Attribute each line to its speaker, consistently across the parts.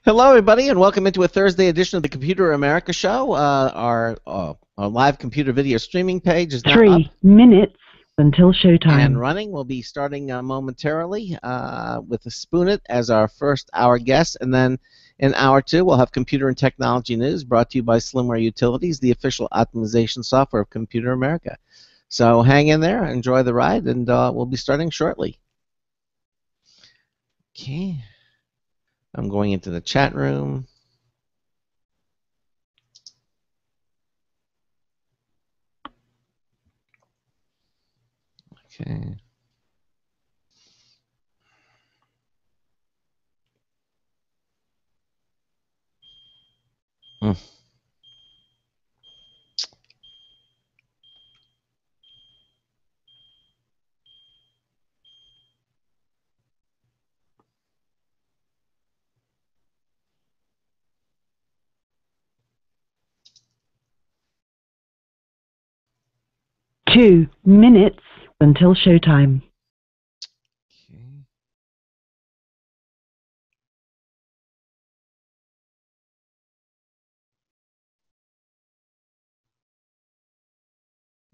Speaker 1: Hello, everybody, and welcome into a Thursday edition of the Computer America Show. Our live computer video streaming page is now
Speaker 2: 3
Speaker 1: up
Speaker 2: minutes until showtime.
Speaker 1: and running. We'll be starting momentarily with the Spoooon as our first hour guest, and then in hour two we'll have computer and technology news brought to you by Slimware Utilities, the official optimization software of Computer America. So hang in there, enjoy the ride, and we'll be starting shortly. Okay. I'm going into the chat room. Okay. Hmm.
Speaker 2: 2 minutes until showtime.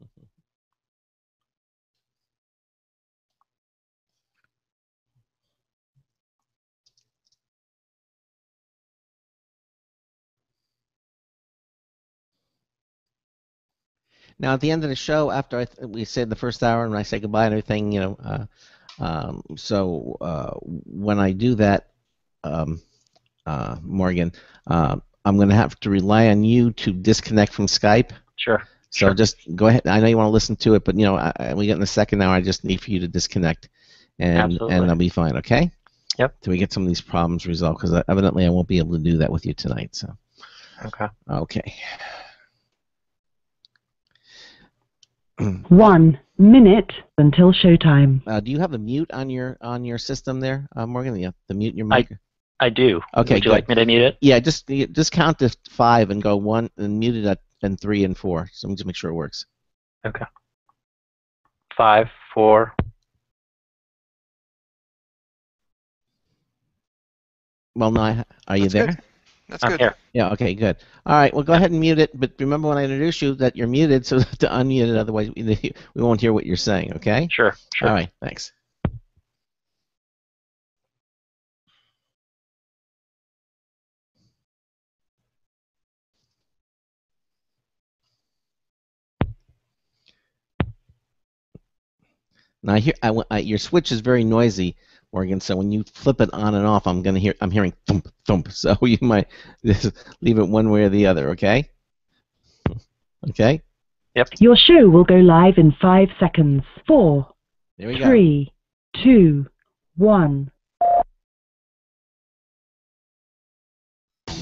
Speaker 1: Okay. Now, at the end of the show, after we say the first hour and I say goodbye and everything, when I do that, Morgan, I'm going to have to rely on you to disconnect from Skype.
Speaker 3: Sure.
Speaker 1: So
Speaker 3: sure.
Speaker 1: just go ahead. I know you want to listen to it, but we get in the second hour. I just need for you to disconnect, and I'll be fine. Okay.
Speaker 3: Yep.
Speaker 1: Till we get some of these problems resolved, because evidently I won't be able to do that with you tonight. So.
Speaker 3: Okay.
Speaker 1: Okay.
Speaker 2: 1 minute until showtime.
Speaker 1: Do you have a mute on your system there, Morgan? Yeah, the mute your mic.
Speaker 3: I do.
Speaker 1: Okay.
Speaker 3: Would you like me to mute it?
Speaker 1: Yeah, just count to 5 and go 1 and mute it at and 3 and 4. So let me just make sure it works.
Speaker 3: Okay. 5, 4.
Speaker 1: Well, no, are you there?
Speaker 4: Good. That's
Speaker 3: I'm
Speaker 4: good.
Speaker 3: here.
Speaker 1: Yeah. Okay. Good. All right. Well, go ahead and mute it. But remember when I introduce you that you're muted, so to unmute it. Otherwise, we won't hear what you're saying. Okay.
Speaker 3: Sure.
Speaker 1: All right. Thanks. Now, your switch is very noisy, Morgan. So when you flip it on and off, I'm hearing thump thump. So you might just leave it one way or the other. Okay. Okay.
Speaker 3: Yep.
Speaker 2: Your show will go live in 5 seconds. 4,
Speaker 1: There we
Speaker 2: 3, 2, 1.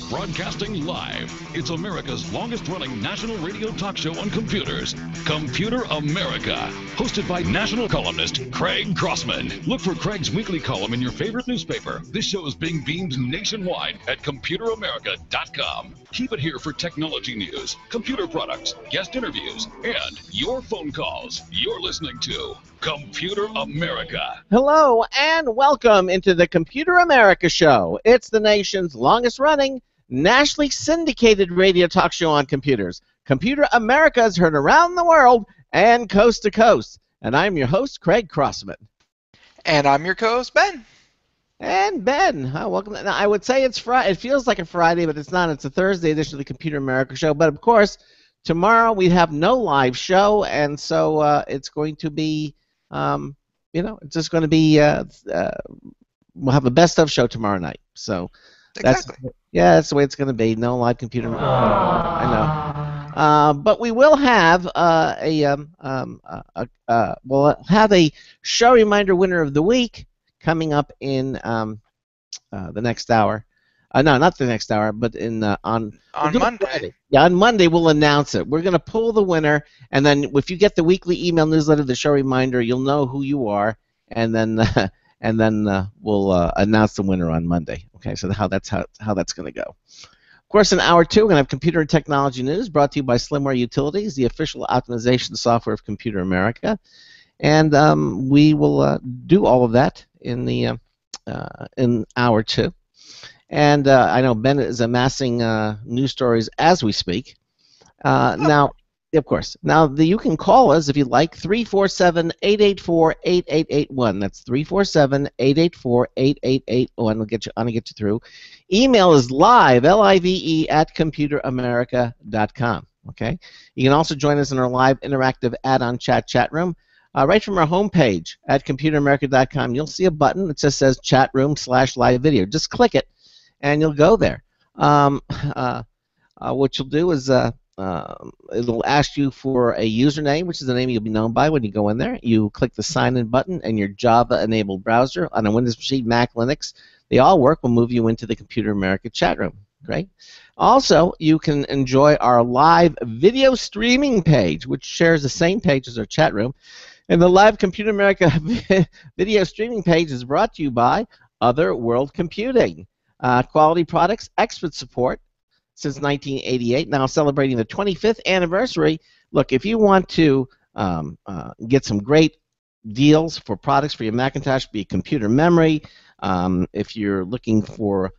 Speaker 5: Broadcasting live, it's America's longest-running national radio talk show on computers, Computer America, hosted by national columnist Craig Crossman. Look for Craig's weekly column in your favorite newspaper. This show is being beamed nationwide at ComputerAmerica.com. Keep it here for technology news, computer products, guest interviews, and your phone calls. You're listening to Computer America.
Speaker 1: Hello and welcome into the Computer America Show. It's the nation's longest-running, nationally syndicated radio talk show on computers. Computer America is heard around the world and coast to coast. And I'm your host, Craig Crossman.
Speaker 4: And I'm your co-host, Ben.
Speaker 1: And Ben, welcome. Now, I would say it's Friday. It feels like a Friday, but it's not. It's a Thursday edition of the Computer America Show. But of course, tomorrow we have no live show, and so it's going to be, it's just going to be. We'll have a best of show tomorrow night. So
Speaker 4: Exactly.
Speaker 1: that's the way it's going to be. No live computer. I know. But we will have we'll have a show reminder winner of the week coming up in the next hour. No, not the next hour, but on
Speaker 4: Monday.
Speaker 1: Friday. Yeah, on Monday we'll announce it. We're going to pull the winner, and then if you get the weekly email newsletter, the show reminder, you'll know who you are, and then we'll announce the winner on Monday. Okay, so how that's going to go. Of course, in hour two, we're going to have computer and technology news brought to you by Slimware Utilities, the official optimization software of Computer America, and we will do all of that in hour two. And I know Ben is amassing news stories as we speak. Now, of course, now you can call us if you'd like, 347-884-8881. That's 347-884-8881. We'll get you on to get you through. Email is live, L-I-V-E, at computeramerica.com. Okay? You can also join us in our live interactive add-on chat room. Right from our homepage at computeramerica.com, you'll see a button that just says chat room/live video. Just click it, and you'll go there. What you'll do is it'll ask you for a username, which is the name you'll be known by when you go in there. You click the sign-in button, and your Java-enabled browser on a Windows machine, Mac, Linux, they all work. Will move you into the Computer America chat room. Great. Also, you can enjoy our live video streaming page, which shares the same page as our chat room. And the live Computer America video streaming page is brought to you by Other World Computing. Quality products, expert support since 1988, now celebrating the 25th anniversary. Look, if you want to get some great deals for products for your Macintosh, be it computer memory, if you're looking for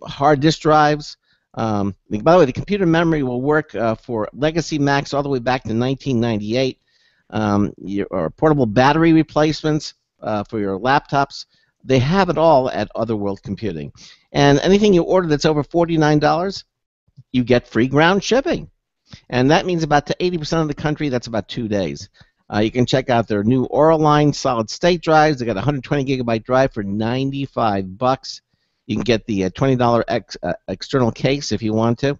Speaker 1: hard disk drives, by the way, the computer memory will work for legacy Macs all the way back to 1998. Or portable battery replacements for your laptops. They have it all at Otherworld Computing. And anything you order that's over $49, you get free ground shipping. And that means about to 80% of the country, that's about 2 days. You can check out their new Auraline solid-state drives. They got a 120-gigabyte drive for $95. You can get the $20 external case if you want to.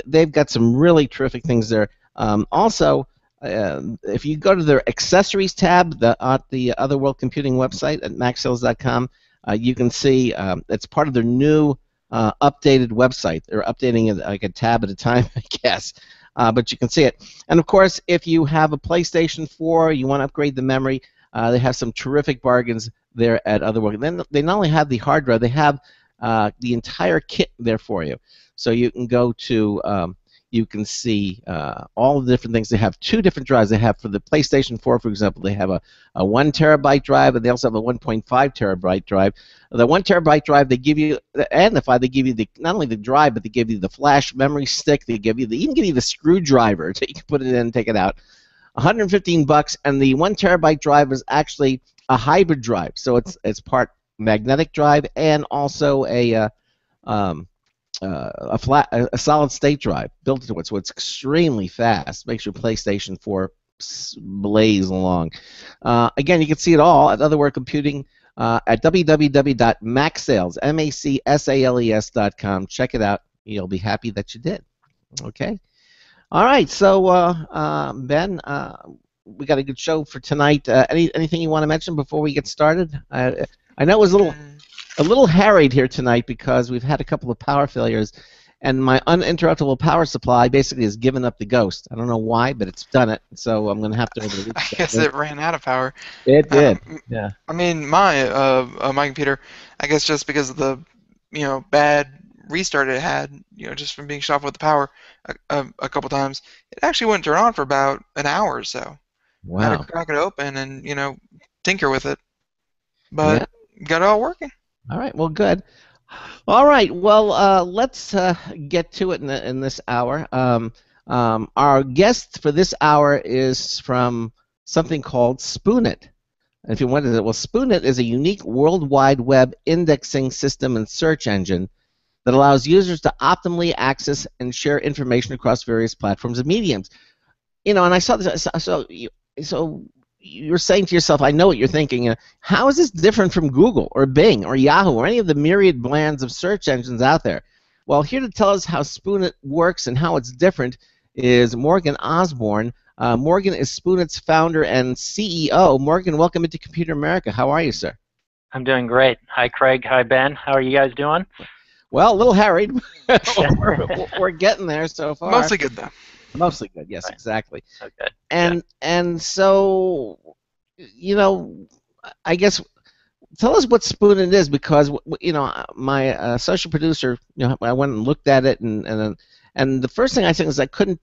Speaker 1: They've got some really terrific things there. Also, if you go to their accessories tab at the Otherworld Computing website at maxsales.com, you can see it's part of their new updated website. They're updating it like a tab at a time, I guess. But you can see it. And of course, if you have a PlayStation 4, you want to upgrade the memory, they have some terrific bargains there at Otherworld. Then they not only have the hard drive, they have the entire kit there for you. So you can go to you can see all the different things. They have 2 different drives. They have for the PlayStation 4, for example, they have a 1 terabyte drive, and they also have a 1.5 terabyte drive. The 1 terabyte drive, they give you, and the 5, they give you not only the drive, but they give you the flash memory stick. They give you even give you the screwdriver so you can put it in and take it out. $115, and the 1 terabyte drive is actually a hybrid drive. So it's part magnetic drive and also a solid state drive built into it, so it's extremely fast. Makes your PlayStation 4 blaze along. Again, you can see it all at Otherworld Computing at www.macsales.com. Check it out. You'll be happy that you did. Okay. All right. So Ben, we got a good show for tonight. Anything you want to mention before we get started? I know it was a little harried here tonight because we've had a couple of power failures, and my uninterruptible power supply basically has given up the ghost. I don't know why, but it's done it. So I'm going to have to overreach
Speaker 4: I guess it ran out of power.
Speaker 1: It did. Yeah.
Speaker 4: I mean, my computer, I guess just because of the bad restart it had, just from being shut off with the power a couple times, it actually wouldn't turn on for about an hour or so. I had
Speaker 1: Wow.
Speaker 4: to crack it open and tinker with it, but got it all working.
Speaker 1: All right. Well, good. All right. Well, let's get to it in this hour. Our guest for this hour is from something called Spoonit. And if you wondered, well, Spoonit is a unique World Wide Web indexing system and search engine that allows users to optimally access and share information across various platforms and mediums. And I saw this. So you're saying to yourself, I know what you're thinking. How is this different from Google or Bing or Yahoo or any of the myriad brands of search engines out there? Well, here to tell us how Spoonit works and how it's different is Morgan Osborne. Morgan is Spoonit's founder and CEO. Morgan, welcome into Computer America. How are you, sir?
Speaker 3: I'm doing great. Hi, Craig. Hi, Ben. How are you guys doing?
Speaker 1: Well, a little harried. we're getting there so far.
Speaker 4: Mostly good though.
Speaker 1: Mostly good, yes,
Speaker 3: Right.
Speaker 1: exactly.
Speaker 3: Okay.
Speaker 1: And so, I guess tell us what Spoonit is, because my social producer, I went and looked at it, and the first thing I think is I couldn't,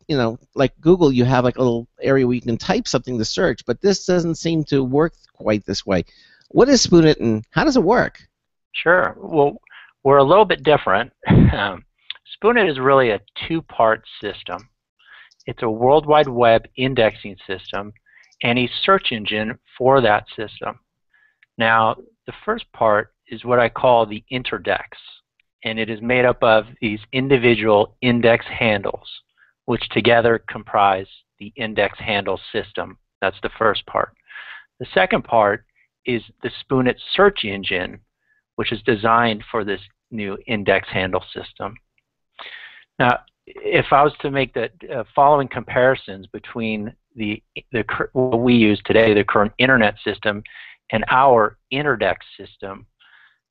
Speaker 1: like Google, you have like a little area where you can type something to search, but this doesn't seem to work quite this way. What is Spoonit and how does it work?
Speaker 3: Sure. Well, we're a little bit different. Spoonit is really a two-part system. It's a World Wide Web indexing system and a search engine for that system. Now, the first part is what I call the interdex, and it is made up of these individual index handles, which together comprise the index handle system. That's the first part. The second part is the Spoonit search engine, which is designed for this new index handle system. Now, if I was to make the following comparisons between what we use today, the current internet system, and our interdex system,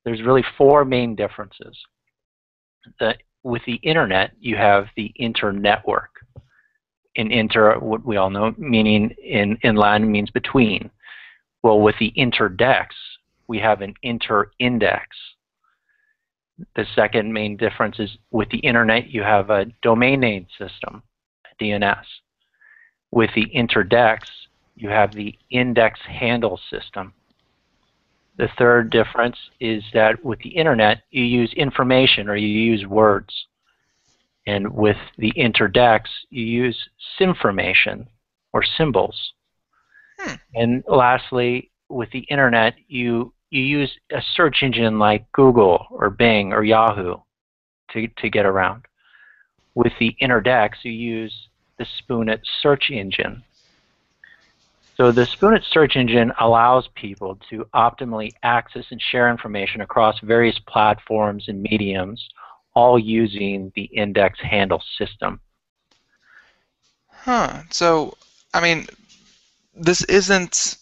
Speaker 3: there's really four main differences. With the internet, you have the internetwork. In inter, what we all know, meaning in Latin means between. Well, with the interdex, we have an interindex. The second main difference is with the internet, you have a domain name system, a DNS. With the interdex, you have the index handle system. The third difference is that with the internet, you use information or you use words. And with the interdex, you use simformation or symbols. And lastly, with the internet, you use a search engine like Google or Bing or Yahoo to get around. With the interdex, you use the Spoonit search engine. So the Spoonit search engine allows people to optimally access and share information across various platforms and mediums, all using the index handle system.
Speaker 4: Huh. So, I mean, this isn't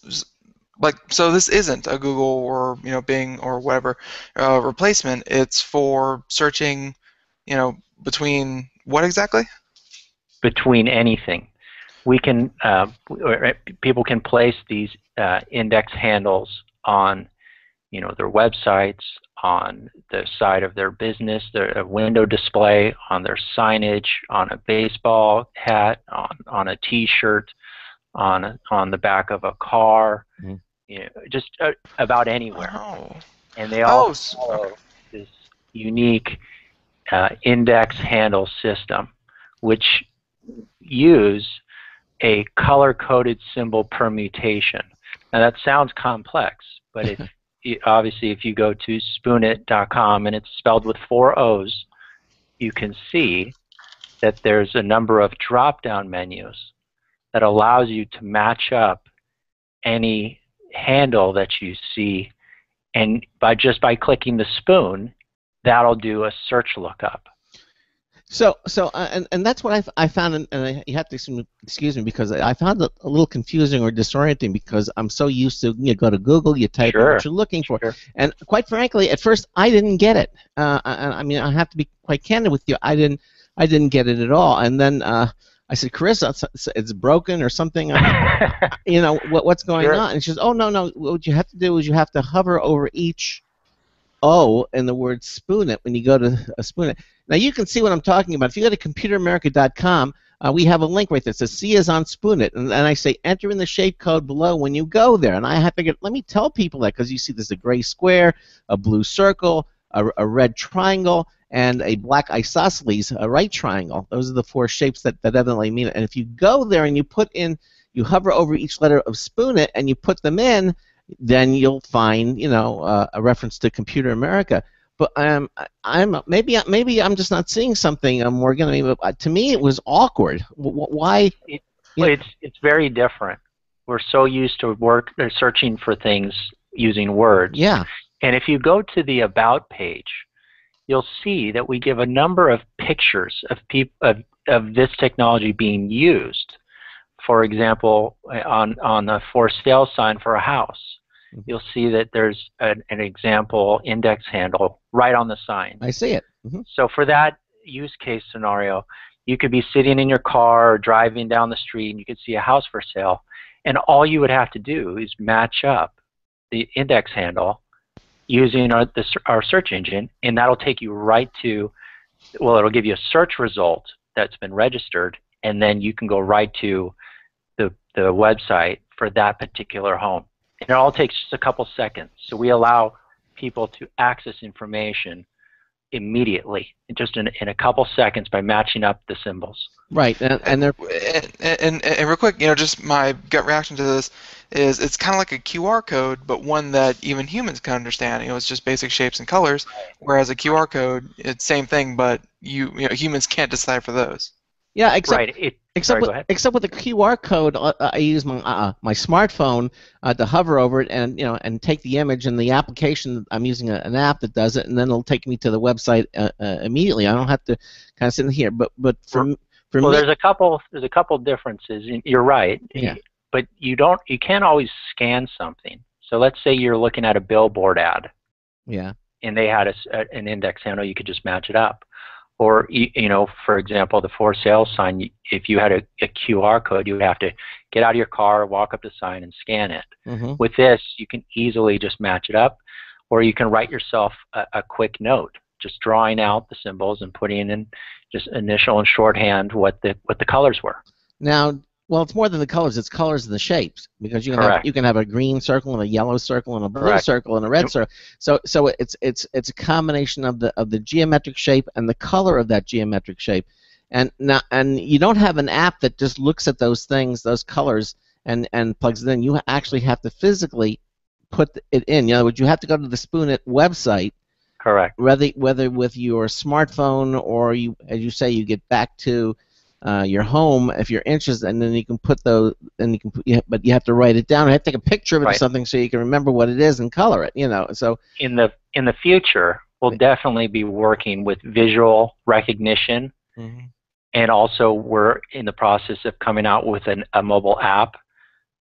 Speaker 4: this isn't a Google or Bing or whatever replacement. It's for searching, between what exactly?
Speaker 3: Between anything. We can people can place these index handles on their websites, on the side of their business, their window display, on their signage, on a baseball hat, on a T-shirt, on the back of a car, just about anywhere.
Speaker 4: Oh.
Speaker 3: And they all follow this unique index handle system, which use a color-coded symbol permutation. Now that sounds complex, but obviously if you go to spoonit.com and it's spelled with 4 O's, you can see that there's a number of drop-down menus that allows you to match up any handle that you see, and by clicking the spoon, that'll do a search lookup.
Speaker 1: So and that's what I found, and you have to excuse me because I found it a little confusing or disorienting because I'm so used to go to Google, you type in what you're looking for, and quite frankly, at first I didn't get it. I mean, I have to be quite candid with you. I didn't get it at all, and then I said, Carissa, it's broken or something. What's going on? And she says, oh no, what you have to do is you have to hover over each O in the word Spoonit when you go to Spoonit. Now you can see what I'm talking about. If you go to computeramerica.com, we have a link right there that says C is on Spoonit, and I say enter in the shade code below when you go there. And I have to let me tell people that because you see there's a gray square, a blue circle, a red triangle, and a black isosceles, a right triangle. Those are the 4 shapes that evidently mean it. And if you go there and you hover over each letter of Spoonit and you put them in, then you'll find a reference to Computer America. But maybe I'm just not seeing something, Morgan. I mean, to me it was awkward. Why?
Speaker 3: It's very different. We're so used to searching for things using words.
Speaker 1: Yeah.
Speaker 3: And if you go to the About page, you'll see that we give a number of pictures of this technology being used. For example, on a for sale sign for a house, you'll see that there's an example index handle right on the sign.
Speaker 1: I see it.
Speaker 3: So for that use case scenario, you could be sitting in your car or driving down the street and you could see a house for sale, and all you would have to do is match up the index handle using our search engine, and that'll take you right to, well, it'll give you a search result that's been registered, and then you can go right to the website for that particular home. And it all takes just a couple seconds. So we allow people to access information immediately, just in a couple seconds by matching up the symbols.
Speaker 1: Right, and they're
Speaker 4: And real quick, just my gut reaction to this is it's kind of like a QR code, but one that even humans can understand. It's just basic shapes and colors, whereas a QR code, it's same thing, but humans can't decipher those.
Speaker 1: yeah, except
Speaker 3: Right.
Speaker 1: except
Speaker 3: Sorry, go
Speaker 1: with,
Speaker 3: ahead.
Speaker 1: except with the QR code, I use my smartphone to hover over it and and take the image, and the application I'm using an app that does it, and then it'll take me to the website immediately. I don't have to kind of sit in here. But for
Speaker 3: Well,
Speaker 1: me,
Speaker 3: there's a couple differences. You're right.
Speaker 1: Yeah.
Speaker 3: But you can't always scan something. So let's say you're looking at a billboard ad,
Speaker 1: yeah,
Speaker 3: and they had an index handle. You could just match it up. Or for example, the for sale sign. If you had a QR code, you would have to get out of your car, walk up to the sign, and scan it.
Speaker 1: mm-hmm.
Speaker 3: With this, you can easily just match it up, or you can write yourself a quick note, just drawing out the symbols and putting in just initial and shorthand what the colors were.
Speaker 1: Now, well, it's more than the colors; it's colors and the shapes, because you can have a green circle and a yellow circle and a blue
Speaker 3: Correct.
Speaker 1: circle and a red circle. So it's a combination of the geometric shape and the color of that geometric shape. And you don't have an app that just looks at those things, those colors, and plugs it in. You actually have to physically put it in. In other words, you have to go to the Spoooon Website.
Speaker 3: Correct.
Speaker 1: Whether with your smartphone, or as you say, you get back to your home if you're interested, and then you can put those, and you can but you have to write it down. You have to take a picture of it or something so you can remember what it is and color it. So
Speaker 3: in the future, we'll definitely be working with visual recognition,
Speaker 1: mm-hmm.
Speaker 3: and also we're in the process of coming out with a mobile app.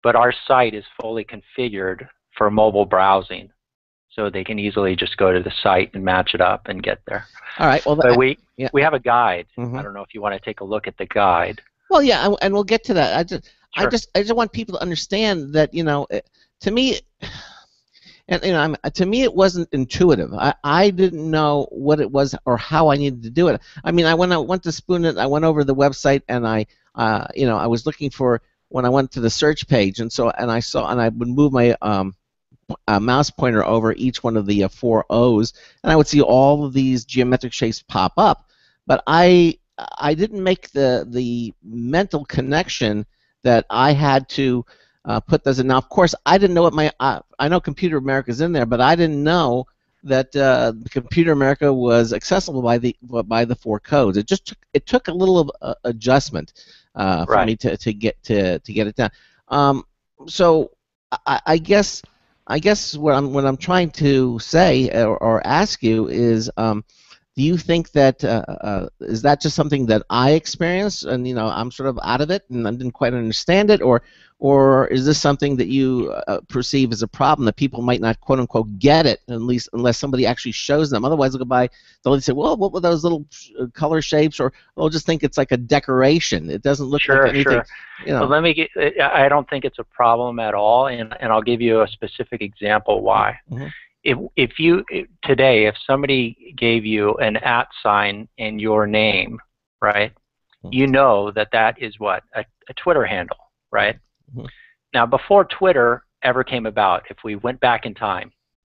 Speaker 3: But our site is fully configured for mobile browsing, so they can easily just go to the site and match it up and get there.
Speaker 1: All right. Well,
Speaker 3: but we have a guide.
Speaker 1: Mm-hmm.
Speaker 3: I don't know if you want to take a look at the guide.
Speaker 1: Well, yeah, and we'll get to that.
Speaker 3: Sure.
Speaker 1: I just want people to understand that to me, and to me it wasn't intuitive. I didn't know what it was or how I needed to do it. I mean, when I went to Spoooon, I went over to the website, and I was looking for, when I went to the search page, and I would move my mouse pointer over each one of the 4 O's, and I would see all of these geometric shapes pop up. But I didn't make the mental connection that I had to put those in. Now, of course, I didn't know what I know Computer America's in there, but I didn't know that Computer America was accessible by the 4 codes. It took a little adjustment for me to get it done. So I guess what I'm trying to say or ask you is, do you think that is that just something that I experienced, and I'm sort of out of it and I didn't quite understand it, or is this something that you perceive as a problem, that people might not quote unquote get it, at least unless somebody actually shows them? Otherwise, they'll go by, they'll say, well, what were those little color shapes, or they'll just think it's like a decoration. It doesn't look like anything.
Speaker 3: Sure. Well, I don't think it's a problem at all, and I'll give you a specific example why.
Speaker 1: Mm-hmm.
Speaker 3: If somebody gave you an @ sign and your name, right?
Speaker 1: Mm-hmm.
Speaker 3: You know that is what? A Twitter handle, right?
Speaker 1: Mm-hmm.
Speaker 3: Now, before Twitter ever came about, if we went back in time,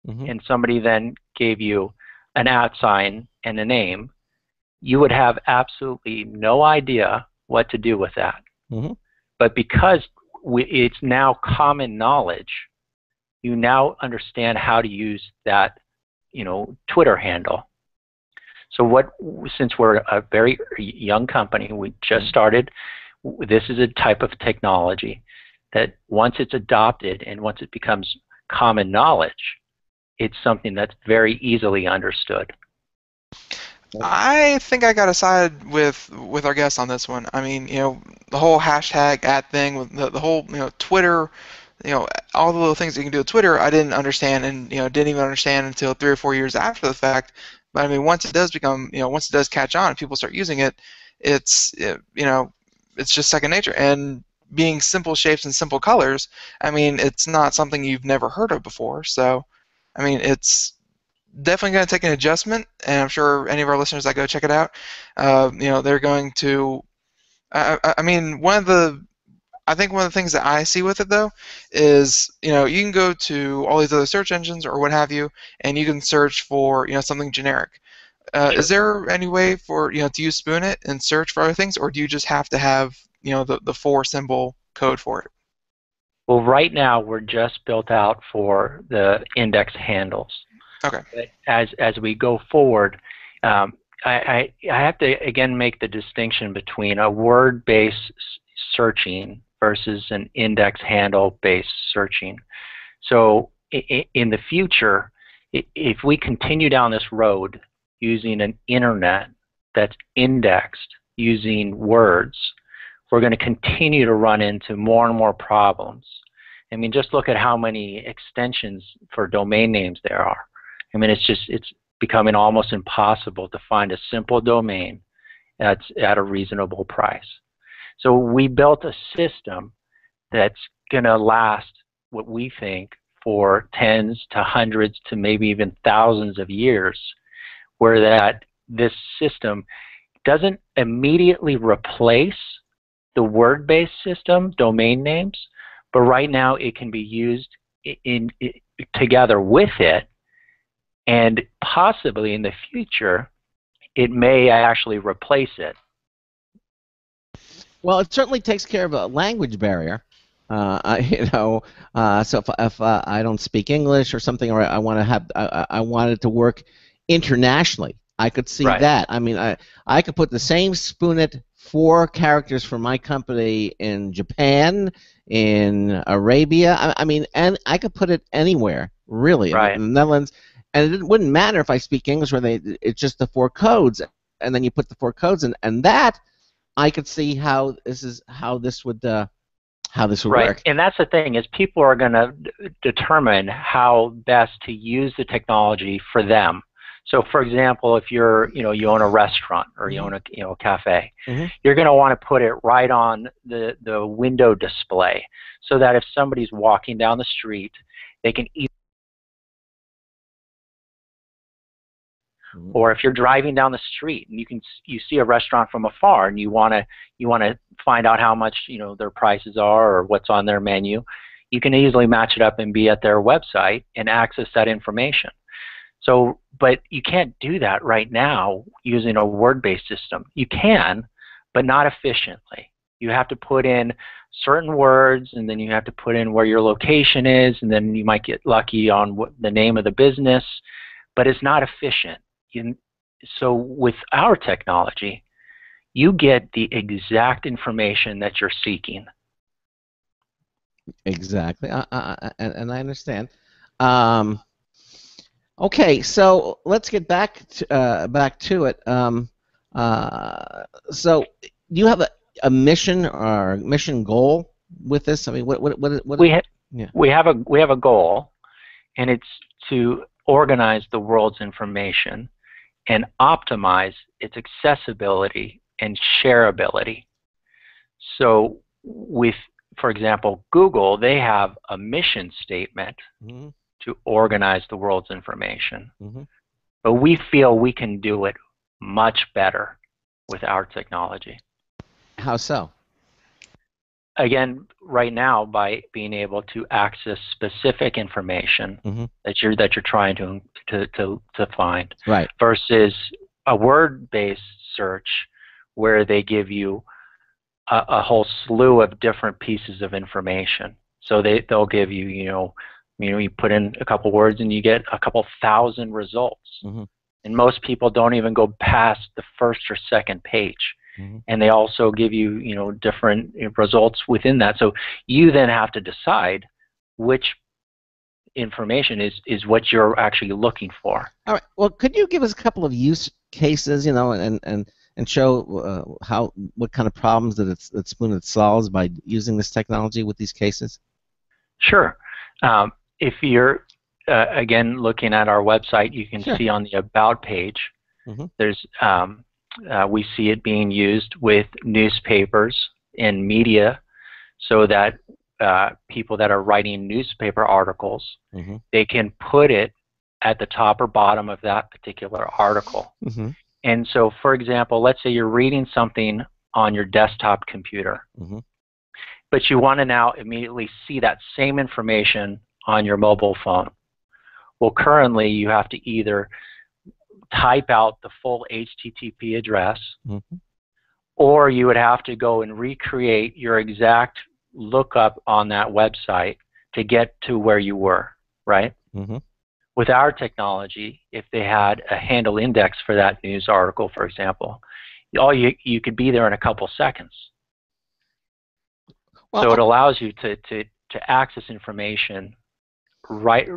Speaker 1: mm-hmm.
Speaker 3: and somebody then gave you an @ sign and a name, you would have absolutely no idea what to do with that.
Speaker 1: Mm-hmm.
Speaker 3: But because it's now common knowledge, you now understand how to use that, Twitter handle. So since we're a very young company, we just started, this is a type of technology that once it's adopted and once it becomes common knowledge, it's something that's very easily understood.
Speaker 4: I think I got to side with our guest on this one. I mean, the whole hashtag @ thing, with the whole, Twitter, all the little things you can do with Twitter, I didn't understand, and didn't even understand until 3 or 4 years after the fact. But I mean, once it does become, once it does catch on and people start using it, it's just second nature. And being simple shapes and simple colors, I mean, it's not something you've never heard of before. So, I mean, it's definitely going to take an adjustment, and I'm sure any of our listeners that go check it out, they're going to. I mean, one of the I think one of the things that I see with it though is, you can go to all these other search engines or what have you, and you can search for, something generic.
Speaker 3: Sure.
Speaker 4: Is there any way for, to use Spoon It and search for other things, or do you just have to have, the 4-symbol code for it?
Speaker 3: Well, right now we're just built out for the index handles.
Speaker 4: Okay.
Speaker 3: But as we go forward, I have to again make the distinction between a word-based searching versus an index handle-based searching. So in the future, if we continue down this road using an internet that's indexed using words, we're going to continue to run into more and more problems. I mean, just look at how many extensions for domain names there are. I mean, it's becoming almost impossible to find a simple domain that's at a reasonable price. So we built a system that's going to last what we think for tens to hundreds to maybe even thousands of years, where this system doesn't immediately replace the word-based system, domain names, but right now it can be used together with it, and possibly in the future it may actually replace it.
Speaker 1: Well, it certainly takes care of a language barrier. So if I don't speak English or something, or I want to have, I want it to work internationally, I could see
Speaker 3: Right.
Speaker 1: that. I mean, I could put the same Spoon It 4 characters for my company in Japan, in Arabia. I mean, and I could put it anywhere, really,
Speaker 3: Right.
Speaker 1: in the Netherlands, and it wouldn't matter if I speak English, or it's just the 4 codes, and then you put the 4 codes in, and that I could see how this would
Speaker 3: Right.
Speaker 1: work.
Speaker 3: And that's the thing, is people are going to determine how best to use the technology for them. So, for example, if you own a restaurant or you own a cafe, you're going to want to put it right on the window display, so that if somebody's walking down the street, they can easily. Or if you're driving down the street and you see a restaurant from afar and you want to find out how much their prices are or what's on their menu, you can easily match it up and be at their website and access that information. So, but you can't do that right now using a word-based system. You can, but not efficiently. You have to put in certain words, and then you have to put in where your location is, and then you might get lucky on the name of the business, but it's not efficient. So with our technology, you get the exact information that you're seeking.
Speaker 1: Exactly, and I understand. Okay, so let's get back to it. So do you have a mission or mission goal with this? I mean, what
Speaker 3: we have a goal, and it's to organize the world's information and optimize its accessibility and shareability. So with, for example, Google, they have a mission statement to organize the world's information. But we feel we can do it much better with our technology.
Speaker 1: How so?
Speaker 3: Again, right now, by being able to access specific information that you're trying to find,
Speaker 1: right,
Speaker 3: versus a word-based search where they give you a whole slew of different pieces of information. So they'll give you, you put in a couple words and you get a couple thousand results. And most people don't even go past the first or second page. And they also give you, different results within that. So you then have to decide which information is what you're actually looking for.
Speaker 1: All right. Well, could you give us a couple of use cases, and show what kind of problems that Spoooon It solves by using this technology with these cases?
Speaker 3: Sure. If you're again looking at our website, you can see on the About page. There's we see it being used with newspapers and media, so that people that are writing newspaper articles, they can put it at the top or bottom of that particular article. And so, for example, let's say you're reading something on your desktop computer, but you want to now immediately see that same information on your mobile phone. Well, currently you have to either type out the full HTTP address, or you would have to go and recreate your exact lookup on that website to get to where you were, right? With our technology, if they had a handle index for that news article, for example, you could be there in a couple seconds.
Speaker 1: Well,
Speaker 3: so it allows you to access information right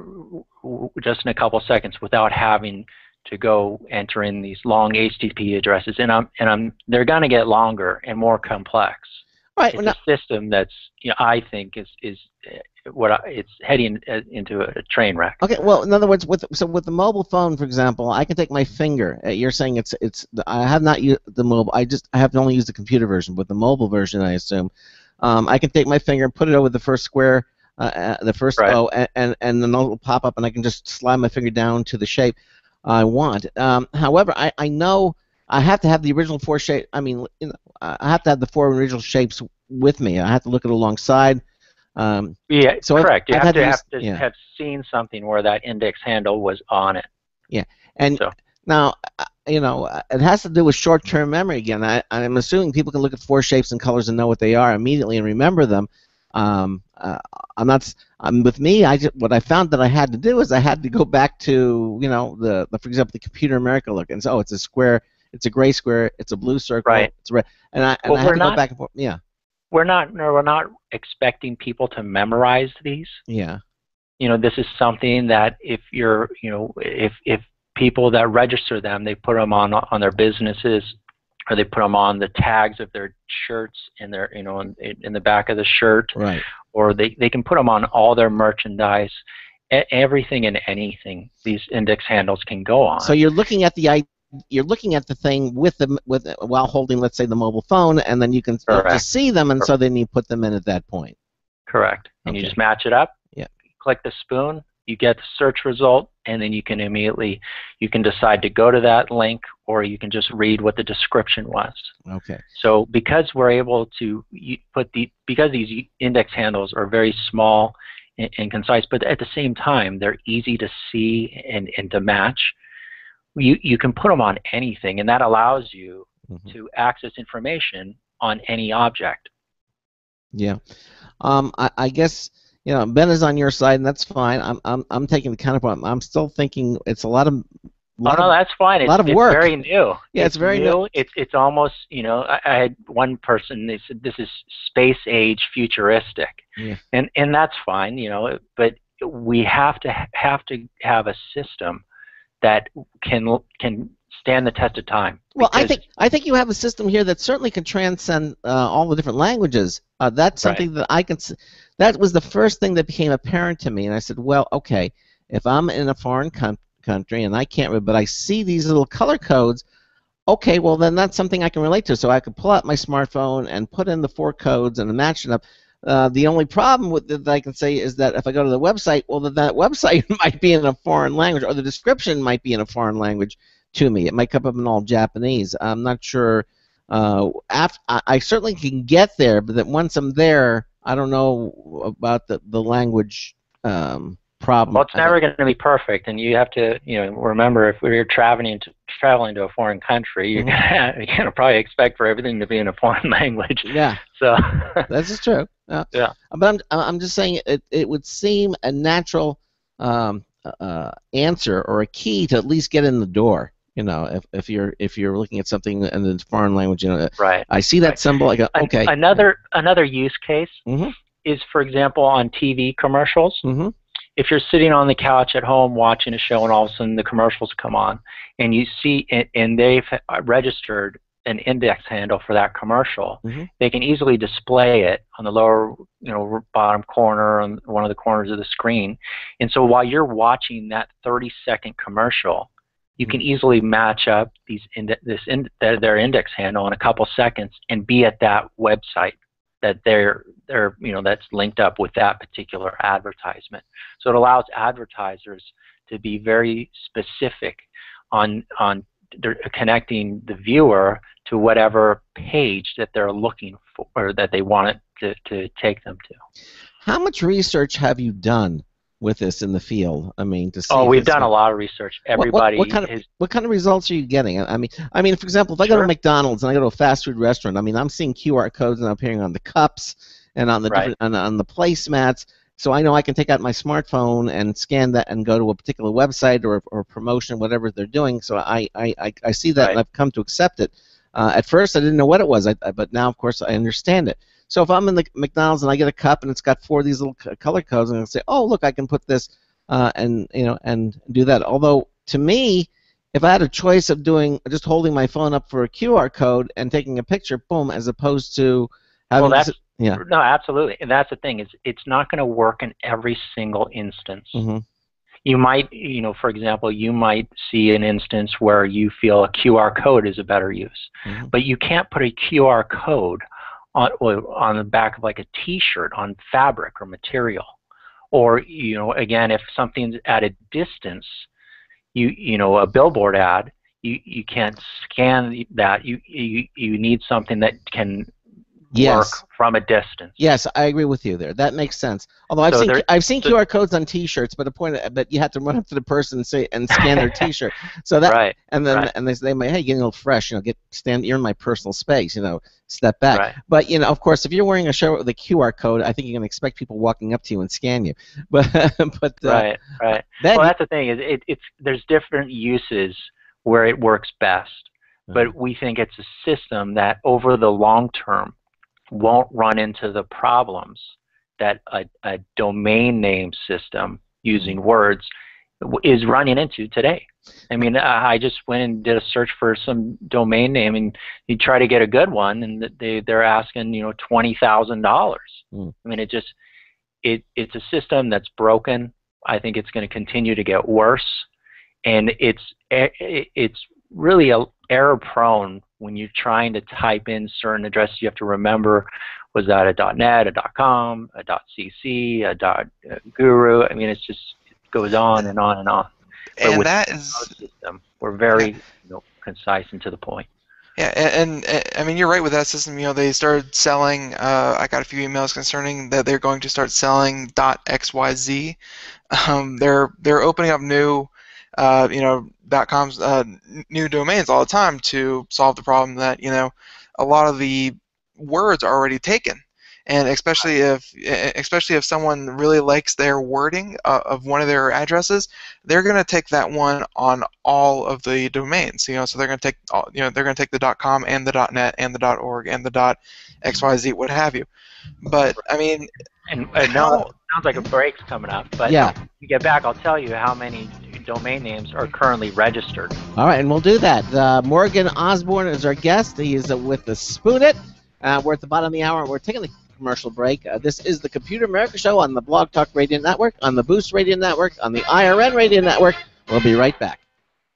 Speaker 3: just in a couple seconds without having to go enter in these long HTTP addresses, and they're going to get longer and more complex.
Speaker 1: Right.
Speaker 3: It's a system that's, I think is it's heading into a train wreck.
Speaker 1: Okay. Well, in other words, with the mobile phone, for example, I can take my finger. You're saying I have not used the mobile. I have only used the computer version. With the mobile version, I assume, I can take my finger and put it over the first square, the first
Speaker 3: right.
Speaker 1: O, and then it'll pop up, and I can just slide my finger down to the shape I want. However, I know I have to have the original four shape. I mean, I have to have the four original shapes with me. I have to look at it alongside.
Speaker 3: Yeah,
Speaker 1: so
Speaker 3: correct. You have to
Speaker 1: yeah.
Speaker 3: have seen something where that index handle was on it.
Speaker 1: Yeah, and
Speaker 3: so.
Speaker 1: Now, it has to do with short-term memory again. I'm assuming people can look at four shapes and colors and know what they are immediately and remember them. With me, what I found that I had to do is I had to go back to, for example, the Computer America look, and so it's a square, it's a gray square, it's a blue circle,
Speaker 3: right.
Speaker 1: it's red, and I had to go back and forth. Yeah.
Speaker 3: We're not expecting people to memorize these.
Speaker 1: Yeah.
Speaker 3: This is something that if you're, if people that register them, they put them on their businesses, or they put them on the tags of their shirts in their, in the back of the shirt,
Speaker 1: right?
Speaker 3: Or they can put them on all their merchandise, everything and anything. These index handles can go on.
Speaker 1: So you're looking at the thing while holding, let's say, the mobile phone, and then you can just see them, and so then you put them in at that point.
Speaker 3: Correct. And you just match it up.
Speaker 1: Yeah.
Speaker 3: Click the Spoooon. You get the search result, and then you can decide to go to that link, or you can just read what the description was.
Speaker 1: Okay.
Speaker 3: So because we're able to because these index handles are very small and concise, but at the same time they're easy to see and to match, you can put them on anything, and that allows you to access information on any object.
Speaker 1: Yeah. I guess. Ben is on your side, and that's fine. I'm taking the counterpoint. I'm still thinking it's a lot of.
Speaker 3: No, that's fine.
Speaker 1: A lot of work.
Speaker 3: It's very new.
Speaker 1: Yeah, it's very new.
Speaker 3: It's almost, I had one person. They said this is space age futuristic, and that's fine. But we have to have a system that can stand the test of time.
Speaker 1: Well, I think you have a system here that certainly can transcend all the different languages. That's something that I can. That was the first thing that became apparent to me, and I said, well, okay, if I'm in a foreign country and I can't read, but I see these little color codes, okay, well then that's something I can relate to. So I could pull out my smartphone and put in the four codes and match it up. The only problem with that I can say is that if I go to the website, well, that website might be in a foreign language, or the description might be in a foreign language to me. It might come up in all Japanese. I'm not sure. I certainly can get there, but that once I'm there, I don't know about the language problem.
Speaker 3: Well, it's never going to be perfect, and you have to, remember, if we're traveling to a foreign country, you're going to probably expect for everything to be in a foreign language.
Speaker 1: Yeah.
Speaker 3: So
Speaker 1: this is true.
Speaker 3: Yeah.
Speaker 1: But I'm just saying it would seem a natural answer or a key to at least get in the door. If you're looking at something in the foreign language,
Speaker 3: right.
Speaker 1: I see that symbol. I go, okay.
Speaker 3: Another use case is, for example, on TV commercials. If you're sitting on the couch at home watching a show, and all of a sudden the commercials come on, and you see, and they've registered an index handle for that commercial, they can easily display it on the lower, bottom corner on one of the corners of the screen. And so while you're watching that 30-second commercial, you can easily match up their index handle in a couple seconds and be at that website that that's linked up with that particular advertisement. So it allows advertisers to be very specific on connecting the viewer to whatever page that they're looking for, or that they want to take them to.
Speaker 1: How much research have you done with this in the field? I mean, to see.
Speaker 3: Oh,
Speaker 1: if
Speaker 3: we've
Speaker 1: it's
Speaker 3: done a lot of research. Everybody
Speaker 1: what kind of results are you getting? I mean, for example, if I go to
Speaker 3: Sure.
Speaker 1: McDonald's and I go to a fast food restaurant, I mean, I'm seeing QR codes now appearing on the cups and on the
Speaker 3: Right.
Speaker 1: different on the placemats. So I know I can take out my smartphone and scan that and go to a particular website or promotion, whatever they're doing. So I see that,
Speaker 3: Right.
Speaker 1: and I've come to accept it. At first, I didn't know what it was, but now, of course, I understand it. So if I'm in the McDonald's and I get a cup and it's got 4 of these little color codes, I'm going to say, oh, look, I can put this and do that. Although, to me, if I had a choice of doing just holding my phone up for a QR code and taking a picture, boom, as opposed to having
Speaker 3: no, absolutely. And that's the thing, is it's not going to work in every single instance.
Speaker 1: Mm-hmm.
Speaker 3: You might, for example, you might see an instance where you feel a QR code is a better use.
Speaker 1: Mm-hmm.
Speaker 3: But you can't put a QR code on the back of like a T-shirt on fabric or material. Or, again, if something's at a distance, a billboard ad, you can't scan that. You need something that can work from a distance.
Speaker 1: Yes, I agree with you there. That makes sense. Although I've seen QR codes on T-shirts, but you have to run up to the person and scan their T-shirt. So that
Speaker 3: right.
Speaker 1: And then
Speaker 3: right.
Speaker 1: and they might, hey, getting a little fresh, you're in my personal space, step back.
Speaker 3: Right.
Speaker 1: But of course, if you're wearing a shirt with a QR code, I think you're going to expect people walking up to you and scan you. But
Speaker 3: right. Well, that's the thing, is there's different uses where it works best, but we think it's a system that over the long term won't run into the problems that a domain name system using words is running into today. I mean, I just went and did a search for some domain name, and you try to get a good one, and they're asking $20,000. I mean, it's a system that's broken. I think it's going to continue to get worse, and it's really error prone. When you're trying to type in certain addresses, you have to remember, was that a .net, a .com, a .cc, a .guru? I mean, it goes on and on and on. But
Speaker 4: And
Speaker 3: with
Speaker 4: that
Speaker 3: our
Speaker 4: is,
Speaker 3: system, we're very concise and to the point.
Speaker 4: yeah, and I mean, you're right with that system. They started selling. I got a few emails concerning that they're going to start selling .xyz. They're opening up new .coms, new domains all the time to solve the problem that a lot of the words are already taken, and especially if someone really likes their wording of one of their addresses, they're going to take that one on all of the domains. So they're going to take they're going to take the .com and the .net and the .org and the .xyz, what have you. But I mean,
Speaker 3: and now it sounds like a break's coming up. But
Speaker 1: yeah,
Speaker 3: when we get back, I'll tell you how many domain names are currently registered.
Speaker 1: All right, and we'll do that. Morgan Osborne is our guest. He is with the Spoooon It. We're at the bottom of the hour. We're taking a commercial break. This is the Computer America Show on the Blog Talk Radio Network, on the Boost Radio Network, on the IRN Radio Network. We'll be right back.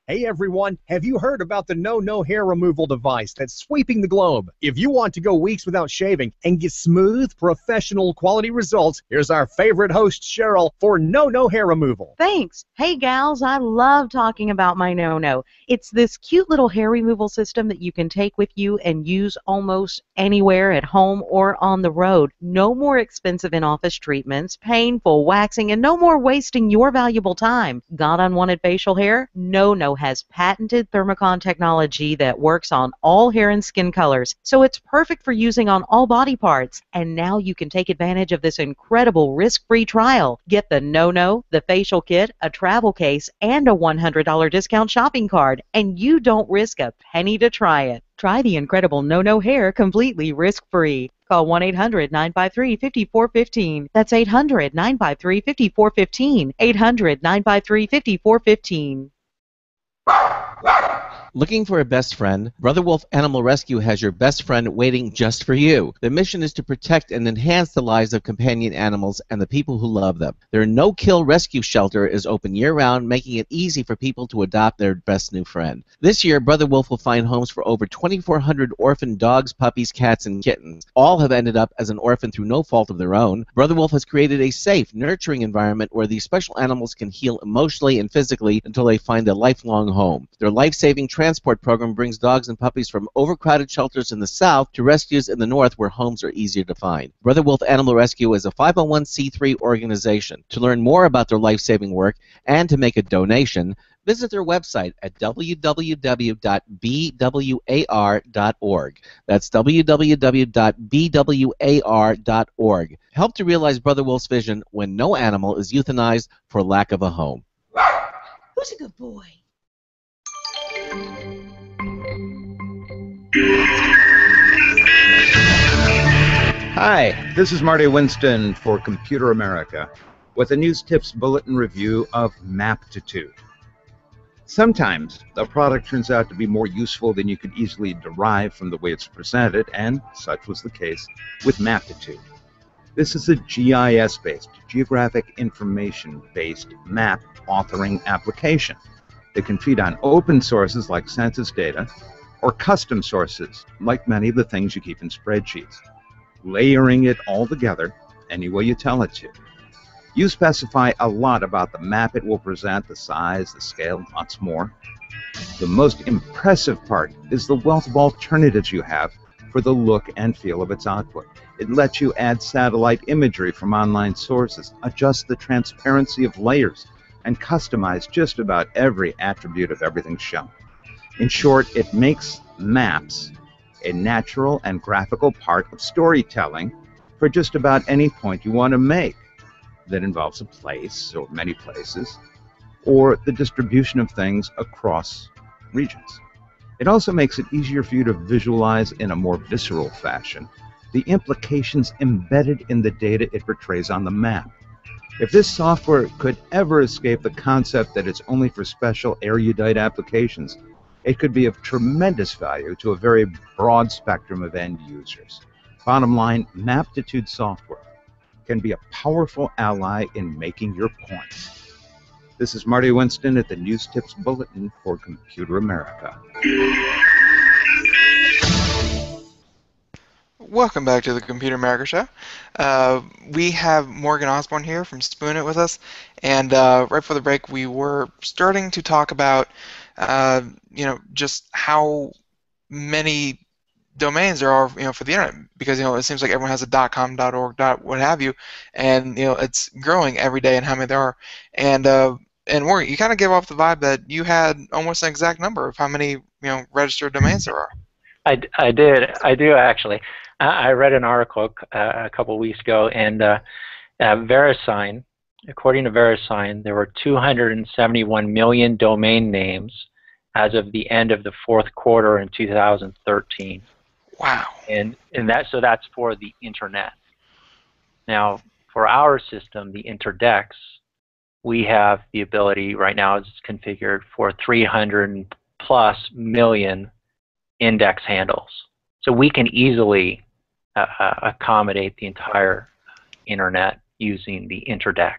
Speaker 6: Hey everyone, have you heard about the No Hair Removal device that's sweeping the globe? If you want to go weeks without shaving and get smooth, professional quality results, here's our favorite host, Cheryl, for No Hair Removal.
Speaker 7: Thanks. Hey gals, I love talking about my No. It's this cute little hair removal system that you can take with you and use almost anywhere at home or on the road. No more expensive in-office treatments, painful waxing, and no more wasting your valuable time. Got unwanted facial hair? No has patented thermocon technology that works on all hair and skin colors, so it's perfect for using on all body parts. And now you can take advantage of this incredible risk-free trial. Get the No, the facial kit, a travel case, and a $100 discount shopping card, and you don't risk a penny to try it. Try the incredible No hair completely risk-free. Call 1-800-953-5415. That's 800-953-5415. 800-953-5415.
Speaker 1: Looking for a best friend? Brother Wolf Animal Rescue has your best friend waiting just for you. The mission is to protect and enhance the lives of companion animals and the people who love them. Their no-kill rescue shelter is open year-round, making it easy for people to adopt their best new friend. This year, Brother Wolf will find homes for over 2,400 orphan dogs, puppies, cats, and kittens. All have ended up as an orphan through no fault of their own. Brother Wolf has created a safe, nurturing environment where these special animals can heal emotionally and physically until they find a lifelong home. Their life-saving transport program brings dogs and puppies from overcrowded shelters in the south to rescues in the north where homes are easier to find. Brother Wolf Animal Rescue is a 501c3 organization. To learn more about their life-saving work and to make a donation, visit their website at www.bwar.org. That's www.bwar.org. Help to realize Brother Wolf's vision when no animal is euthanized for lack of a home.
Speaker 8: Who's a good boy?
Speaker 9: Hi, this is Marty Winston for Computer America with a news tips bulletin review of Maptitude. Sometimes a product turns out to be more useful than you could easily derive from the way it's presented, and such was the case with Maptitude. This is a GIS-based, Geographic Information-based map authoring application that can feed on open sources like census data or custom sources like many of the things you keep in spreadsheets, layering it all together any way you tell it to. You specify a lot about the map it will present, the size, the scale, lots more. The most impressive part is the wealth of alternatives you have for the look and feel of its output. It lets you add satellite imagery from online sources, adjust the transparency of layers, and customize just about every attribute of everything shown. In short, it makes maps a natural and graphical part of storytelling for just about any point you want to make that involves a place or many places, or the distribution of things across regions. It also makes it easier for you to visualize in a more visceral fashion the implications embedded in the data it portrays on the map. If this software could ever escape the concept that it's only for special erudite applications, it could be of tremendous value to a very broad spectrum of end users. Bottom line, Maptitude software can be a powerful ally in making your points. This is Marty Winston at the News Tips Bulletin for Computer America.
Speaker 4: Welcome back to the Computer America Show. We have Morgan Osborne here from Spoooon with us, and right before the break, we were starting to talk about, just how many domains there are, for the internet, because it seems like everyone has a .com, .org, what have you, and it's growing every day, and how many there are, and Morgan, you kind of gave off the vibe that you had almost an exact number of how many registered domains there are.
Speaker 3: I do actually. I read an article a couple of weeks ago, and VeriSign, according to VeriSign, there were 271 million domain names as of the end of the fourth quarter in 2013.
Speaker 4: Wow.
Speaker 3: And that's for the internet. Now, for our system, the Interdex, we have the ability right now, it's configured for 300 plus million index handles. So we can easily accommodate the entire internet using the Interdex.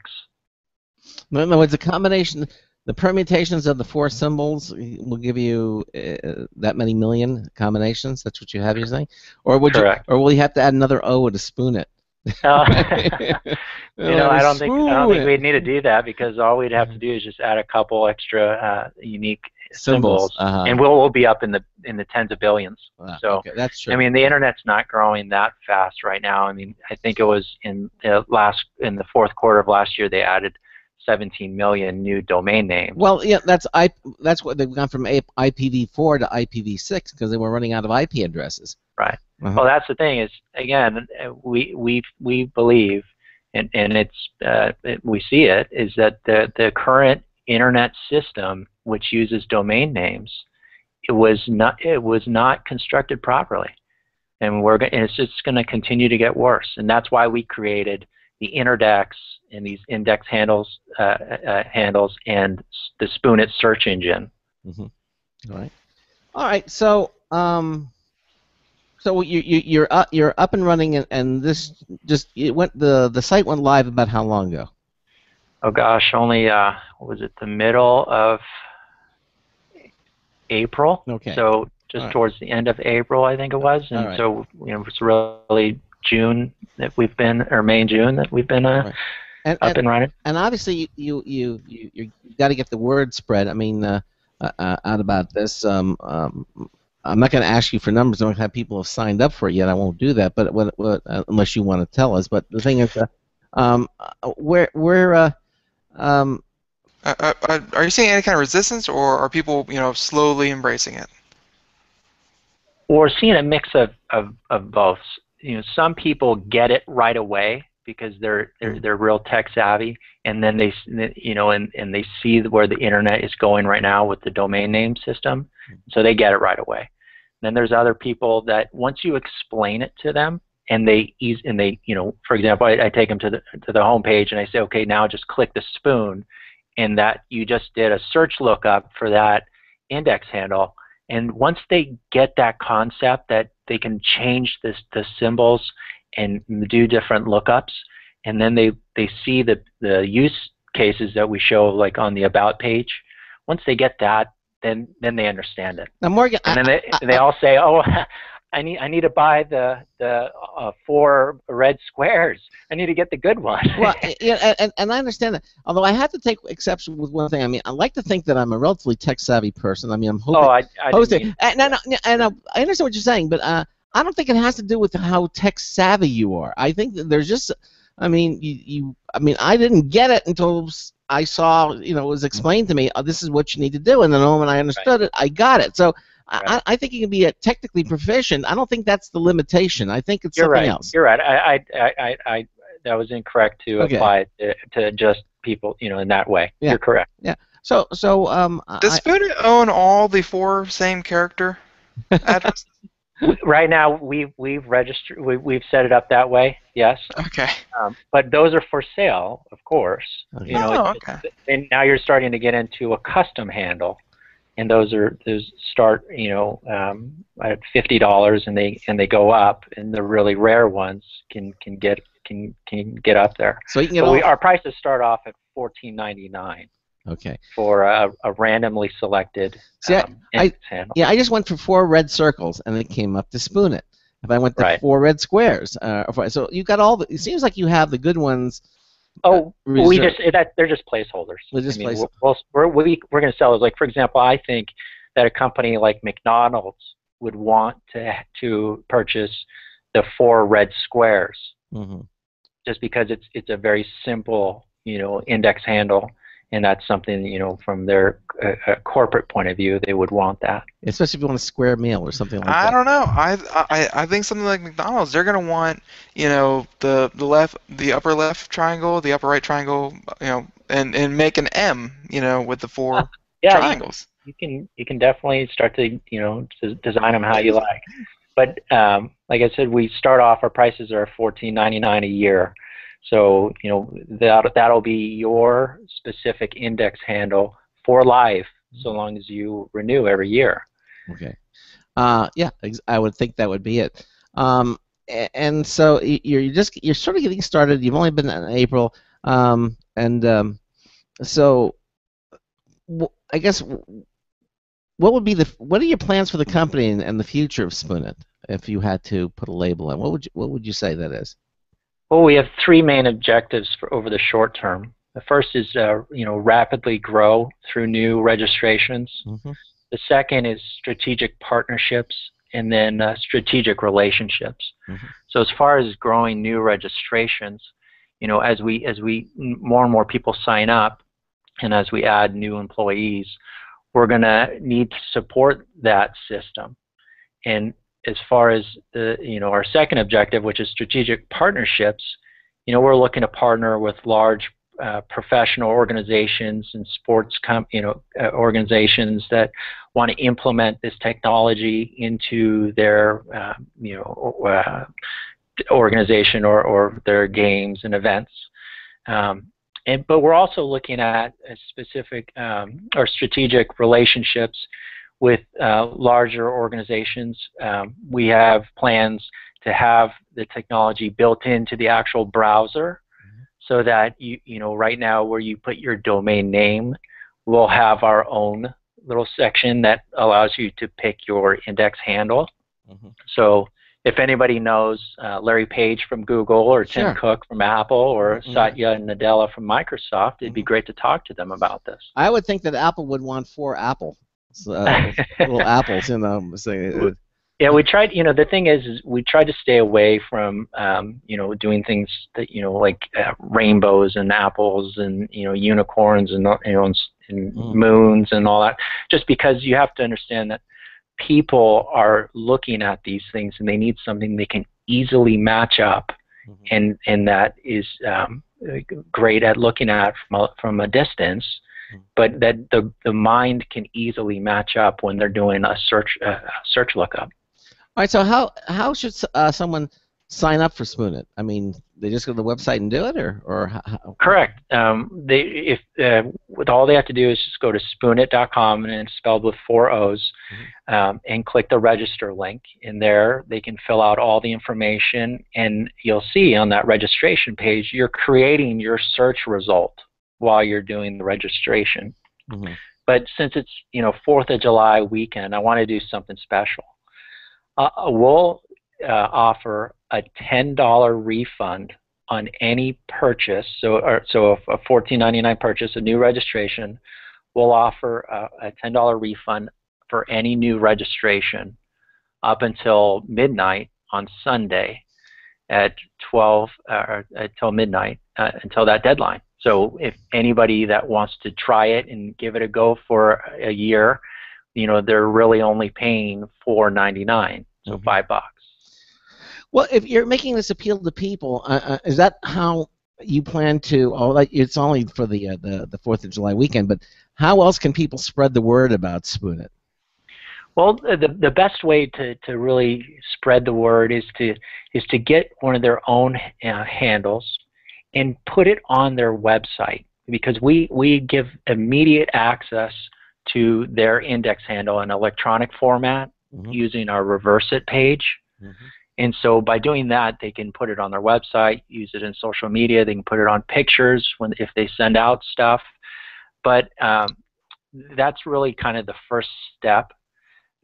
Speaker 1: No, it's a combination. The permutations of the four symbols will give you that many million combinations. That's what you have, you're saying? Or would
Speaker 3: Correct.
Speaker 1: Or will you have to add another O to spoon it?
Speaker 3: I don't think we'd need to do that, because all we'd have to do is just add a couple extra unique symbols, and we'll be up in the tens of billions. So
Speaker 1: okay, that's true.
Speaker 3: I mean, the internet's not growing that fast right now. I mean, I think it was in the fourth quarter of last year they added 17 million new domain names.
Speaker 1: Well, yeah, that's what they've gone from IPv4 to IPv6 because they were running out of IP addresses.
Speaker 3: Right. Well, that's the thing is, again, we believe, and we see it, is that the current internet system, which uses domain names, it was not constructed properly, and it's just going to continue to get worse. And that's why we created the Interdex and these index handles and the Spoooon search engine.
Speaker 1: Mm-hmm. All right. So you're up and running, and this the site went live about how long ago?
Speaker 3: Oh gosh, only was it the middle of April? Okay. So just towards the end of April, I think it was, and so it's really June that we've been, or May and June that we've been up and running.
Speaker 1: And obviously you got to get the word spread. I mean, out about this. I'm not going to ask you for numbers. I don't have people have signed up for it yet. I won't do that. But unless you want to tell us. But the thing is, where
Speaker 4: Are you seeing any kind of resistance, or are people, slowly embracing it?
Speaker 3: We're seeing a mix of both. Some people get it right away because they're real tech savvy, and then they and they see where the internet is going right now with the domain name system, so they get it right away. Then there's other people that once you explain it to them, and they for example, I take them to the home page and I say, okay, now just click the Spoooon, and that you just did a search lookup for that index handle. And once they get that concept that they can change the symbols and do different lookups, and then they see the use cases that we show, like on the About page. Once they get that, then they understand it.
Speaker 1: Now, Morgan,
Speaker 3: and then they all say, oh, I need to buy the 4 red squares. I need to get the good one.
Speaker 1: Well, yeah, and I understand that. Although I have to take exception with one thing. I mean, I like to think that I'm a relatively tech-savvy person. I mean, I'm hoping.
Speaker 3: Oh, I
Speaker 1: hosting. No, I understand what you're saying, but I don't think it has to do with how tech-savvy you are. I think that there's just, I mean, I didn't get it until I saw, it was explained to me. Oh, this is what you need to do, and the moment I understood it, I got it. So. Right. I think you can be a technically proficient. I don't think that's the limitation. I think it's something else.
Speaker 3: You're right. I that was incorrect to apply it to just people, in that way. Yeah. You're correct.
Speaker 1: Yeah. So does
Speaker 4: Spoooon own all the 4 same character addresses?
Speaker 3: Right now, we've registered. We've set it up that way. Yes.
Speaker 4: Okay.
Speaker 3: But those are for sale, of course.
Speaker 1: Okay.
Speaker 4: Okay.
Speaker 3: And now you're starting to get into a custom handle. And those start at $50 and they go up, and the really rare ones can get up there.
Speaker 1: So you can get
Speaker 3: our prices start off at $14.99.
Speaker 1: Okay.
Speaker 3: For a randomly selected handle.
Speaker 1: I just went for 4 red circles and it came up to Spoooon it. If I went to 4 red squares, so you got all the. It seems like you have the good ones.
Speaker 3: Oh, they're just placeholders.
Speaker 1: They're just placeholders.
Speaker 3: We're going to sell those. Like, for example, I think that a company like McDonald's would want to purchase the 4 red squares, just because it's a very simple index handle, and that's something from their corporate point of view they would want that.
Speaker 1: Especially if you want a square meal or something like that.
Speaker 4: I don't know. I think something like McDonald's, they're gonna want the upper left triangle, the upper right triangle, and make an M, with the 4 triangles.
Speaker 3: You can definitely start to to design them how you like. But like I said, we start off, our prices are $14.99 a year. So that'll be your specific index handle for life, so long as you renew every year.
Speaker 1: Okay. Yeah, I would think that would be it. And so you're sort of getting started. You've only been in April, so I guess what are your plans for the company and the future of Spoooon it, if you had to put a label on? What would you say that is?
Speaker 3: Well, we have 3 main objectives for over the short term. The first is rapidly grow through new registrations. The second is strategic partnerships, and then strategic relationships. So as far as growing new registrations, as more and more people sign up, and as we add new employees, we're going to need to support that system. And as far as our second objective, which is strategic partnerships, we're looking to partner with large professional organizations and sports organizations that want to implement this technology into their organization or their games and events. But we're also looking at specific or strategic relationships with larger organizations. We have plans to have the technology built into the actual browser, so that right now where you put your domain name, we'll have our own little section that allows you to pick your index handle. So if anybody knows Larry Page from Google, or Tim Cook from Apple, or Satya Nadella from Microsoft, it'd be great to talk to them about this.
Speaker 1: I would think that Apple would want 4 Apple little apples, you know.
Speaker 3: Yeah, we tried. You know, the thing is we tried to stay away from, you know, doing things that, you know, like rainbows and apples and, you know, unicorns and, you know, and moons and all that. Just because you have to understand that people are looking at these things and they need something they can easily match up, and that is great at looking at from a distance, but that the mind can easily match up when they're doing a search lookup.
Speaker 1: All right, so how should someone sign up for Spoon-It? I mean, they just go to the website and do it, or how?
Speaker 3: Correct. With all they have to do is just go to spoonit.com, and it's spelled with 4 O's, and click the register link. In there, they can fill out all the information, and you'll see on that registration page, you're creating your search result while you're doing the registration. But since it's, you know, 4th of July weekend, I want to do something special. We'll offer a $10 refund on any purchase. So a $14.99 purchase, a new registration, we'll offer a $10 refund for any new registration up until midnight on Sunday at 12 until midnight, until that deadline. So if anybody that wants to try it and give it a go for a year, you know, they're really only paying $4.99, so $5.
Speaker 1: Well, if you're making this appeal to people, is that how you plan to? Oh, like it's only for the 4th of July weekend, but how else can people spread the word about Spoon-It?
Speaker 3: Well, the best way to really spread the word is to get one of their own handles and put it on their website, because we give immediate access to their index handle in electronic format using our Reverse It page. And so by doing that, they can put it on their website, use it in social media, they can put it on pictures if they send out stuff. But that's really kind of the first step.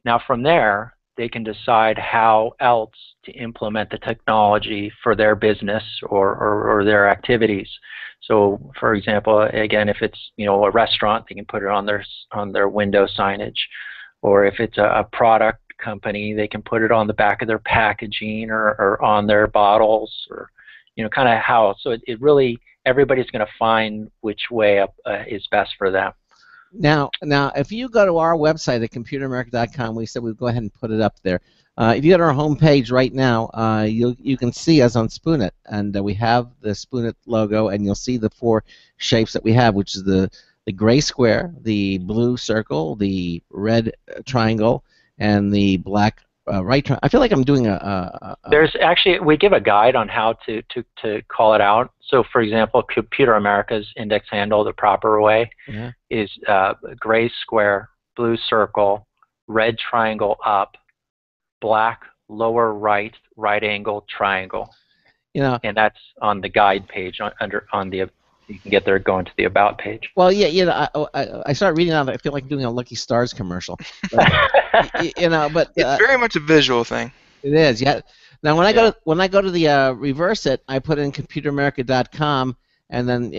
Speaker 3: Now from there, they can decide how else to implement the technology for their business or their activities. So for example, again, if it's, you know, a restaurant, they can put it on their window signage. Or if it's a product company, they can put it on the back of their packaging or on their bottles, or, you know, kind of how. So it really, everybody's going to find which way up is best for them.
Speaker 1: Now, if you go to our website at computeramerica.com, we said we'd go ahead and put it up there. If you go to our homepage right now, you can see us on Spoon-It, and we have the Spoon-It logo, and you'll see the 4 shapes that we have, which is the gray square, the blue circle, the red triangle, and the black right triangle. I feel like I'm doing
Speaker 3: There's actually, we give a guide on how to call it out. So for example, Computer America's index handle, the proper way, is gray square, blue circle, red triangle up, black lower right angle triangle.
Speaker 1: You know,
Speaker 3: and that's on the guide page you can get there going to the About page.
Speaker 1: Well, yeah, you know, I started reading on it. I feel like doing a Lucky Stars commercial. But, you know, but
Speaker 4: it's very much a visual thing.
Speaker 1: It is, yeah. Now, when I go to the Reverse It, I put in computeramerica.com, and then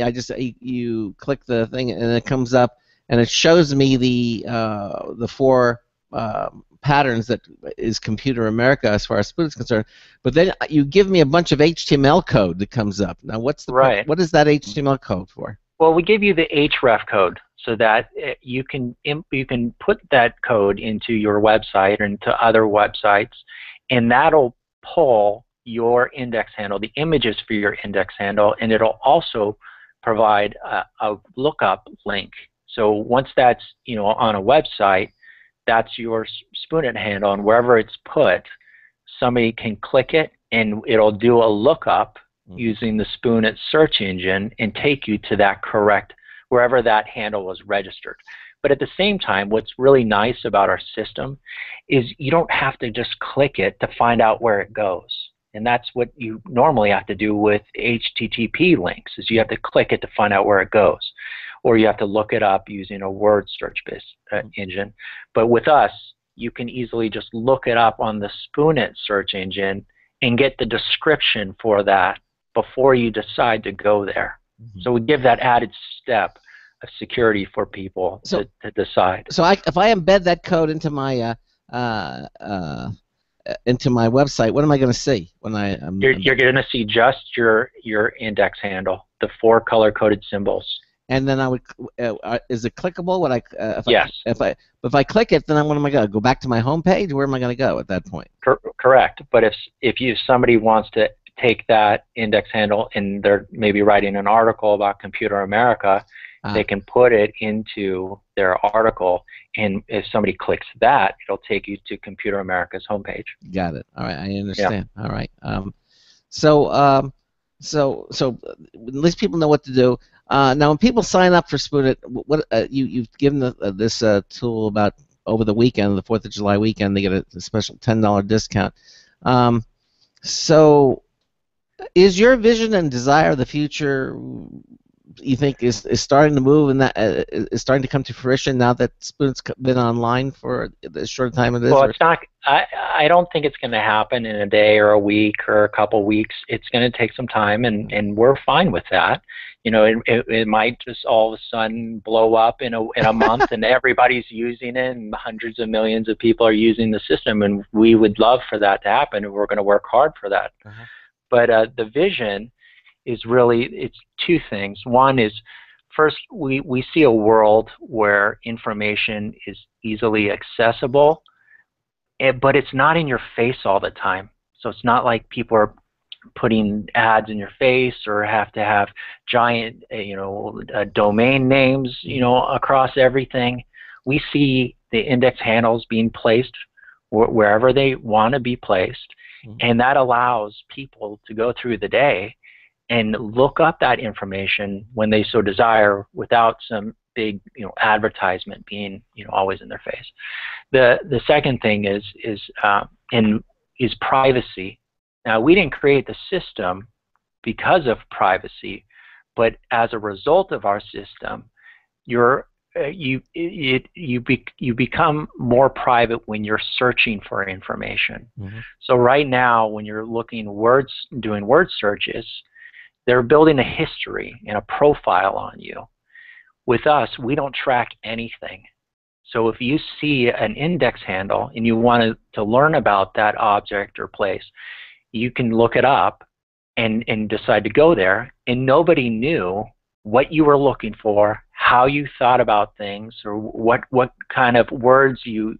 Speaker 1: you click the thing, and it comes up, and it shows me the 4 patterns that is Computer America as far as Spoon is concerned. But then you give me a bunch of HTML code that comes up. Now, what is that HTML code for?
Speaker 3: Well, we give you the href code so that you can put that code into your website or into other websites, and that'll pull your index handle, the images for your index handle, and it'll also provide a lookup link. So once that's, you know, on a website, that's your Spoon-It handle, and wherever it's put, somebody can click it, and it'll do a lookup using the Spoon-It search engine and take you to that correct, wherever that handle was registered. But at the same time, what's really nice about our system is you don't have to just click it to find out where it goes. And that's what you normally have to do with HTTP links, is you have to click it to find out where it goes. Or you have to look it up using a word search-based engine. But with us, you can easily just look it up on the Spoon-It search engine and get the description for that before you decide to go there. So we give that added step security for people
Speaker 1: So-
Speaker 3: to decide.
Speaker 1: So if I embed that code into my website, what am I going to see when
Speaker 3: You're going to see just your index handle, the 4 color-coded symbols.
Speaker 1: And then I would, is it clickable? Would I,
Speaker 3: Yes.
Speaker 1: If I click it, then what am I going to go back to my home page? Where am I going to go at that point?
Speaker 3: Correct. But if somebody wants to take that index handle and they're maybe writing an article about Computer America, they can put it into their article, and if somebody clicks that, it'll take you to Computer America's homepage.
Speaker 1: Got it. All right, I understand. Yeah. All right. So at least people know what to do. Now, when people sign up for Spoooon, you've given this tool about over the weekend, the 4th of July weekend, they get a special $10 discount. So, is your vision and desire of the future, you think, is starting to move, and that is starting to come to fruition now that Spoon's been online for the short time it is?
Speaker 3: Well, it's not. I don't think it's going to happen in a day or a week or a couple weeks. It's going to take some time, and we're fine with that. You know, it might just all of a sudden blow up in a month, and everybody's using it, and hundreds of millions of people are using the system, and we would love for that to happen, and we're going to work hard for that. But the vision is really, it's 2 things. One is, first, we see a world where information is easily accessible, but it's not in your face all the time. So it's not like people are putting ads in your face or have to have giant, domain names, across everything. We see the index handles being placed wherever they want to be placed, and that allows people to go through the day and look up that information when they so desire, without some big, advertisement being, always in their face. The second thing is privacy. Now, we didn't create the system because of privacy, but as a result of our system, you become more private when you're searching for information. So right now, when you're doing word searches, they're building a history and a profile on you. With us, we don't track anything. So if you see an index handle and you want to learn about that object or place, you can look it up and decide to go there, and nobody knew what you were looking for, how you thought about things, or what kind of words you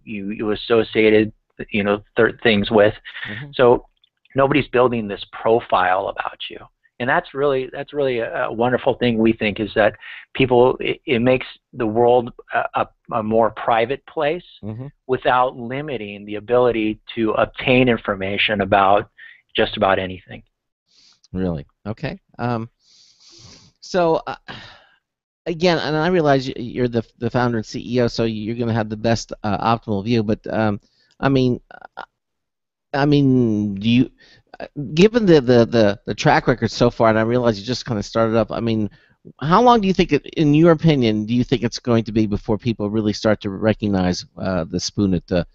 Speaker 3: associated things with. So nobody's building this profile about you. And that's really a wonderful thing, we think, is that it makes the world a more private place without limiting the ability to obtain information about just about anything.
Speaker 1: Really? Okay. So again, and I realize you're the founder and CEO, so you're going to have the best optimal view. But I mean, do you? Given the track record so far, and I realize you just kind of started up, I mean, how long do you think, in your opinion, do you think it's going to be before people really start to recognize the Spoooon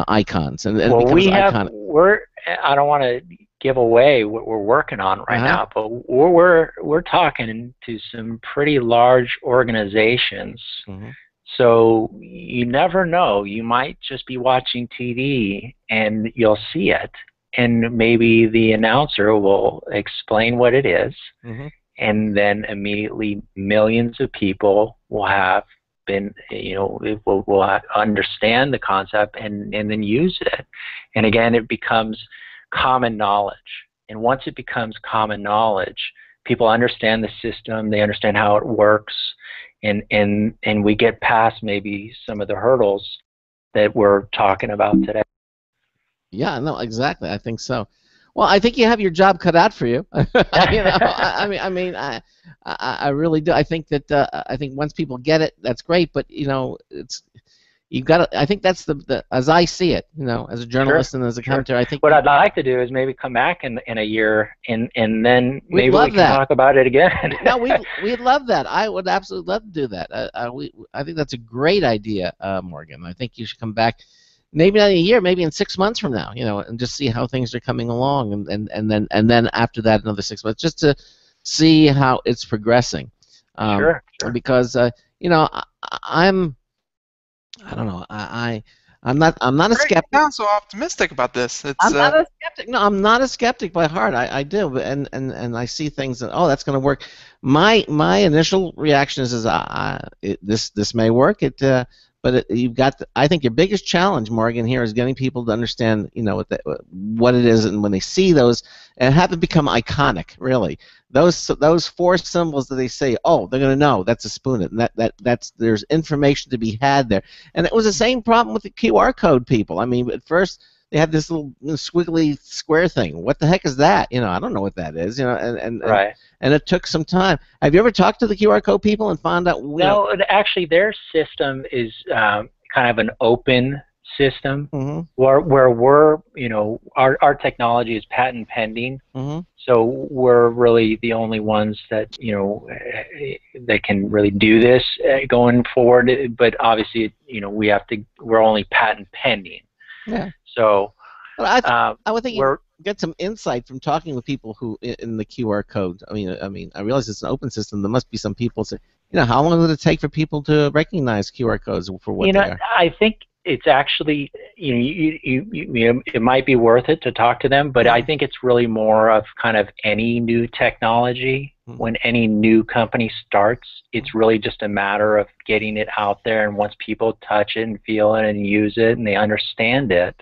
Speaker 1: icons? And
Speaker 3: well,
Speaker 1: iconic?
Speaker 3: I don't want to give away what we're working on right now, but we're talking to some pretty large organizations. So you never know. You might just be watching TV and you'll see it, and maybe the announcer will explain what it is, and then immediately millions of people will have been, will understand the concept and then use it. And again, it becomes common knowledge. And once it becomes common knowledge, people understand the system, they understand how it works, and we get past maybe some of the hurdles that we're talking about today.
Speaker 1: Yeah, no, exactly. I think so. Well, I think you have your job cut out for you. I really do. I think that I think once people get it, that's great. But you've got to. I think that's the as I see it. As a journalist and as a commentator, I think
Speaker 3: what I'd like to do is maybe come back in a year and then maybe we can talk about it again.
Speaker 1: No, we'd love that. I would absolutely love to do that. I think that's a great idea, Morgan. I think you should come back. Maybe not in a year, maybe in 6 months from now, and just see how things are coming along, and then after that another 6 months, just to see how it's progressing.
Speaker 3: Sure.
Speaker 1: Because I don't know. I'm not a
Speaker 4: Greg, you
Speaker 1: skeptic.
Speaker 4: sound so optimistic about this. It's
Speaker 1: I'm not a skeptic. No, I'm not a skeptic by heart. I do, and I see things that that's going to work. My initial reaction is this may work. But you've got. I think your biggest challenge, Morgan, here is getting people to understand, what it is, and when they see those, and have it become iconic. Really, those four symbols that they say, oh, they're going to know that's a Spoooon, and that's there's information to be had there. And it was the same problem with the QR code people. I mean, at first they had this little squiggly square thing. What the heck is that? I don't know what that is.
Speaker 3: Right.
Speaker 1: And it took some time. Have you ever talked to the QR code people and found out?
Speaker 3: No, actually, their system is kind of an open system where we're, our technology is patent pending. So we're really the only ones that, that can really do this going forward. But obviously, we're only patent pending.
Speaker 1: Yeah.
Speaker 3: So
Speaker 1: well, I would think you get some insight from talking with people who in the QR code. I mean, I realize it's an open system. There must be some people say, how long would it take for people to recognize QR codes for what they are?
Speaker 3: I think it's actually, it might be worth it to talk to them, but I think it's really more of kind of any new technology. When any new company starts, it's really just a matter of getting it out there, and once people touch it and feel it and use it and they understand it,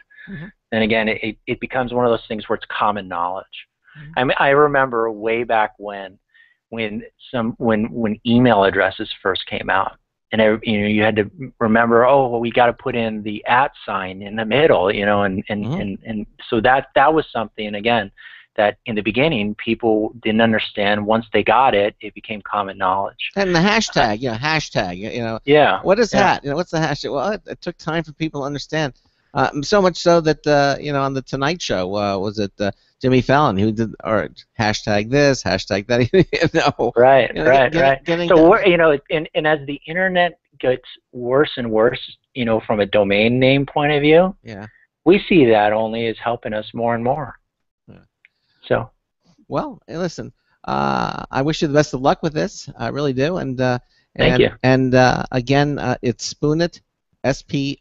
Speaker 3: then again, it becomes one of those things where it's common knowledge. I mean, I remember way back when email addresses first came out, and you had to remember, we got to put in the @ in the middle, and so that was something, again, that in the beginning people didn't understand. Once they got it, it became common knowledge.
Speaker 1: And the hashtag,
Speaker 3: Yeah.
Speaker 1: What is that? What's the hashtag? Well, it took time for people to understand. So much so that on the Tonight Show, was it Jimmy Fallon who did or hashtag this, hashtag that?
Speaker 3: Right. So
Speaker 1: we're,
Speaker 3: and as the internet gets worse and worse, from a domain name point of view, we see that only as helping us more and more. So,
Speaker 1: well, listen, I wish you the best of luck with this. I really do. And
Speaker 3: thank you.
Speaker 1: And again, it's Spoonit, SPOOONIT,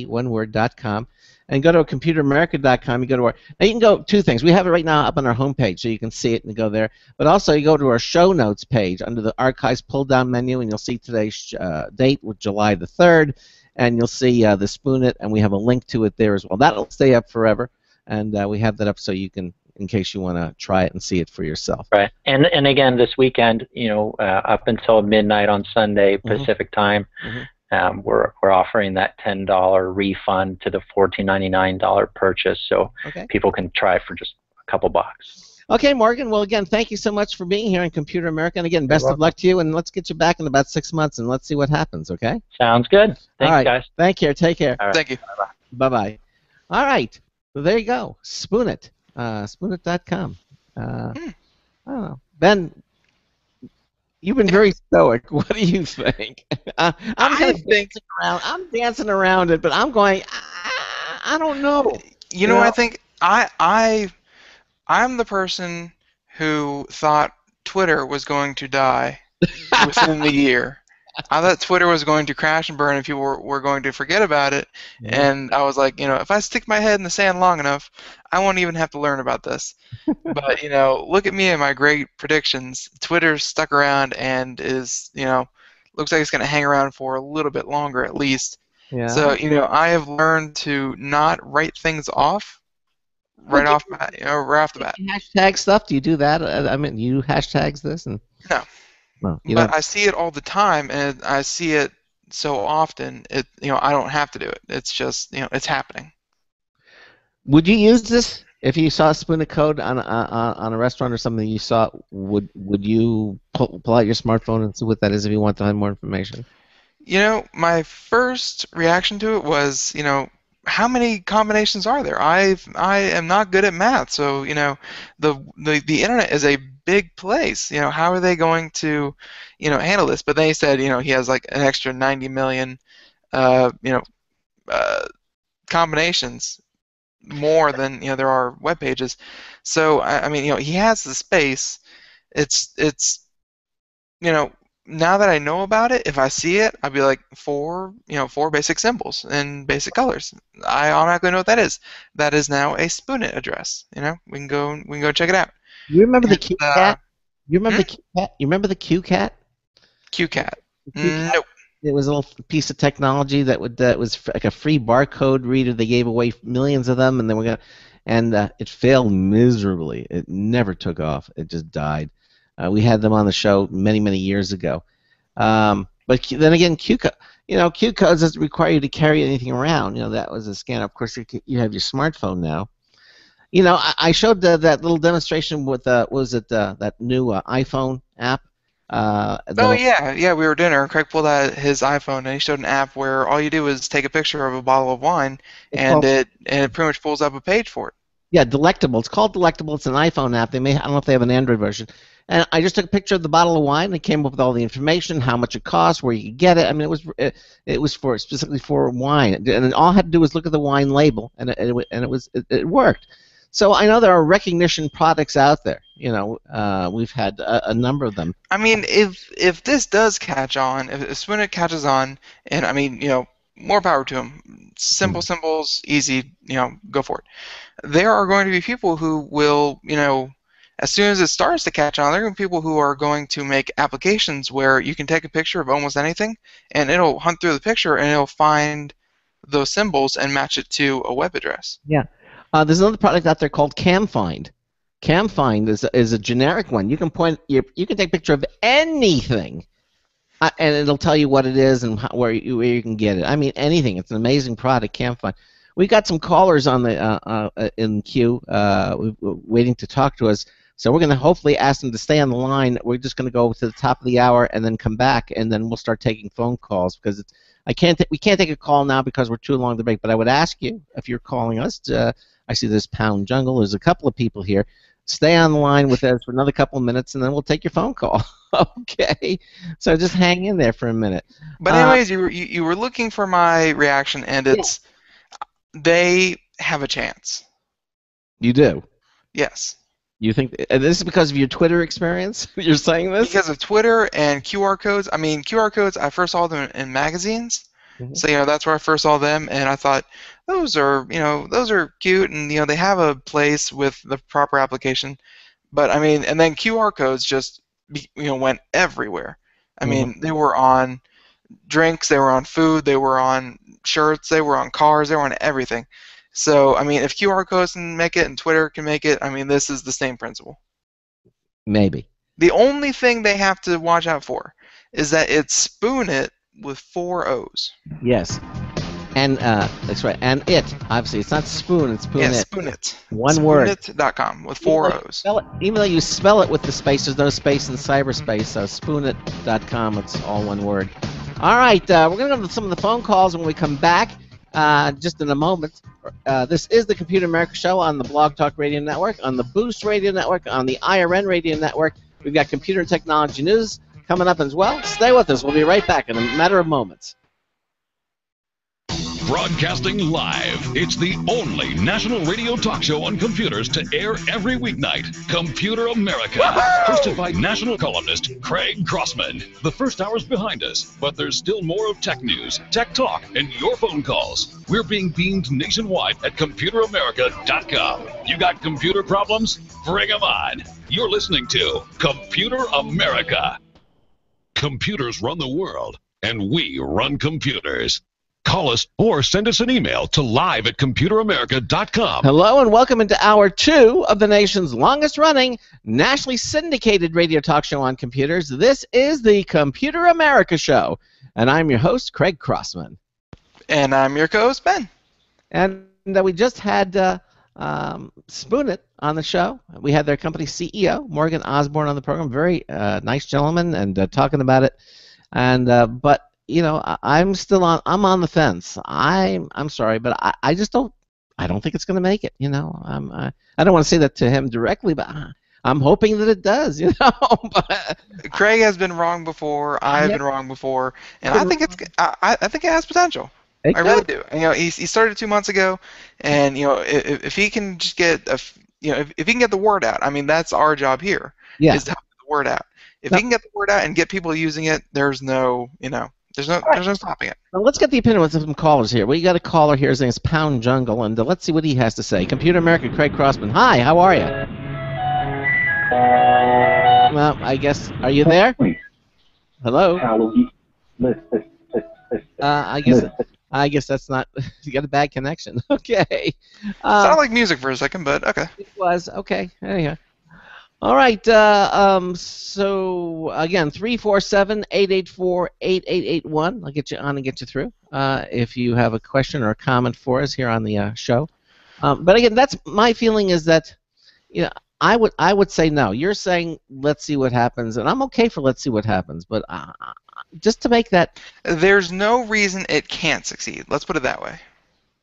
Speaker 1: one word.com. And go to computeramerica.com. You go to now you can go two things. We have it right now up on our homepage, so you can see it and go there. But also you go to our show notes page under the archives pull-down menu, and you'll see today's date with July the 3rd, and you'll see the Spoonit, and we have a link to it there as well. That'll stay up forever. And we have that up so you can, in case you want to try it and see it for yourself.
Speaker 3: Right. And again, this weekend, up until midnight on Sunday Pacific time, we're offering that $10 refund to the $14.99 purchase, so people can try it for just a couple bucks.
Speaker 1: Okay, Morgan. Well, again, thank you so much for being here on Computer America. And again, best of luck to you. And let's get you back in about 6 months, and let's see what happens. Okay.
Speaker 3: Sounds good. Thanks, guys.
Speaker 1: Thank you. Take care.
Speaker 3: All right.
Speaker 4: Thank you.
Speaker 1: Bye bye. All right. Well, there you go. Spoonit. Spoonit.com. I don't know. Ben, you've been very stoic. What do you think? I'm kind of dancing around. I'm dancing around it, but I'm going, I don't know.
Speaker 4: I think I'm the person who thought Twitter was going to die within the year. I thought Twitter was going to crash and burn and people were going to forget about it. And I was like, if I stick my head in the sand long enough, I won't even have to learn about this. But, look at me and my great predictions. Twitter's stuck around and is, looks like it's going to hang around for a little bit longer at least.
Speaker 1: Yeah.
Speaker 4: So, I have learned to not write things off right off the bat.
Speaker 1: Hashtag stuff? Do you do that? I mean, you hashtags this? And
Speaker 4: no.
Speaker 1: Well,
Speaker 4: but I see it all the time, and I see it so often. I don't have to do it. It's just, it's happening.
Speaker 1: Would you use this if you saw a Spoonit code on a restaurant or something you saw? Would you pull out your smartphone and see what that is if you want to have more information?
Speaker 4: My first reaction to it was, how many combinations are there? I am not good at math, so the internet is a big place. How are they going to handle this? But they said he has like an extra 90 million combinations more than there are web pages. So I mean he has the space. It's now that I know about it, if I see it, I'd be like four basic symbols in basic colors. I automatically know what that is. That is now a Spoonit address. We can go check it out.
Speaker 1: You remember the
Speaker 4: And
Speaker 1: Q cat? You remember
Speaker 4: hmm?
Speaker 1: the Q cat? You remember the Q cat?
Speaker 4: QCat.
Speaker 1: The Q cat.
Speaker 4: Nope.
Speaker 1: It was a little piece of technology that was like a free barcode reader. They gave away millions of them, and then it failed miserably. It never took off. It just died. We had them on the show many years ago. But then again, Q codes doesn't require you to carry anything around. That was a scanner. Of course, you have your smartphone now. I showed that little demonstration with what was it that new iPhone app.
Speaker 4: Oh
Speaker 1: That
Speaker 4: yeah. We were at dinner. Craig pulled out his iPhone and he showed an app where all you do is take a picture of a bottle of wine,
Speaker 1: it's
Speaker 4: and
Speaker 1: called
Speaker 4: it pretty much pulls up a page for it.
Speaker 1: Yeah, Delectable. It's called Delectable. It's an iPhone app. I don't know if they have an Android version. And I just took a picture of the bottle of wine and it came up with all the information, how much it cost, where you could get it. I mean, it was specifically for wine, and all I had to do was look at the wine label, and it worked. So I know there are recognition products out there. We've had a number of them.
Speaker 4: I mean, if this does catch on, if Spoonit catches on, and I mean, more power to them. Simple symbols, easy, go for it. There are going to be people who will, as soon as it starts to catch on, there are going to be people who are going to make applications where you can take a picture of almost anything, and it'll hunt through the picture and it'll find those symbols and match it to a web address.
Speaker 1: Yeah. There's another product out there called CamFind. CamFind is a generic one. You can take a picture of anything, and it'll tell you what it is and where you can get it. I mean, anything. It's an amazing product, CamFind. We got some callers on the in queue waiting to talk to us. So we're going to hopefully ask them to stay on the line. We're just going to go to the top of the hour and then come back, and then we'll start taking phone calls because we can't take a call now because we're too long to break. But I would ask you, if you're calling us, I see there's Pound Jungle. There's a couple of people here. Stay on the line with us for another couple of minutes, and then we'll take your phone call. Okay? So just hang in there for a minute.
Speaker 4: But anyways, you were looking for my reaction, and it's they have a chance.
Speaker 1: You do?
Speaker 4: Yes.
Speaker 1: You think this is because of your Twitter experience? You're saying this?
Speaker 4: Because of Twitter and QR codes. I mean, QR codes, I first saw them in magazines.
Speaker 1: Mm-hmm.
Speaker 4: So, that's where I first saw them, and I thought, those are cute, and, they have a place with the proper application. But, I mean, and then QR codes just, went everywhere. I mean, they were on drinks, they were on food, they were on shirts, they were on cars, they were on everything. So, I mean, if QR codes can make it and Twitter can make it, I mean, this is the same principle.
Speaker 1: Maybe.
Speaker 4: The only thing they have to watch out for is that it's Spoonit with 4 O's.
Speaker 1: Yes. And that's right. And obviously, it's not Spoon, it's Spoonit.
Speaker 4: Yeah, Spoonit.
Speaker 1: One word.
Speaker 4: Spoonit.com with 4 O's.
Speaker 1: Even though you spell it with the space, there's no space in cyberspace. So Spoonit.com, it's all one word. All right, we're going to go to some of the phone calls when we come back. Just in a moment. This is the Computer America Show on the Blog Talk Radio Network, on the Boost Radio Network, on the IRN Radio Network. We've got computer and technology news coming up as well. Stay with us. We'll be right back in a matter of moments.
Speaker 5: Broadcasting live. It's the only national radio talk show on computers to air every weeknight. Computer America. Hosted by national columnist Craig Crossman. The first hour's behind us, but there's still more of tech news, tech talk, and your phone calls. We're being beamed nationwide at ComputerAmerica.com. You got computer problems? Bring them on. You're listening to Computer America. Computers run the world, and we run computers. Call us or send us an email to live@computeramerica.com.
Speaker 1: Hello and welcome into Hour 2 of the nation's longest-running, nationally syndicated radio talk show on computers. This is the Computer America Show, and I'm your host, Craig Crossman.
Speaker 4: And I'm your co-host, Ben.
Speaker 1: And we just had Spoonit on the show. We had their company CEO, Morgan Osborne, on the program. Very nice gentleman, and talking about it. And but I'm on the fence. I'm sorry, but I just don't think it's going to make it. I don't want to say that to him directly, but I'm hoping that it does. But
Speaker 4: Craig has been wrong before. I've been wrong before, and I think I think it has potential. I really do. He started 2 months ago, and if he can just get if he can get the word out, I mean that's our job here.
Speaker 1: Yeah.
Speaker 4: Is to help get the word out. If you can get the word out and get people using it, there's no stopping it.
Speaker 1: Now let's get the opinion of some callers here. We got a caller here. His name is Pound Jungle, and let's see what he has to say. Computer America, Craig Crossman. Hi, how are you? Well, I guess, are you there? Hello? I guess that's not, you got a bad connection. Okay.
Speaker 4: Sounded like music for a second, but okay.
Speaker 1: It was, okay. Anyhow. All right, so again, 347-884-8881. I'll get you on and get you through if you have a question or a comment for us here on the show. But again, that's my feeling is that, I would say no. You're saying let's see what happens, and I'm okay for let's see what happens. But just to make that,
Speaker 4: there's no reason it can't succeed. Let's put it that way.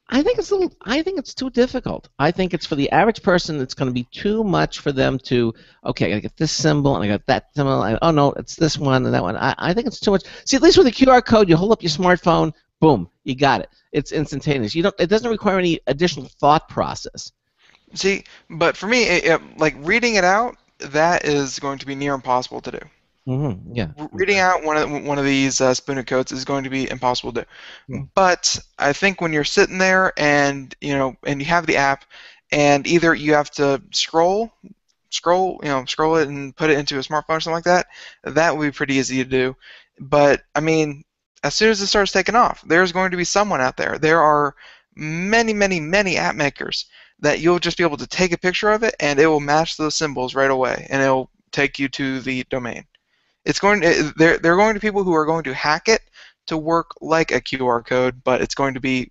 Speaker 1: I think it's too difficult. I think it's for the average person. It's going to be too much for them to. Okay, I got to get this symbol and I got that symbol. Oh no, it's this one and that one. I think it's too much. See, at least with a QR code, you hold up your smartphone, boom, you got it. It's instantaneous. It doesn't require any additional thought process.
Speaker 4: See, but for me, like reading it out, that is going to be near impossible to do.
Speaker 1: Mm-hmm. Yeah.
Speaker 4: Reading out one of these Spoooon codes is going to be impossible to do. Yeah. But I think when you're sitting there and you have the app, and either you have to scroll it and put it into a smartphone or something like that, that would be pretty easy to do. But I mean, as soon as it starts taking off, there's going to be someone out there. There are many, many, many app makers that you'll just be able to take a picture of it, and it will match those symbols right away, and it'll take you to the domain. There are going to be people who are going to hack it to work like a QR code, but it's going to be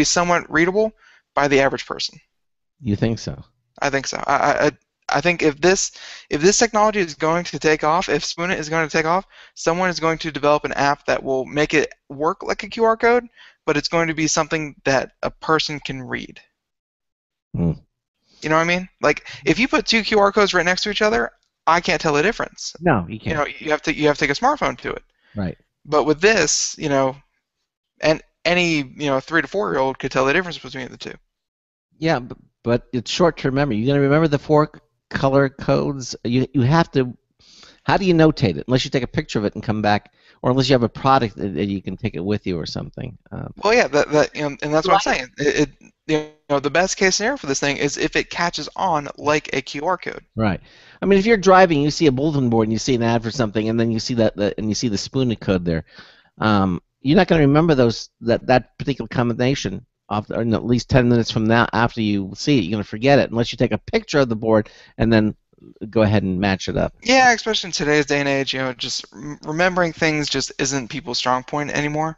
Speaker 4: somewhat readable by the average person.
Speaker 1: You think so?
Speaker 4: I think so. I think if this technology is going to take off, if Spoooon is going to take off, someone is going to develop an app that will make it work like a QR code, but it's going to be something that a person can read.
Speaker 1: Mm.
Speaker 4: You know what I mean? Like if you put two QR codes right next to each other, I can't tell the difference.
Speaker 1: No, you can't.
Speaker 4: You have to take a smartphone to it.
Speaker 1: Right.
Speaker 4: But with this, and any 3 to 4-year-old could tell the difference between the two.
Speaker 1: Yeah, but it's short-term memory. You're going to remember the 4 color codes. You have to. How do you notate it? Unless you take a picture of it and come back, or unless you have a product that you can take it with you or something.
Speaker 4: Well, yeah, and that's what I'm saying. The best case scenario for this thing is if it catches on like a QR code.
Speaker 1: Right. I mean, if you're driving, you see a bulletin board and you see an ad for something, and then you see and you see the Spoooon code there. You're not going to remember that particular combination in at least 10 minutes from now after you see it. You're going to forget it unless you take a picture of the board and then go ahead and match it up.
Speaker 4: Yeah, especially in today's day and age, just remembering things just isn't people's strong point anymore.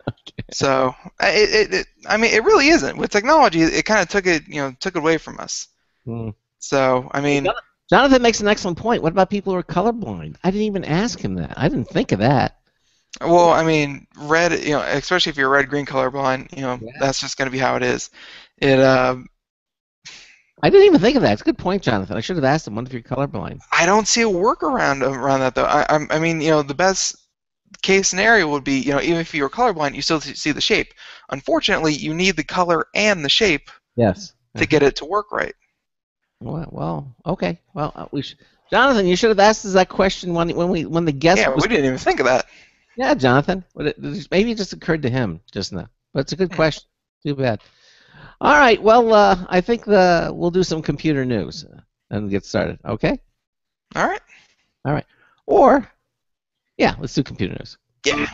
Speaker 4: Okay. So it really isn't. With technology, it kind of took it away from us.
Speaker 1: Mm.
Speaker 4: So I mean,
Speaker 1: Jonathan makes an excellent point. What about people who are colorblind? I didn't even ask him that. I didn't think of that.
Speaker 4: Well, I mean, red, especially if you're red-green colorblind, that's just going to be how it is.
Speaker 1: I didn't even think of that. It's a good point, Jonathan. I should have asked him, what if you're colorblind?
Speaker 4: I don't see a workaround around that, though. I mean, the best case scenario would be, even if you're colorblind, you still see the shape. Unfortunately, you need the color and the shape to get it to work right.
Speaker 1: Well, okay. Well, Jonathan, you should have asked us that question when the guest
Speaker 4: we didn't even think of that.
Speaker 1: Yeah, Jonathan. Maybe it just occurred to him just now. But it's a good question. Too bad. All right. Well, I think we'll do some computer news and get started. Okay?
Speaker 4: All right.
Speaker 1: All right. Or, yeah, let's do computer news.
Speaker 4: Yeah.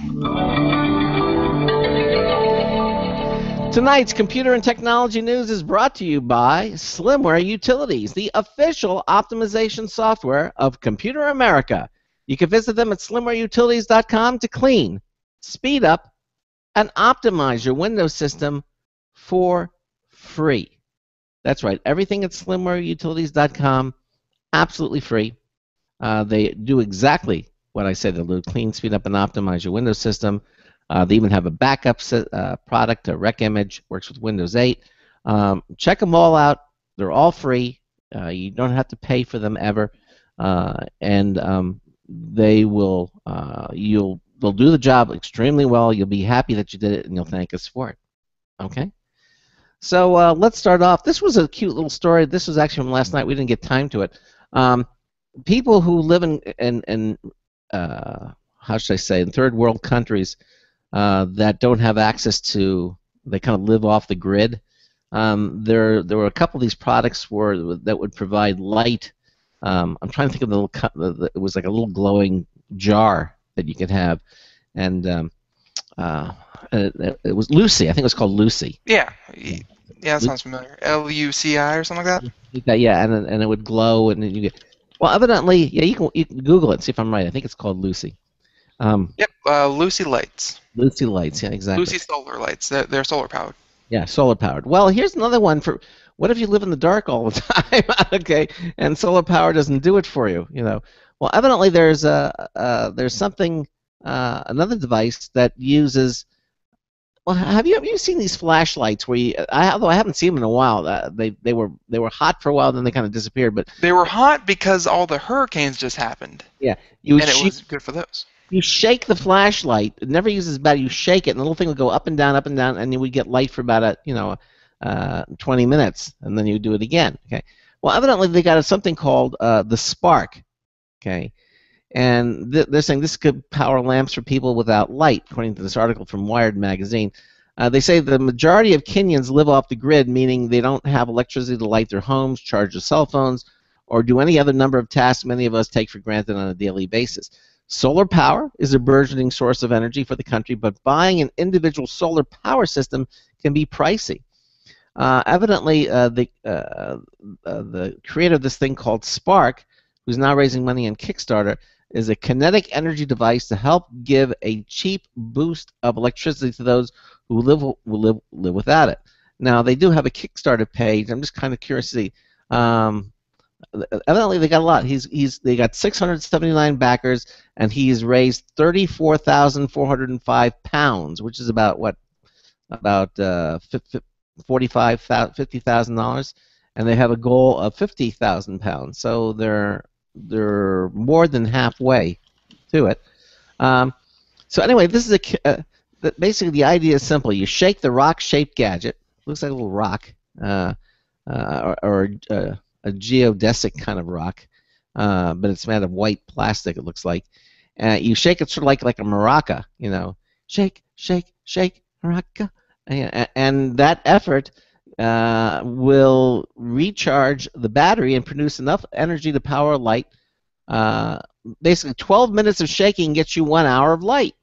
Speaker 1: Tonight's computer and technology news is brought to you by Slimware Utilities, the official optimization software of Computer America. You can visit them at slimwareutilities.com to clean, speed up, and optimize your Windows system for free. That's right. Everything at slimwareutilities.com, absolutely free. They do exactly what I said they'll do: clean, speed up, and optimize your Windows system. They even have a backup product, a rec image, works with Windows 8. Check them all out. They're all free. You don't have to pay for them ever, and they will. They'll do the job extremely well. You'll be happy that you did it, and you'll thank us for it. Okay. So let's start off. This was a cute little story. This was actually from last night. We didn't get time to it. people who live in how should I say, in third world countries that don't have access to, they kind of live off the grid. There were a couple of these products that would provide light. I'm trying to think of the little it was like a little glowing jar that you could have, and it was Lucy. I think it was called Lucy.
Speaker 4: Yeah. Yeah, that sounds familiar. LUCI or something like that?
Speaker 1: Yeah, and it would glow, and then you get. Well, evidently, yeah, you can Google it and see if I'm right. I think it's called Lucy.
Speaker 4: Yep, Lucy lights.
Speaker 1: Lucy lights, yeah, exactly.
Speaker 4: Lucy solar lights. They're solar powered.
Speaker 1: Yeah, solar powered. Well, here's another one for what if you live in the dark all the time? Okay, and solar power doesn't do it for you. Well, evidently there's something another device that uses. Well, have you seen these flashlights where although I haven't seen them in a while, they were hot for a while, then they kind of disappeared. But
Speaker 4: they were hot because all the hurricanes just happened.
Speaker 1: Yeah,
Speaker 4: and it was good for those.
Speaker 1: You shake the flashlight. It never uses battery. You shake it, and the little thing would go up and down, and you would get light for about 20 minutes, and then you do it again. Okay. Well, evidently they got something called the Spark. Okay. And they're saying this could power lamps for people without light, according to this article from Wired magazine. They say the majority of Kenyans live off the grid, meaning they don't have electricity to light their homes, charge their cell phones, or do any other number of tasks many of us take for granted on a daily basis. Solar power is a burgeoning source of energy for the country, but buying an individual solar power system can be pricey. Evidently, the creator of this thing called Spark, who's now raising money on Kickstarter, is a kinetic energy device to help give a cheap boost of electricity to those who live without it. Now, they do have a Kickstarter page. I'm just kind of curious to see. Evidently, they got a lot. They got 679 backers, and he's raised 34,405 pounds, which is about what, about $50,000, and they have a goal of 50,000 pounds. So they're more than halfway to it. So anyway, this is basically the idea is simple. You shake the rock-shaped gadget. Looks like a little rock, or a geodesic kind of rock, but it's made of white plastic. It looks like. You shake it sort of like a maraca. Shake, shake, shake, maraca, and that effort will recharge the battery and produce enough energy to power a light. Basically, 12 minutes of shaking gets you 1 hour of light.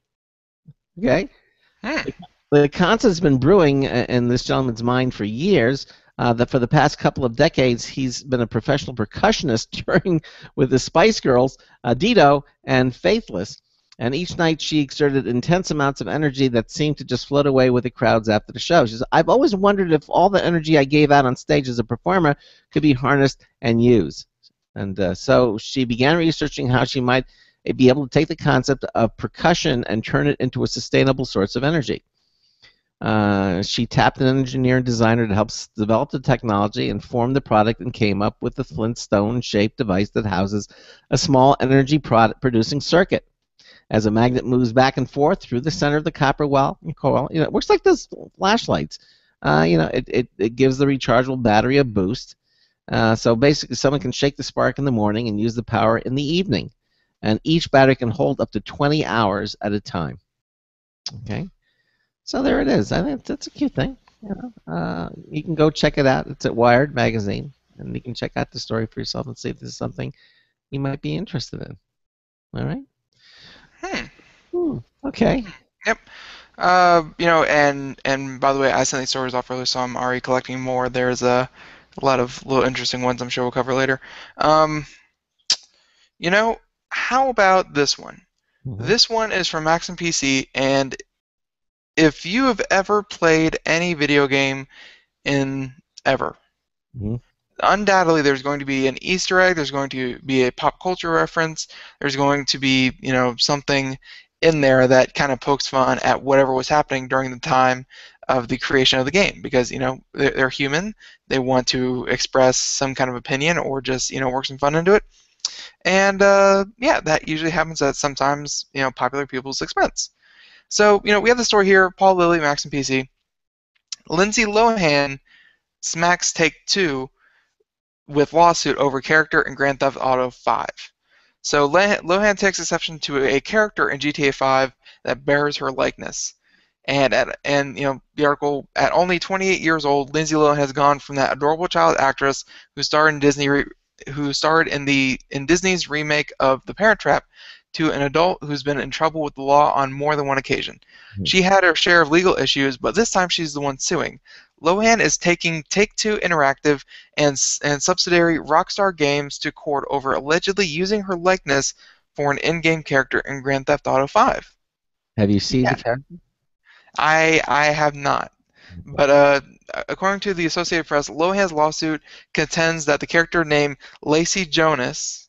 Speaker 1: Okay? The concept's been brewing in this gentleman's mind for years. That for the past couple of decades, he's been a professional percussionist touring with the Spice Girls, Dido, and Faithless. And each night she exerted intense amounts of energy that seemed to just float away with the crowds after the show. She says, I've always wondered if all the energy I gave out on stage as a performer could be harnessed and used. And so she began researching how she might be able to take the concept of percussion and turn it into a sustainable source of energy. She tapped an engineer and designer to help develop the technology and form the product, and came up with the Flintstone-shaped device that houses a small energy producing circuit. As a magnet moves back and forth through the center of the copper coil, it works like those flashlights. It gives the rechargeable battery a boost. So basically, someone can shake the spark in the morning and use the power in the evening. And each battery can hold up to 20 hours at a time. Okay, so there it is. I think that's a cute thing. You can go check it out. It's at Wired magazine, and you can check out the story for yourself and see if this is something you might be interested in. All right. Okay.
Speaker 4: Yep. And by the way, I sent these stories off earlier, so I'm already collecting more. There's a lot of little interesting ones I'm sure we'll cover later. How about this one? This one is from Maxim PC, and if you have ever played any video game ever, undoubtedly there's going to be an Easter egg, there's going to be a pop culture reference, there's going to be, something in there that kind of pokes fun at whatever was happening during the time of the creation of the game, because, they're human, they want to express some kind of opinion or just, work some fun into it. And, that usually happens at sometimes, popular people's expense. So, we have the story here, Paul Lilly, Maxim PC. Lindsay Lohan smacks Take-Two with lawsuit over character in Grand Theft Auto 5. So Lohan takes exception to a character in GTA 5 that bears her likeness. And the article, at only 28 years old, Lindsay Lohan has gone from that adorable child actress who starred in Disney's remake of The Parent Trap to an adult who's been in trouble with the law on more than one occasion. She had her share of legal issues, but this time she's the one suing. Lohan is taking Take-Two Interactive and subsidiary Rockstar Games to court over allegedly using her likeness for an in-game character in Grand Theft Auto 5.
Speaker 1: Have you seen the character?
Speaker 4: I have not. But according to the Associated Press, Lohan's lawsuit contends that the character named Lacey Jonas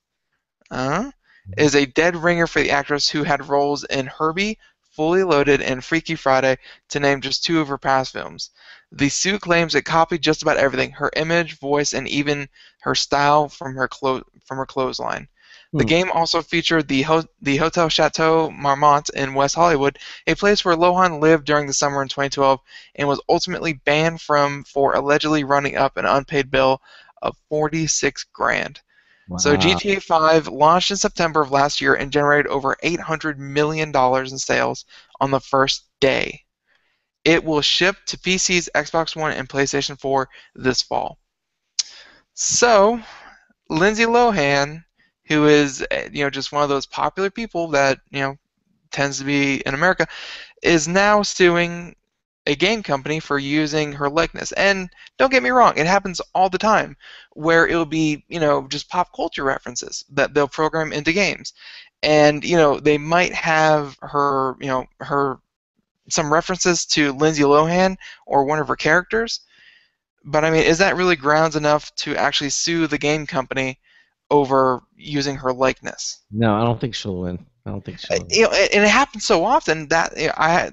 Speaker 4: is a dead ringer for the actress who had roles in Herbie, Fully Loaded, and Freaky Friday, to name just two of her past films. The suit claims it copied just about everything: her image, voice, and even her style from her clothesline. The game also featured the Hotel Chateau Marmont in West Hollywood, a place where Lohan lived during the summer in 2012, and was ultimately banned for allegedly running up an unpaid bill of $46,000.
Speaker 1: Wow.
Speaker 4: So GTA 5 launched in September of last year and generated over $800 million in sales on the first day. It will ship to PCs, Xbox One, and PlayStation 4 this fall. So, Lindsay Lohan, who is just one of those popular people that tends to be in America, is now suing a game company for using her likeness. And don't get me wrong, it happens all the time, where it'll be just pop culture references that they'll program into games, and they might have her some references to Lindsay Lohan or one of her characters. But I mean, is that really grounds enough to actually sue the game company over using her likeness?
Speaker 1: No, I don't think she'll win. I don't think she'll win.
Speaker 4: And it happens so often that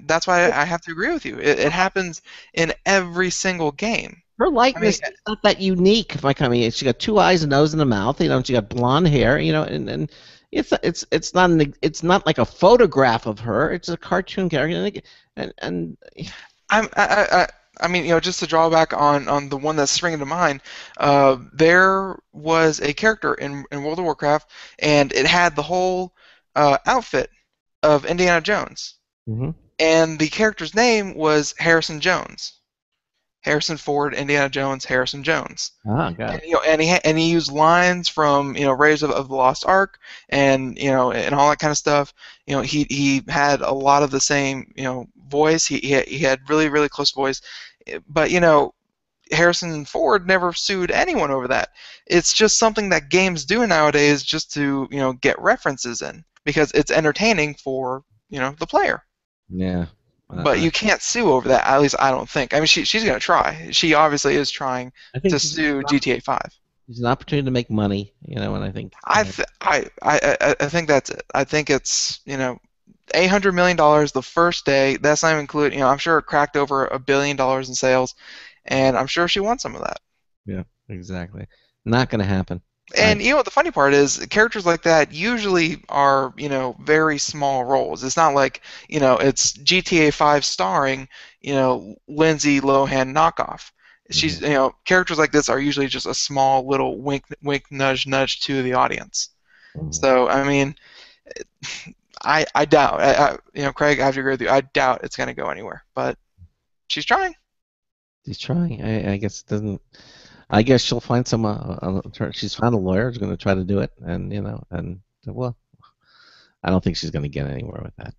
Speaker 4: that's why I have to agree with you. It happens in every single game.
Speaker 1: Her likeness is not that unique. Like, I mean, she got two eyes, a nose, and a mouth. She got blonde hair. And it's not like a photograph of her. It's a cartoon character.
Speaker 4: I mean, just to draw back on the one that's springing to mind, there was a character in World of Warcraft, and it had the whole outfit of Indiana Jones.
Speaker 1: Mm-hmm.
Speaker 4: And the character's name was Harrison Jones. Harrison Ford, Indiana Jones, Harrison Jones.
Speaker 1: Ah, got it.
Speaker 4: And he used lines from Raiders of the Lost Ark, and and all that kind of stuff. He had a lot of the same voice. He had really, really close voice, but Harrison Ford never sued anyone over that. It's just something that games do nowadays, just to get references in, because it's entertaining for the player.
Speaker 1: Yeah.
Speaker 4: But you can't sue over that. At least I don't think. I mean, she's gonna try. She obviously is trying to sue GTA 5.
Speaker 1: It's an opportunity to make money, and I think.
Speaker 4: I think that's it. I think it's $800 million the first day. That's not even including. I'm sure it cracked over $1 billion in sales, and I'm sure she wants some of that.
Speaker 1: Yeah, exactly. Not going to happen.
Speaker 4: And the funny part is, characters like that usually are very small roles. It's not like it's GTA 5 starring Lindsay Lohan knockoff. She's characters like this are usually just a small little wink, wink, nudge, nudge to the audience.
Speaker 1: Mm-hmm.
Speaker 4: So I mean, I doubt. Craig, I have to agree with you. I doubt it's going to go anywhere. But she's trying.
Speaker 1: She's trying. I guess it doesn't. I guess she'll find some. She's found a lawyer who's going to try to do it, and well, I don't think she's going to get anywhere with that.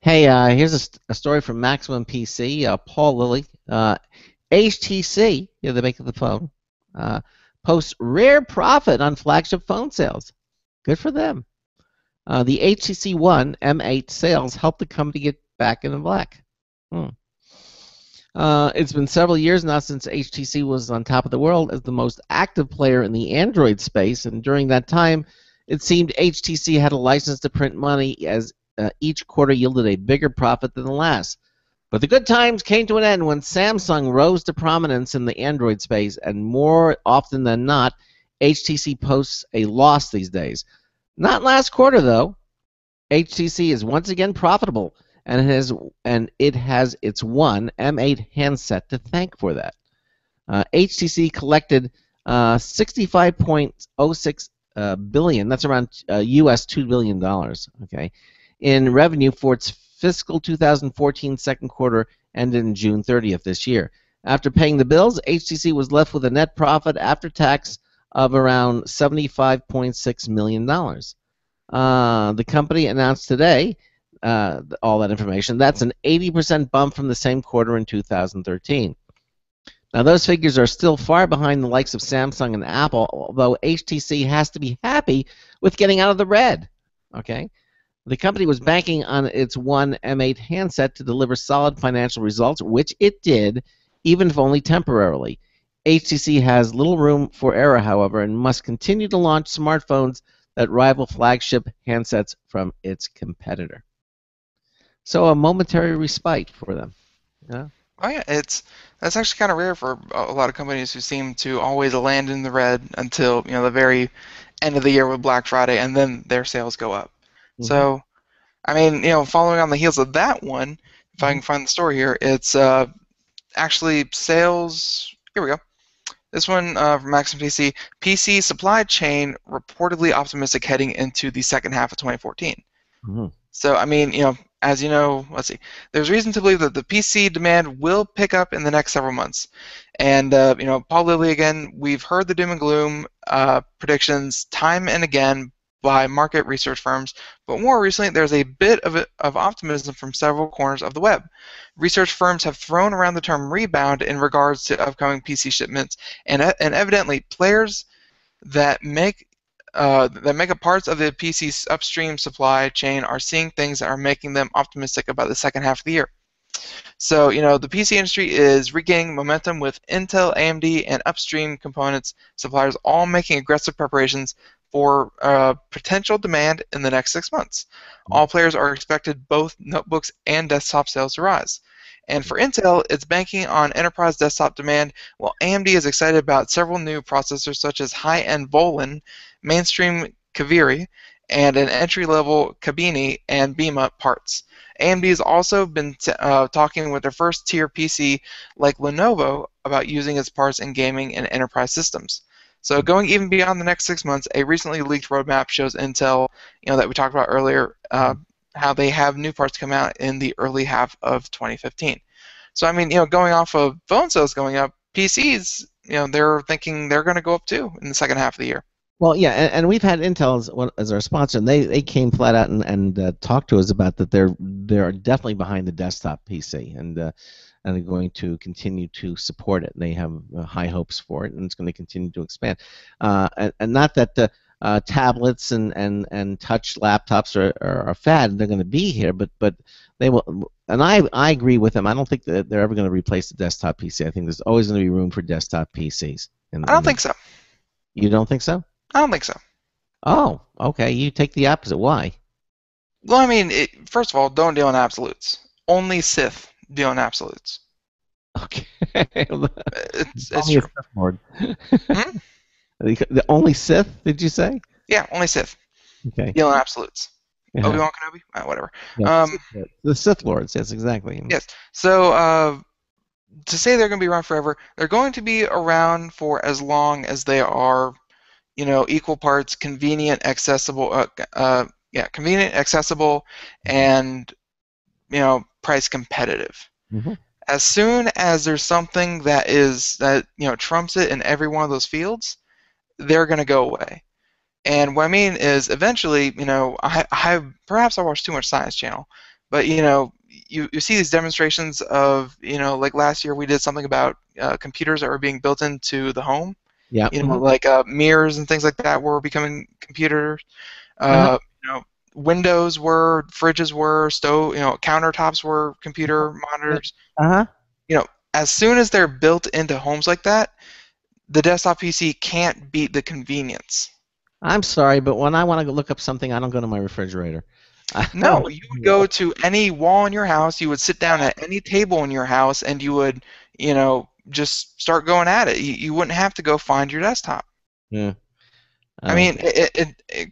Speaker 1: Hey, here's a story from Maximum PC. Paul Lilly, HTC, they make the phone, posts rare profit on flagship phone sales. Good for them. The HTC One M8 sales helped the company get back in the black. It's been several years now since HTC was on top of the world as the most active player in the Android space, and during that time, it seemed HTC had a license to print money, as each quarter yielded a bigger profit than the last. But the good times came to an end when Samsung rose to prominence in the Android space, and more often than not, HTC posts a loss these days. Not last quarter, though. HTC is once again profitable, and it has its One M8 handset to thank for that. HTC collected $65.06 billion. That's around US $2 billion. Okay, in revenue for its fiscal 2014 second quarter ended in June 30th this year. After paying the bills, HTC was left with a net profit after tax of around $75.6 million. The company announced today all that information. That's an 80% bump from the same quarter in 2013. Now, those figures are still far behind the likes of Samsung and Apple, although HTC has to be happy with getting out of the red. Okay? The company was banking on its One M8 handset to deliver solid financial results, which it did, even if only temporarily. HTC has little room for error, however, and must continue to launch smartphones that rival flagship handsets from its competitor. So a momentary respite for them. Yeah.
Speaker 4: Oh yeah, that's actually kind of rare for a lot of companies who seem to always land in the red until the very end of the year with Black Friday, and then their sales go up.
Speaker 1: Mhm.
Speaker 4: So, I mean, following on the heels of that one, if I can find the story here, it's actually sales. Here we go. This one from Maxim PC. PC supply chain reportedly optimistic heading into the second half of 2014.
Speaker 1: Mhm.
Speaker 4: So, I mean, as you know, let's see. There's reason to believe that the PC demand will pick up in the next several months. And, Paul Lilly, again, we've heard the doom and gloom predictions time and again by market research firms, but more recently, there's a bit of optimism from several corners of the web. Research firms have thrown around the term rebound in regards to upcoming PC shipments, and evidently, players that make up parts of the PC's upstream supply chain are seeing things that are making them optimistic about the second half of the year. So, the PC industry is regaining momentum with Intel, AMD, and upstream components suppliers all making aggressive preparations for potential demand in the next 6 months. All players are expected both notebooks and desktop sales to rise. And for Intel, it's banking on enterprise desktop demand, while AMD is excited about several new processors such as high-end Volin, mainstream Kaveri, and an entry-level Kabini and Beema parts. AMD has also been talking with their first-tier PC like Lenovo about using its parts in gaming and enterprise systems. So going even beyond the next 6 months, a recently leaked roadmap shows Intel, that we talked about earlier, how they have new parts come out in the early half of 2015. So I mean, going off of phone sales going up, PCs, they're thinking they're going to go up too in the second half of the year.
Speaker 1: Well, yeah, and we've had Intel as our sponsor, and they came flat out and talked to us about that they're definitely behind the desktop PC, and they're going to continue to support it. They have high hopes for it, and it's going to continue to expand. And not that tablets and touch laptops are a fad, they're going to be here, but they will. And I agree with them. I don't think that they're ever going to replace the desktop PC. I think there's always going to be room for desktop PCs.
Speaker 4: I don't think so.
Speaker 1: You don't think so?
Speaker 4: I don't think so.
Speaker 1: Oh, okay. You take the opposite. Why?
Speaker 4: Well, I mean, first of all, don't deal in absolutes. Only Sith deal in absolutes.
Speaker 1: Okay.
Speaker 4: It's
Speaker 1: only
Speaker 4: true.
Speaker 1: a Sith Lord. The only Sith, did you say?
Speaker 4: Yeah, only Sith.
Speaker 1: Okay.
Speaker 4: Deal in absolutes.
Speaker 1: Yeah.
Speaker 4: Obi-Wan Kenobi? Whatever.
Speaker 1: Yeah, the Sith Lords, yes, exactly.
Speaker 4: Yes. So, to say they're going to be around forever, they're going to be around for as long as they are, equal parts convenient, accessible, convenient, accessible, and price competitive.
Speaker 1: Mm-hmm.
Speaker 4: As soon as there's something that trumps it in every one of those fields, they're going to go away. And what I mean is, eventually, perhaps I watch too much Science Channel, but you see these demonstrations of, like last year we did something about computers that were being built into the home.
Speaker 1: Yeah.
Speaker 4: Like mirrors and things like that were becoming computers. Windows were, fridges were, countertops were computer monitors. As soon as they're built into homes like that, the desktop PC can't beat the convenience.
Speaker 1: I'm sorry, but when I want to look up something, I don't go to my refrigerator.
Speaker 4: No, you would go to any wall in your house, you would sit down at any table in your house, and you would, just start going at it. You wouldn't have to go find your desktop.
Speaker 1: Yeah.
Speaker 4: I mean,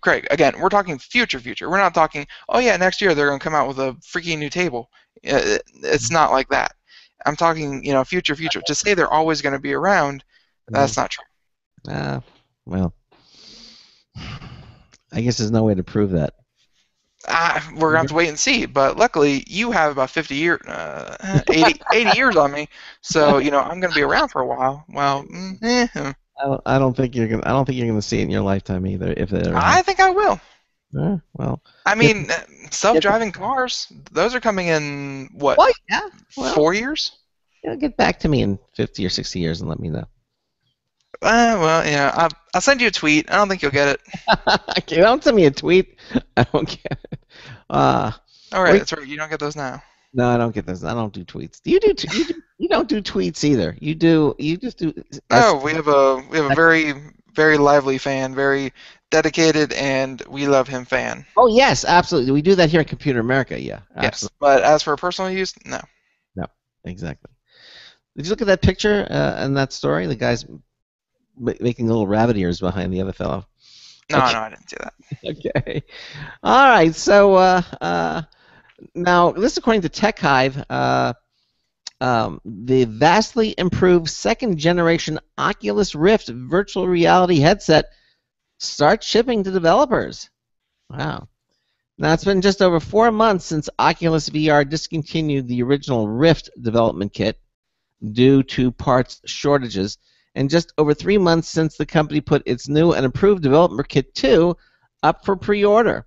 Speaker 4: Craig, again, we're talking future. We're not talking, oh yeah, next year they're going to come out with a freaking new table. It's not like that. I'm talking, future. To say they're always going to be around, that's not true.
Speaker 1: Well, I guess there's no way to prove that.
Speaker 4: We're gonna have to wait and see. But luckily, you have about 50 years, 80 years on me. So I'm gonna be around for a while. Well,
Speaker 1: I don't think you're gonna. I don't think you're gonna see it in your lifetime either. If it ever
Speaker 4: I
Speaker 1: happens.
Speaker 4: think I will.
Speaker 1: Well.
Speaker 4: I mean, self-driving cars, those are coming in, what,
Speaker 1: Well, yeah. Well,
Speaker 4: 4 years?
Speaker 1: Get back to me in 50 or 60 years and let me know.
Speaker 4: Well, yeah, I'll send you a tweet. I don't think you'll get it.
Speaker 1: Okay, don't send me a tweet. I don't get it.
Speaker 4: All right, that's right. You don't get those now.
Speaker 1: No, I don't get those. I don't do tweets. Do you do? You don't do tweets either. You do. You just do.
Speaker 4: No, we have a very, very lively fan, very dedicated, and we love him fan.
Speaker 1: Oh yes, absolutely. We do that here at Computer America. Yeah. Absolutely.
Speaker 4: Yes, but as for personal use, no.
Speaker 1: No, exactly. Did you look at that picture and that story? The guy's making little rabbit ears behind the other fellow.
Speaker 4: No,
Speaker 1: Okay.
Speaker 4: no, I didn't see that.
Speaker 1: Okay. All right. So now, this is according to Tech Hive. The vastly improved second-generation Oculus Rift virtual reality headset starts shipping to developers. Wow. Now, it's been just over 4 months since Oculus VR discontinued the original Rift development kit due to parts shortages, and just over 3 months since the company put its new and improved development kit 2 up for pre-order.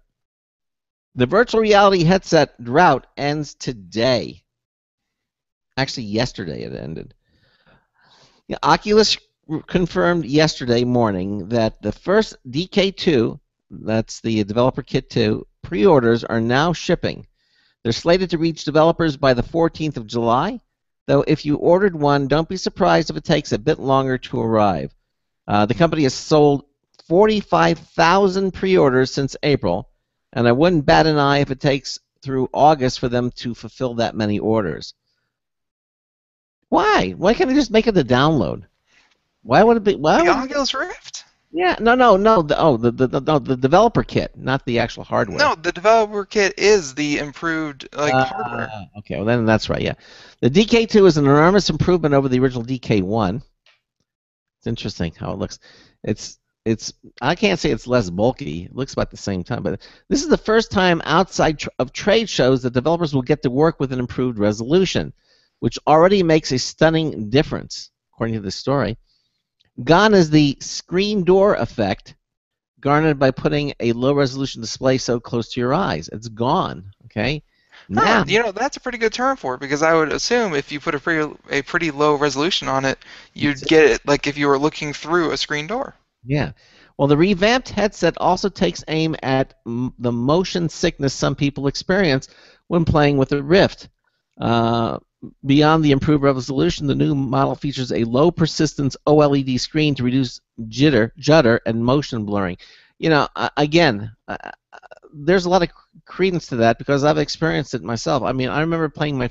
Speaker 1: The virtual reality headset drought ends today. Actually, yesterday it ended. Oculus confirmed yesterday morning that the first DK2, that's the developer kit 2, pre-orders are now shipping. They're slated to reach developers by the 14th of July, though if you ordered one, don't be surprised if it takes a bit longer to arrive. The company has sold 45,000 pre-orders since April, and I wouldn't bat an eye if it takes through August for them to fulfill that many orders. Why? Why can't they just make it the download? Why would it be? Why
Speaker 4: The
Speaker 1: would
Speaker 4: Oculus Rift?
Speaker 1: Yeah, no. The developer kit, not the actual hardware.
Speaker 4: No, the developer kit is the improved hardware.
Speaker 1: Okay, well then that's right. Yeah, the DK2 is an enormous improvement over the original DK1. It's interesting how it looks. It's I can't say it's less bulky. It looks about the same time, but this is the first time outside of trade shows that developers will get to work with an improved resolution, which already makes a stunning difference, according to the story. Gone is the screen door effect garnered by putting a low-resolution display so close to your eyes. It's gone, okay? Now,
Speaker 4: That's a pretty good term for it, because I would assume if you put a pretty low resolution on it, you'd get it like if you were looking through a screen door.
Speaker 1: Yeah. Well, the revamped headset also takes aim at the motion sickness some people experience when playing with the Rift. Beyond the improved resolution, the new model features a low persistence OLED screen to reduce judder, and motion blurring. Again, there's a lot of credence to that because I've experienced it myself. I mean, I remember playing one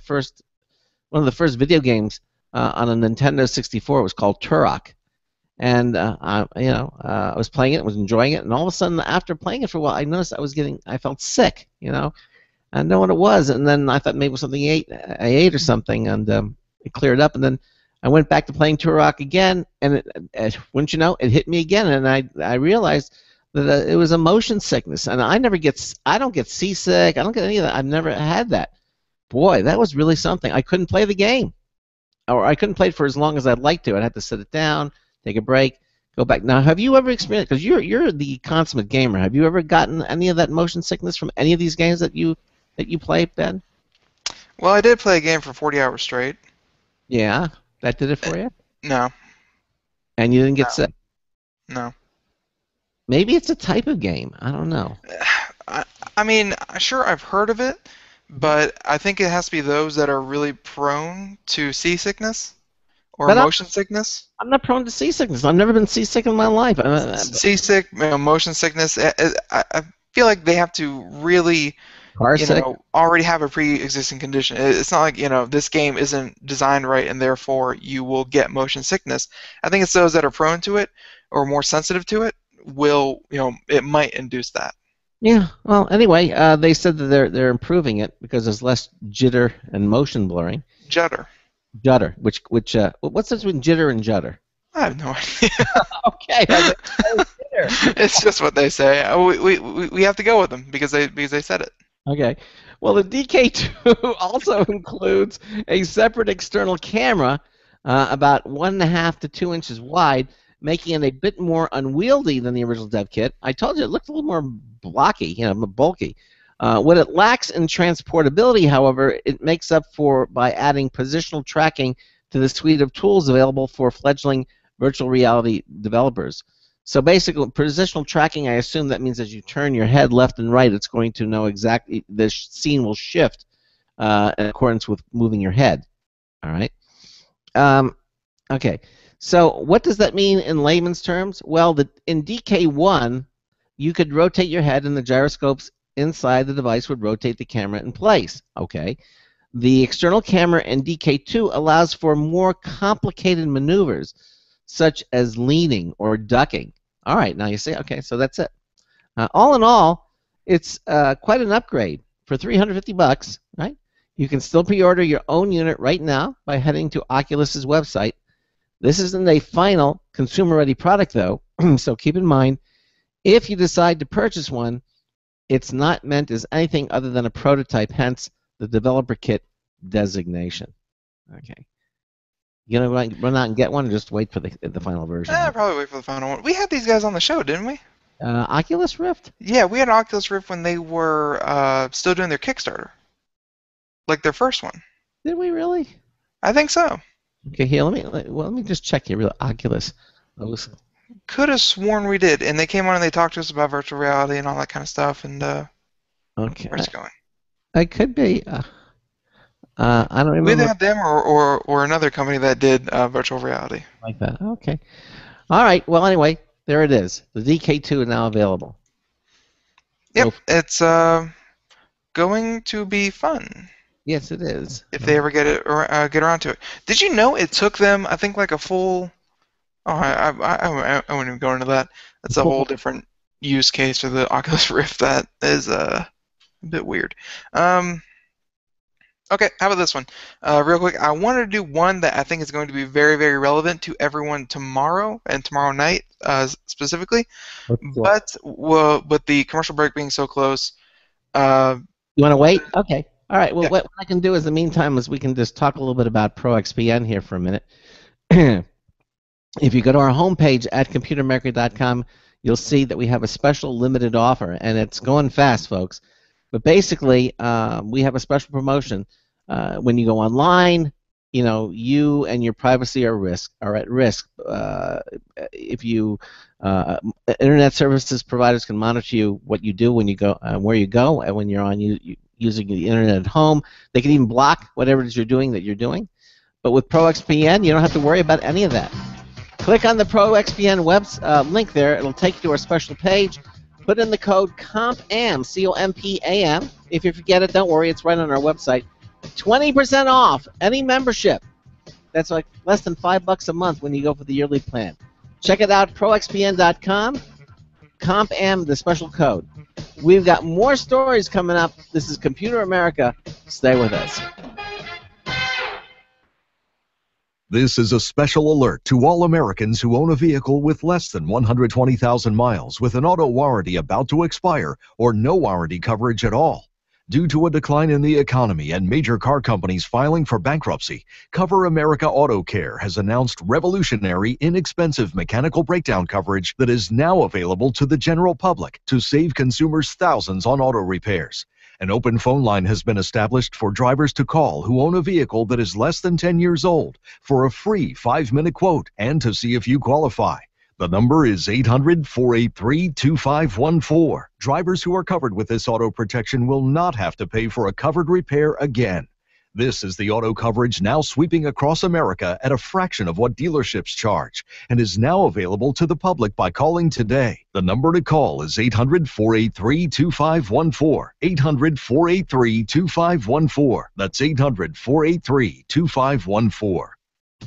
Speaker 1: of the first video games on a Nintendo 64. It was called Turok, and I was playing it, was enjoying it, and all of a sudden, after playing it for a while, I noticed I felt sick. I know what it was, and then I thought maybe it was something I ate or something, and it cleared up. And then I went back to playing Turok again, and wouldn't you know, it hit me again, and I realized that it was a motion sickness, and I don't get seasick, I don't get any of that. I've never had that. Boy, that was really something. I couldn't play the game, or I couldn't play it for as long as I'd like to. I'd have to sit it down, take a break, go back. Now, have you ever experienced? Because you're the consummate gamer. Have you ever gotten any of that motion sickness from any of these games that you play, Ben?
Speaker 4: Well, I did play a game for 40 hours straight.
Speaker 1: Yeah, that did it for you?
Speaker 4: No.
Speaker 1: And you didn't get sick?
Speaker 4: No.
Speaker 1: Maybe it's a type of game. I don't know.
Speaker 4: I mean, sure, I've heard of it, but I think it has to be those that are really prone to seasickness or motion sickness.
Speaker 1: I'm not prone to seasickness. I've never been seasick in my life.
Speaker 4: Seasick, motion sickness. I feel like they have to really already have a pre-existing condition. It's not like, this game isn't designed right and therefore you will get motion sickness. I think it's those that are prone to it or more sensitive to it it might induce that.
Speaker 1: Yeah, well, anyway, they said that they're improving it because there's less jitter and motion blurring.
Speaker 4: Judder.
Speaker 1: Judder, which what's the difference between jitter and judder?
Speaker 4: I have no idea.
Speaker 1: Okay.
Speaker 4: It's just what they say. We have to go with them because they said it.
Speaker 1: Okay. Well, the DK2 also includes a separate external camera, about 1.5 to 2 inches wide, making it a bit more unwieldy than the original dev kit. I told you it looked a little more blocky, bulky. What it lacks in transportability, however, it makes up for by adding positional tracking to the suite of tools available for fledgling virtual reality developers. So basically, positional tracking, I assume that means as you turn your head left and right, it's going to know exactly, the scene will shift in accordance with moving your head. All right? Okay. So what does that mean in layman's terms? Well, in DK1, you could rotate your head and the gyroscopes inside the device would rotate the camera in place. Okay. The external camera in DK2 allows for more complicated maneuvers, such as leaning or ducking. All right, now you see, okay, so that's it. All in all, it's quite an upgrade for $350, right? You can still pre-order your own unit right now by heading to Oculus's website. This isn't a final consumer-ready product, though, so keep in mind, if you decide to purchase one, it's not meant as anything other than a prototype, hence the developer kit designation. Okay. You know, run out and get one, or just wait for the final version.
Speaker 4: Probably wait for the final one. We had these guys on the show, didn't we?
Speaker 1: Oculus Rift?
Speaker 4: Yeah, we had an Oculus Rift when they were still doing their Kickstarter, like their first one.
Speaker 1: Did we really?
Speaker 4: I think so.
Speaker 1: Okay, here, let me just check here. Real Oculus.
Speaker 4: Could have sworn we did, and they came on and they talked to us about virtual reality and all that kind of stuff. And
Speaker 1: okay,
Speaker 4: where's it going?
Speaker 1: It could be. I don't remember.
Speaker 4: We either had them or another company that did virtual reality.
Speaker 1: Like that. Okay. All right. Well, anyway, there it is. The DK2 is now available.
Speaker 4: Yep, it's going to be fun.
Speaker 1: Yes, it is.
Speaker 4: If they ever get around to it. Did you know it took them, I think, like a full... Oh, I wouldn't even go into that. That's a whole different use case for the Oculus Rift that is a bit weird. Okay, how about this one? Real quick, I wanted to do one that I think is going to be very, very relevant to everyone tomorrow and tomorrow night specifically. But with the commercial break being so close...
Speaker 1: you want to wait? Okay. All right. Well, yeah. What I can do in the meantime is we can just talk a little bit about ProXPN here for a minute. If you go to our homepage at computeramerica.com, you'll see that we have a special limited offer, and it's going fast, folks. But basically, we have a special promotion. When you go online, you know, you and your privacy are at risk. If you internet services providers can monitor you, what you do when you go, where you go, and when you're on using the internet at home. They can even block whatever it is you're doing. But with ProXPN, you don't have to worry about any of that. Click on the ProXPN link there. It'll take you to our special page. Put in the code COMPAM, C-O-M-P-A-M. If you forget it, don't worry. It's right on our website. 20% off any membership. That's like less than $5 a month when you go for the yearly plan. Check it out, proxpn.com. COMPAM, the special code. We've got more stories coming up. This is Computer America. Stay with us.
Speaker 10: This is a special alert to all Americans who own a vehicle with less than 120,000 miles with an auto warranty about to expire or no warranty coverage at all. Due to a decline in the economy and major car companies filing for bankruptcy, Cover America Auto Care has announced revolutionary, inexpensive mechanical breakdown coverage that is now available to the general public to save consumers thousands on auto repairs. An open phone line has been established for drivers to call who own a vehicle that is less than 10 years old for a free 5-minute quote and to see if you qualify. The number is 800-483-2514. Drivers who are covered with this auto protection will not have to pay for a covered repair again. This is the auto coverage now sweeping across America at a fraction of what dealerships charge and is now available to the public by calling today. The number to call is 800-483-2514. 800-483-2514. That's 800-483-2514.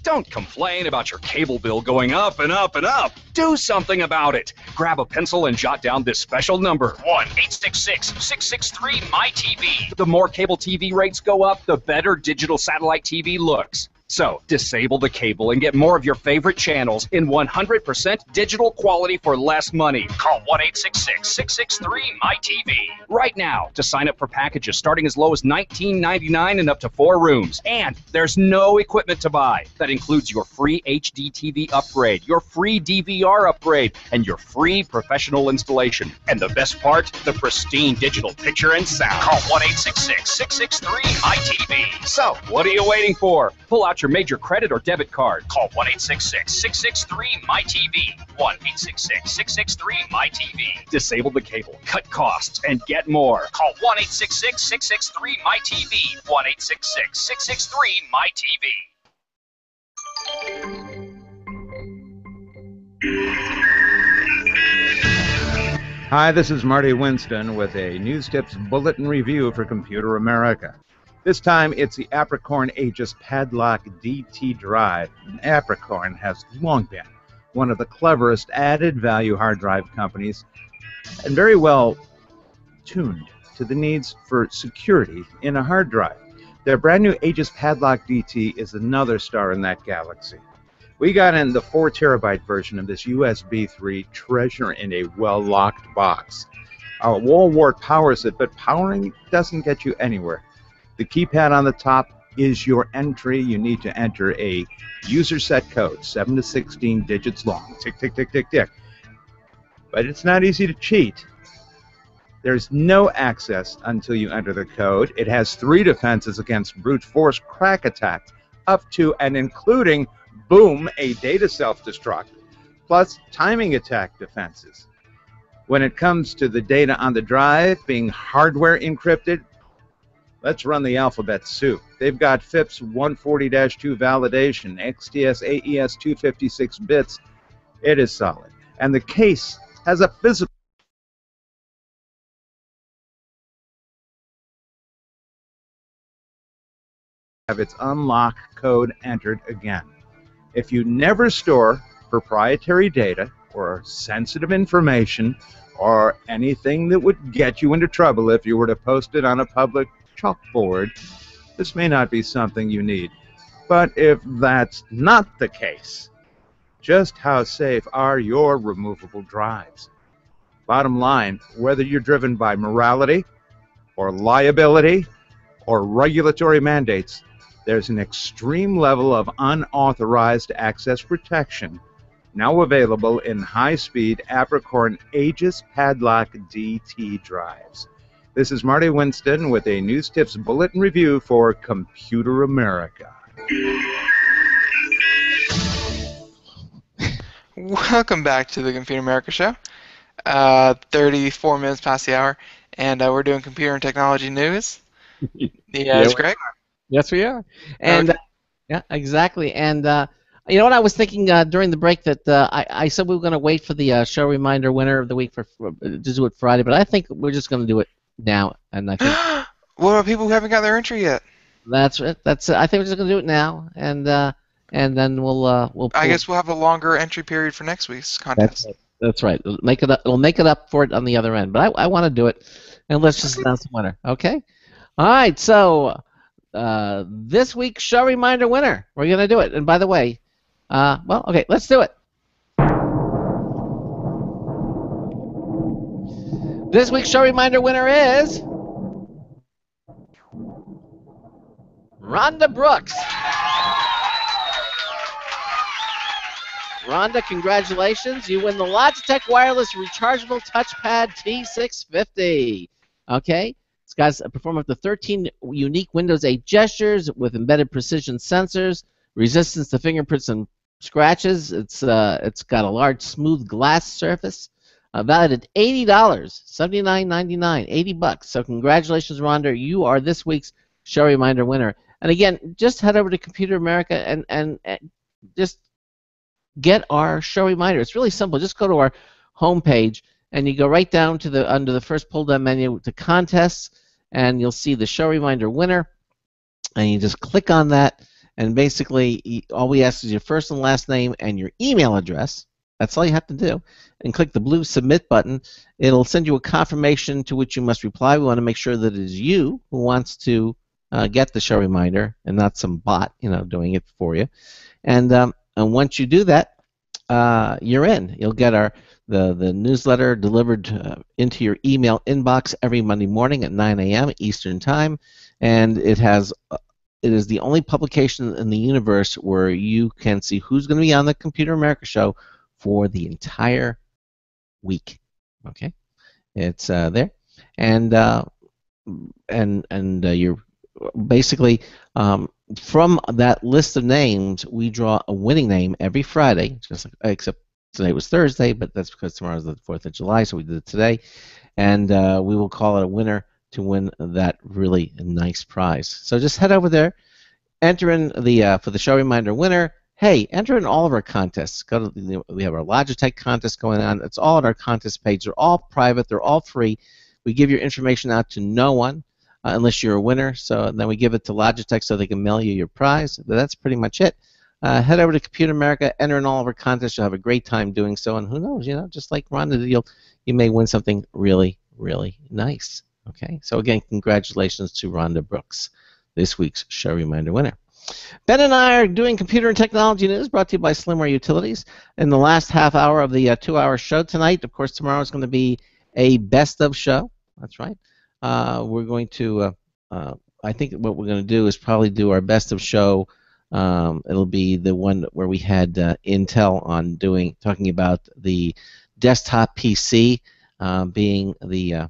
Speaker 11: Don't complain about your cable bill going up and up and up. Do something about it. Grab a pencil and jot down this special number. 1-866-663-MyTV. The more cable TV rates go up, the better digital satellite TV looks. So, disable the cable and get more of your favorite channels in 100% digital quality for less money. Call 1-866-663-MyTV right now to sign up for packages starting as low as $19.99 and up to 4 rooms. And there's no equipment to buy. That includes your free HD TV upgrade, your free DVR upgrade, and your free professional installation. And the best part, the pristine digital picture and sound. Call 1-866-663-MyTV. So, what are you waiting for? Pull out your major credit or debit card. Call 1-866-663-MyTV. 1-866-663-MyTV. Disable the cable, cut costs, and get more. Call 1-866-663-MyTV. 1-866-663-MyTV.
Speaker 9: Hi, this is Marty Winston with a News Tips Bulletin Review for Computer America. This time, it's the Apricorn Aegis Padlock DT Drive. And Apricorn has long been one of the cleverest added value hard drive companies and very well tuned to the needs for security in a hard drive. Their brand new Aegis Padlock DT is another star in that galaxy. We got in the 4 terabyte version of this USB 3 treasure in a well-locked box. Our wall wart powers it, but powering doesn't get you anywhere. The keypad on the top is your entry. You need to enter a user set code, 7 to 16 digits long. Tick, tick, tick, tick, tick. But it's not easy to cheat. There's no access until you enter the code. It has 3 defenses against brute force crack attacks, up to and including, boom, a data self-destruct, plus timing attack defenses. When it comes to the data on the drive being hardware encrypted, let's run the alphabet soup. They've got FIPS 140-2 validation, XTS AES 256 bits. It is solid. And the case has a physical have its unlock code entered again. If you never store proprietary data or sensitive information or anything that would get you into trouble if you were to post it on a public chalkboard, this may not be something you need. But if that's not the case, just how safe are your removable drives? Bottom line, whether you're driven by morality or liability or regulatory mandates, there's an extreme level of unauthorized access protection now available in high-speed Apricorn Aegis Padlock DT drives. This is Marty Winston with a News Tips Bulletin Review for Computer America.
Speaker 4: Welcome back to the Computer America Show. 34 minutes past the hour, and we're doing computer and technology news. Yes, Greg?
Speaker 1: Yes, we are. And yeah, exactly. And you know what I was thinking during the break that I said we were going to wait for the show reminder winner of the week to do it Friday, but I think we're just going to do it now. And I think
Speaker 4: what about people who haven't got their entry yet?
Speaker 1: That's it. I think we're just going to do it now, and then we'll.
Speaker 4: I guess we'll have a longer entry period for next week's contest.
Speaker 1: That's right. It'll make it up. It'll make it up for it on the other end. But I want to do it, and let's just announce the winner. Okay. All right. So this week's show reminder winner, we're going to do it. And by the way, well, okay, let's do it. This week's show reminder winner is Rhonda Brooks. Rhonda, congratulations. You win the Logitech Wireless Rechargeable Touchpad T650. Okay? It's got perform up to 13 unique Windows 8 gestures with embedded precision sensors, resistance to fingerprints and scratches. It's got a large smooth glass surface. Valued at $80, $79.99, $80. So congratulations, Rhonda. You are this week's show reminder winner. And again, just head over to Computer America and just get our show reminder. It's really simple. Just go to our homepage and you go right down to under the first pull-down menu to contests, and you'll see the show reminder winner. And you just click on that, and basically all we ask is your first and last name and your email address. That's all you have to do. And click the blue submit button. It'll send you a confirmation to which you must reply. We want to make sure that it is you who wants to get the show reminder and not some bot, doing it for you. And once you do that, you're in. You'll get the newsletter delivered into your email inbox every Monday morning at 9 a.m. Eastern Time, and it is the only publication in the universe where you can see who's going to be on the Computer America show for the entire week. Okay, it's there, and you're basically from that list of names, we draw a winning name every Friday, except today was Thursday, but that's because tomorrow's the 4th of July, so we did it today, and we will call it a winner to win that really nice prize. So just head over there, enter in for the show reminder winner. Hey, enter in all of our contests. We have our Logitech contest going on. It's all on our contest page. They're all private. They're all free. We give your information out to no one unless you're a winner. So then we give it to Logitech so they can mail you your prize. But that's pretty much it. Head over to Computer America, enter in all of our contests. You'll have a great time doing so. And who knows, just like Rhonda, you may win something really, really nice. Okay. So again, congratulations to Rhonda Brooks, this week's show reminder winner. Ben and I are doing computer and technology news brought to you by Slimware Utilities. In the last half hour of the 2-hour show tonight, of course, tomorrow is going to be a best of show. That's right. We're going to, I think what we're going to do is probably do our best of show. It'll be the one where we had Intel on talking about the desktop PC being the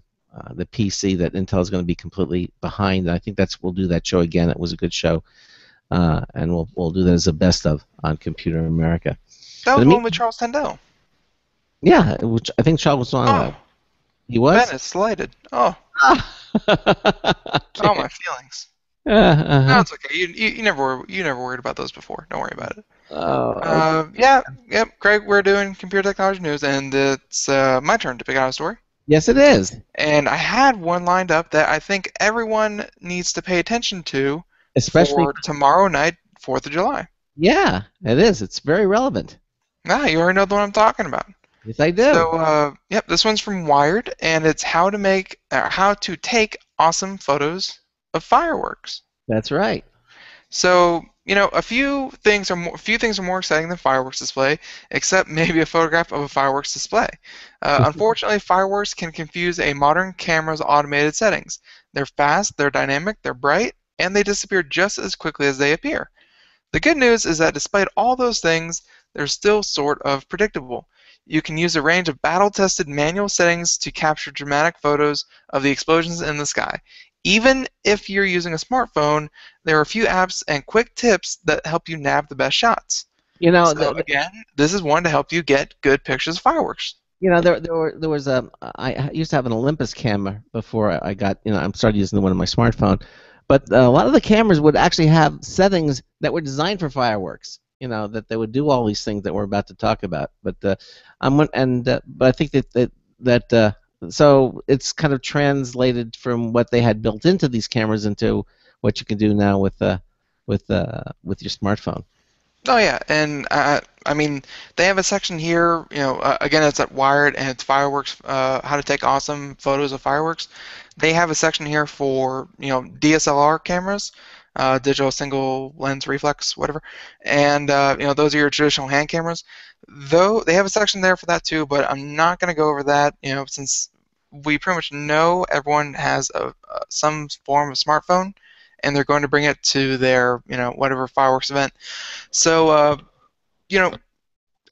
Speaker 1: PC that Intel is going to be completely behind. And I think we'll do that show again. It was a good show. And we'll do that as a best of on Computer America.
Speaker 4: That was the one with Charles Tendell.
Speaker 1: Yeah, which I think Charles was on that. He was?
Speaker 4: Ben is slighted. Oh.
Speaker 1: Okay.
Speaker 4: Oh, my feelings. No, it's okay. You never worried about those before. Don't worry about it. Yep. Craig, we're doing computer technology news, and it's my turn to pick out a story.
Speaker 1: Yes, it is.
Speaker 4: And I had one lined up that I think everyone needs to pay attention to.
Speaker 1: Especially
Speaker 4: for tomorrow night, 4th of July.
Speaker 1: Yeah, it is. It's very relevant.
Speaker 4: Ah, you already know the one I'm talking about.
Speaker 1: Yes, I do.
Speaker 4: So, yep, this one's from Wired, and it's how to take awesome photos of fireworks.
Speaker 1: That's right.
Speaker 4: So, a few things are more exciting than fireworks display, except maybe a photograph of a fireworks display. Unfortunately, fireworks can confuse a modern camera's automated settings. They're fast, they're dynamic, they're bright, and they disappear just as quickly as they appear. The good news is that despite all those things, they're still sort of predictable. You can use a range of battle-tested manual settings to capture dramatic photos of the explosions in the sky. Even if you're using a smartphone, there are a few apps and quick tips that help you nab the best shots. Again, this is one to help you get good pictures of fireworks.
Speaker 1: There was I used to have an Olympus camera before I got, I started using the one on my smartphone. But a lot of the cameras would actually have settings that were designed for fireworks. That they would do all these things that we're about to talk about. But but I think that so it's kind of translated from what they had built into these cameras into what you can do now with your smartphone.
Speaker 4: Oh yeah, and I mean they have a section here. Again, it's at Wired, and it's fireworks. How to take awesome photos of fireworks. They have a section here for DSLR cameras, digital single lens reflex, whatever, and those are your traditional hand cameras. Though they have a section there for that too, but I'm not going to go over that. Since we pretty much know everyone has some form of smartphone, and they're going to bring it to their whatever fireworks event. So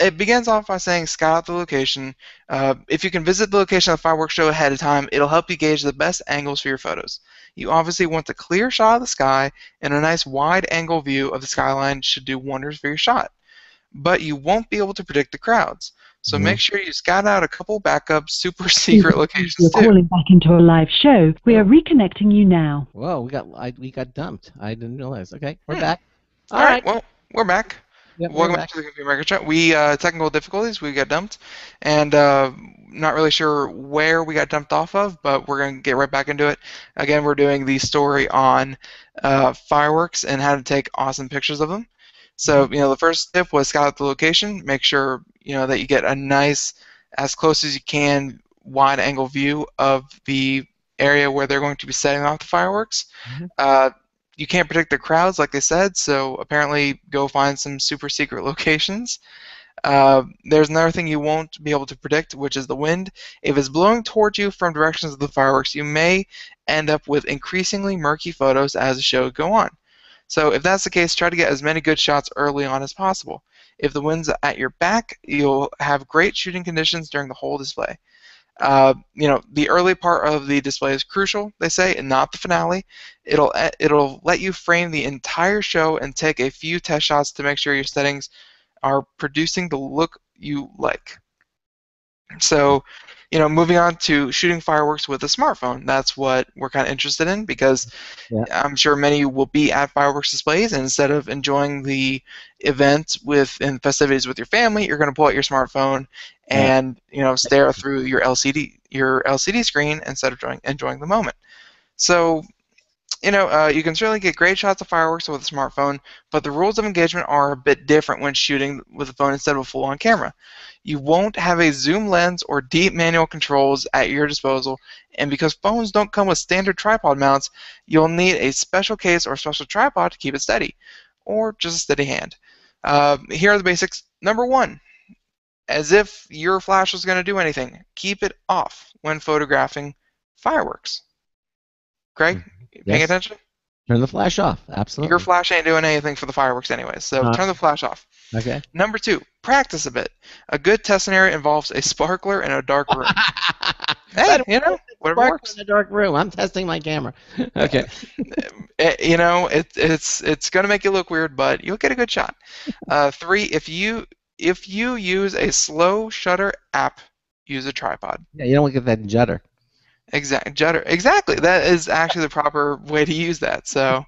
Speaker 4: it begins off by saying scout out the location. If you can visit the location of the fireworks show ahead of time, it'll help you gauge the best angles for your photos. You obviously want a clear shot of the sky, and a nice wide-angle view of the skyline should do wonders for your shot. But you won't be able to predict the crowds. So make sure you scout out a couple backup super secret locations
Speaker 2: You're
Speaker 4: too.
Speaker 2: calling back into a live show. We are reconnecting you now.
Speaker 1: Whoa, we got dumped. I didn't realize. Okay, we're back.
Speaker 4: All right, well, we're back.
Speaker 1: Yep,
Speaker 4: Welcome back to the Computer America Chat. We technical difficulties. We got dumped, and not really sure where we got dumped off of, but we're gonna get right back into it. Again, we're doing the story on fireworks and how to take awesome pictures of them. So the first tip was scout out the location. Make sure that you get a nice, as close as you can, wide-angle view of the area where they're going to be setting off the fireworks. You can't predict the crowds, like they said, so apparently go find some super secret locations. There's another thing you won't be able to predict, which is the wind. If it's blowing towards you from directions of the fireworks, you may end up with increasingly murky photos as the show go on. So if that's the case, try to get as many good shots early on as possible. If the wind's at your back, you'll have great shooting conditions during the whole display. The early part of the display is crucial, they say, and not the finale. It'll let you frame the entire show and take a few test shots to make sure your settings are producing the look you like. So, moving on to shooting fireworks with a smartphone. That's what we're kind of interested in, because I'm sure many will be at fireworks displays, and instead of enjoying the event and festivities with your family, you're going to pull out your smartphone and stare through your LCD screen instead of enjoying the moment. So, you can certainly get great shots of fireworks with a smartphone, but the rules of engagement are a bit different when shooting with a phone instead of a full-on camera. You won't have a zoom lens or deep manual controls at your disposal, and because phones don't come with standard tripod mounts, you'll need a special case or special tripod to keep it steady, or just a steady hand. Here are the basics. Number 1, as if your flash was going to do anything, keep it off when photographing fireworks. Craig? Paying attention?
Speaker 1: Turn the flash off. Absolutely.
Speaker 4: Your flash ain't doing anything for the fireworks anyway, so turn the flash off.
Speaker 1: Okay.
Speaker 4: Number 2, practice a bit. A good test scenario involves a sparkler in a dark room. Hey, whatever works.
Speaker 1: In a dark room. I'm testing my camera. Okay.
Speaker 4: It's going to make you look weird, but you'll get a good shot. 3, if you use a slow shutter app, use a tripod.
Speaker 1: Yeah, you don't get that judder.
Speaker 4: Exactly. That is actually the proper way to use that. So,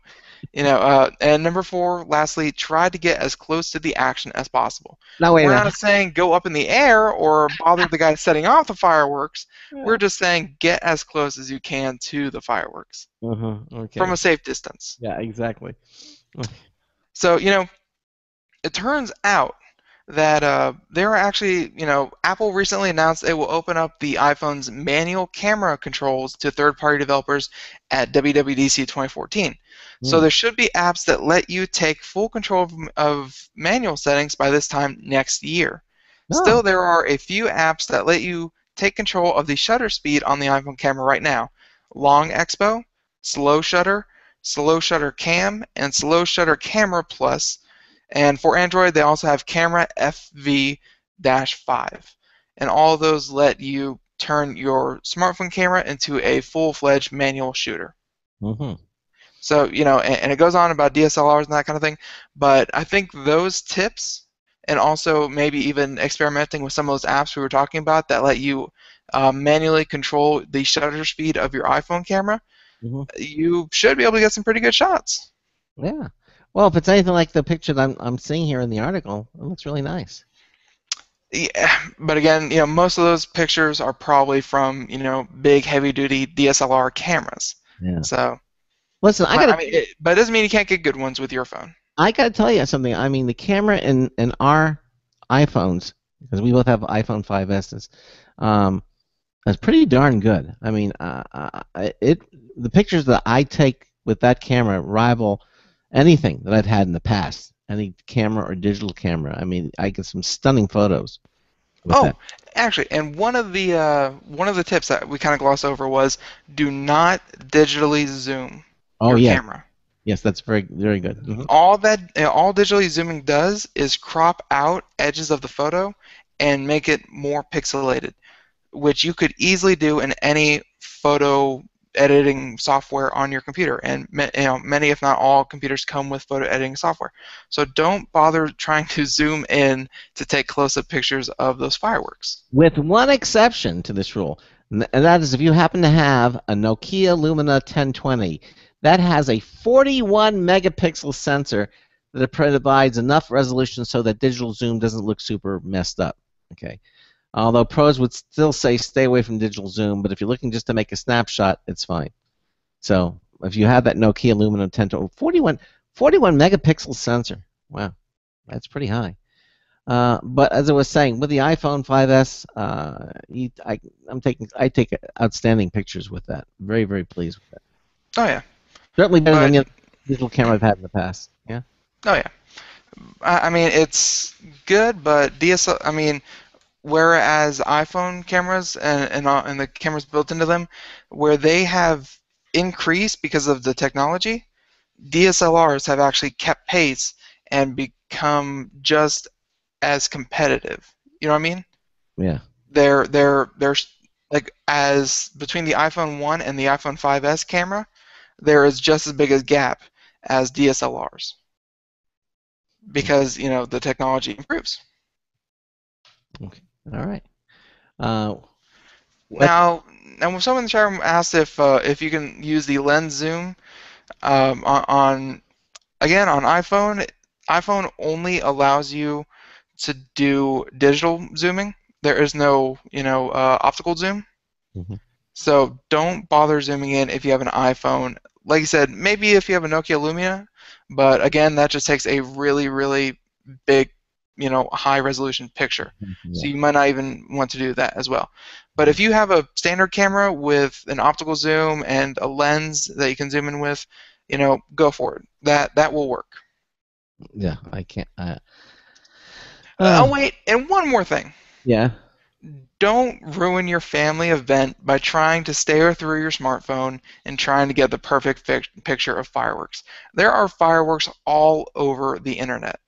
Speaker 4: and number 4, lastly, try to get as close to the action as possible.
Speaker 1: No,
Speaker 4: We're not saying go up in the air or bother the guy setting off the fireworks. Yeah. We're just saying get as close as you can to the fireworks from a safe distance.
Speaker 1: Yeah, exactly.
Speaker 4: So, it turns out that there are actually, Apple recently announced it will open up the iPhone's manual camera controls to third-party developers at WWDC 2014. So there should be apps that let you take full control of manual settings by this time next year. Still, there are a few apps that let you take control of the shutter speed on the iPhone camera right now. Long Expo, Slow Shutter Cam, and Slow Shutter Camera Plus. And for Android, they also have Camera FV-5. And all of those let you turn your smartphone camera into a full-fledged manual shooter. So, and it goes on about DSLRs and that kind of thing. But I think those tips, and also maybe even experimenting with some of those apps we were talking about that let you manually control the shutter speed of your iPhone camera, you should be able to get some pretty good shots.
Speaker 1: Yeah. Well, if it's anything like the picture that I'm seeing here in the article, it looks really nice.
Speaker 4: Yeah, but again, most of those pictures are probably from, big heavy-duty DSLR cameras.
Speaker 1: Yeah.
Speaker 4: So,
Speaker 1: listen,
Speaker 4: but it doesn't mean you can't get good ones with your phone.
Speaker 1: I gotta tell you something. I mean, the camera in our iPhones, because we both have iPhone 5Ss, is pretty darn good. I mean, the pictures that I take with that camera rival anything that I've had in the past, any camera or digital camera. I mean, I get some stunning photos.
Speaker 4: Actually, and one of the tips that we kind of glossed over was do not digitally zoom your camera.
Speaker 1: Yes, that's very, very good.
Speaker 4: All digitally zooming does is crop out edges of the photo and make it more pixelated, which you could easily do in any photo editing software on your computer, and many, if not all, computers come with photo editing software. So don't bother trying to zoom in to take close-up pictures of those fireworks.
Speaker 1: With one exception to this rule, and that is if you happen to have a Nokia Lumia 1020 that has a 41 megapixel sensor that provides enough resolution so that digital zoom doesn't look super messed up. Okay. Although pros would still say stay away from digital zoom, but if you're looking just to make a snapshot, it's fine. So if you have that Nokia Lumia 1020, 41 megapixel sensor, wow, that's pretty high. But as I was saying, with the iPhone 5S, I take outstanding pictures with that. Very, very pleased with that.
Speaker 4: Oh yeah.
Speaker 1: Certainly better than digital camera I've had in the past. Yeah.
Speaker 4: Oh yeah. I mean, it's good, but DSL. I mean, whereas iPhone cameras and the cameras built into them, where they have increased because of the technology, DSLRs have actually kept pace and become just as competitive. You know what I mean?
Speaker 1: Yeah.
Speaker 4: They're like, as between the iPhone 1 and the iPhone 5S camera, there is just as big a gap as DSLRs because the technology improves.
Speaker 1: Okay. All right. Uh,
Speaker 4: Now, when someone in the chat room asked if you can use the lens zoom on again on iPhone only allows you to do digital zooming. There is no optical zoom.
Speaker 1: Mm-hmm.
Speaker 4: So don't bother zooming in if you have an iPhone. Like you said, maybe if you have a Nokia Lumia, but again, that just takes a really, really big, high resolution picture.
Speaker 1: Yeah.
Speaker 4: So you might not even want to do that as well. But if you have a standard camera with an optical zoom and a lens that you can zoom in with, go for it. That will work.
Speaker 1: Yeah, I can't.
Speaker 4: Oh wait, and one more thing.
Speaker 1: Yeah.
Speaker 4: Don't ruin your family event by trying to stare through your smartphone and trying to get the perfect picture of fireworks. There are fireworks all over the internet.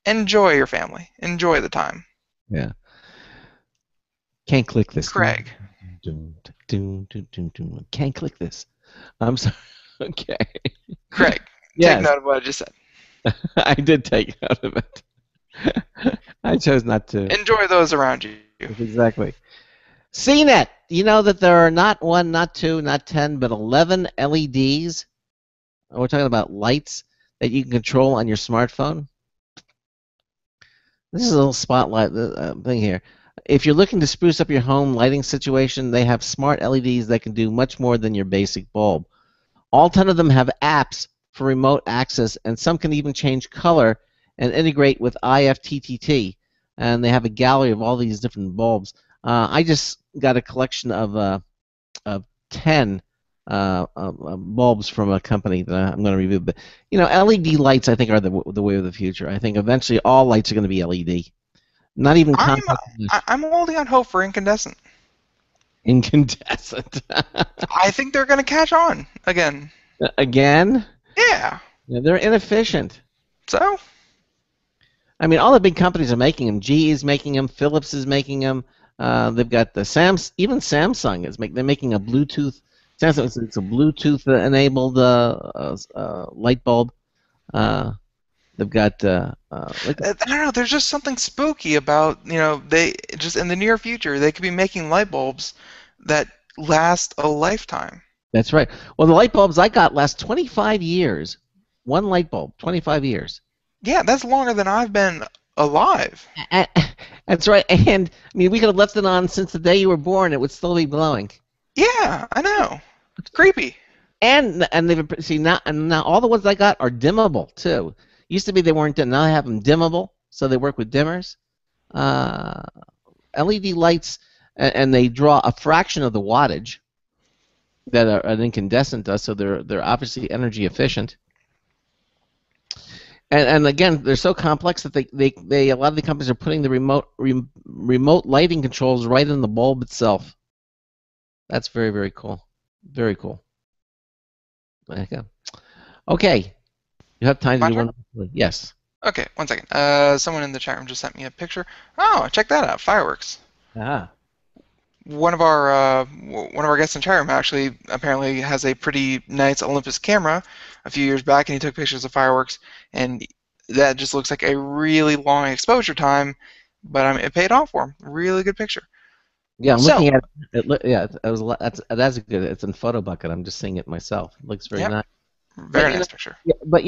Speaker 4: Enjoy your family. Enjoy the time.
Speaker 1: Yeah. Can't click this.
Speaker 4: Craig.
Speaker 1: Can't click this. I'm sorry. Okay.
Speaker 4: Craig,
Speaker 1: Yes.
Speaker 4: take note of what I just said.
Speaker 1: I did take note of it. I chose not to.
Speaker 4: Enjoy those around you.
Speaker 1: Exactly. CNET. You know that there are not 1, not 2, not 10, but 11 LEDs. We're talking about lights that you can control on your smartphone. This is a little spotlight thing here. If you're looking to spruce up your home lighting situation, they have smart LEDs that can do much more than your basic bulb. All 10 of them have apps for remote access, and some can even change color and integrate with IFTTT. And they have a gallery of all these different bulbs. I just got a collection of 10 bulbs from a company that I'm going to review. But LED lights, I think, are the way of the future. I think eventually all lights are going to be LED. Not even
Speaker 4: I'm holding on hope for incandescent.
Speaker 1: Incandescent.
Speaker 4: I think they're going to catch on again.
Speaker 1: Again?
Speaker 4: Yeah.
Speaker 1: They're inefficient.
Speaker 4: So?
Speaker 1: I mean, all the big companies are making them. GE is making them. Philips is making them. They've got the even Samsung is they're making a Bluetooth. Samsung, it's a Bluetooth-enabled light bulb. They've got.
Speaker 4: I don't know. There's just something spooky about they just in the near future they could be making light bulbs that last a lifetime.
Speaker 1: That's right. Well, the light bulbs I got last 25 years. One light bulb, 25 years.
Speaker 4: Yeah, that's longer than I've been alive.
Speaker 1: That's right. And I mean, we could have left it on since the day you were born; it would still be glowing.
Speaker 4: Yeah, I know. It's creepy.
Speaker 1: And they've now all the ones I got are dimmable too. Used to be they weren't. Now I have them dimmable, so they work with dimmers. LED lights, and they draw a fraction of the wattage that an incandescent does, so they're obviously energy efficient. And again, they're so complex that they a lot of the companies are putting the remote lighting controls right in the bulb itself. That's very, very cool. Very cool. Okay. You have time to do one. Yes.
Speaker 4: Okay, 1 second. Someone in the chat room just sent me a picture. Oh, check that out. Fireworks.
Speaker 1: Ah.
Speaker 4: One of our guests in the chat room actually apparently has a pretty nice Olympus camera a few years back, and he took pictures of fireworks, and that just looks like a really long exposure time, but it paid off for him. Really good picture.
Speaker 1: Yeah, I'm looking at it. Yeah, that's good. It's in Photo Bucket. I'm just seeing it myself. It looks very nice.
Speaker 4: Very nice picture.
Speaker 1: Yeah, but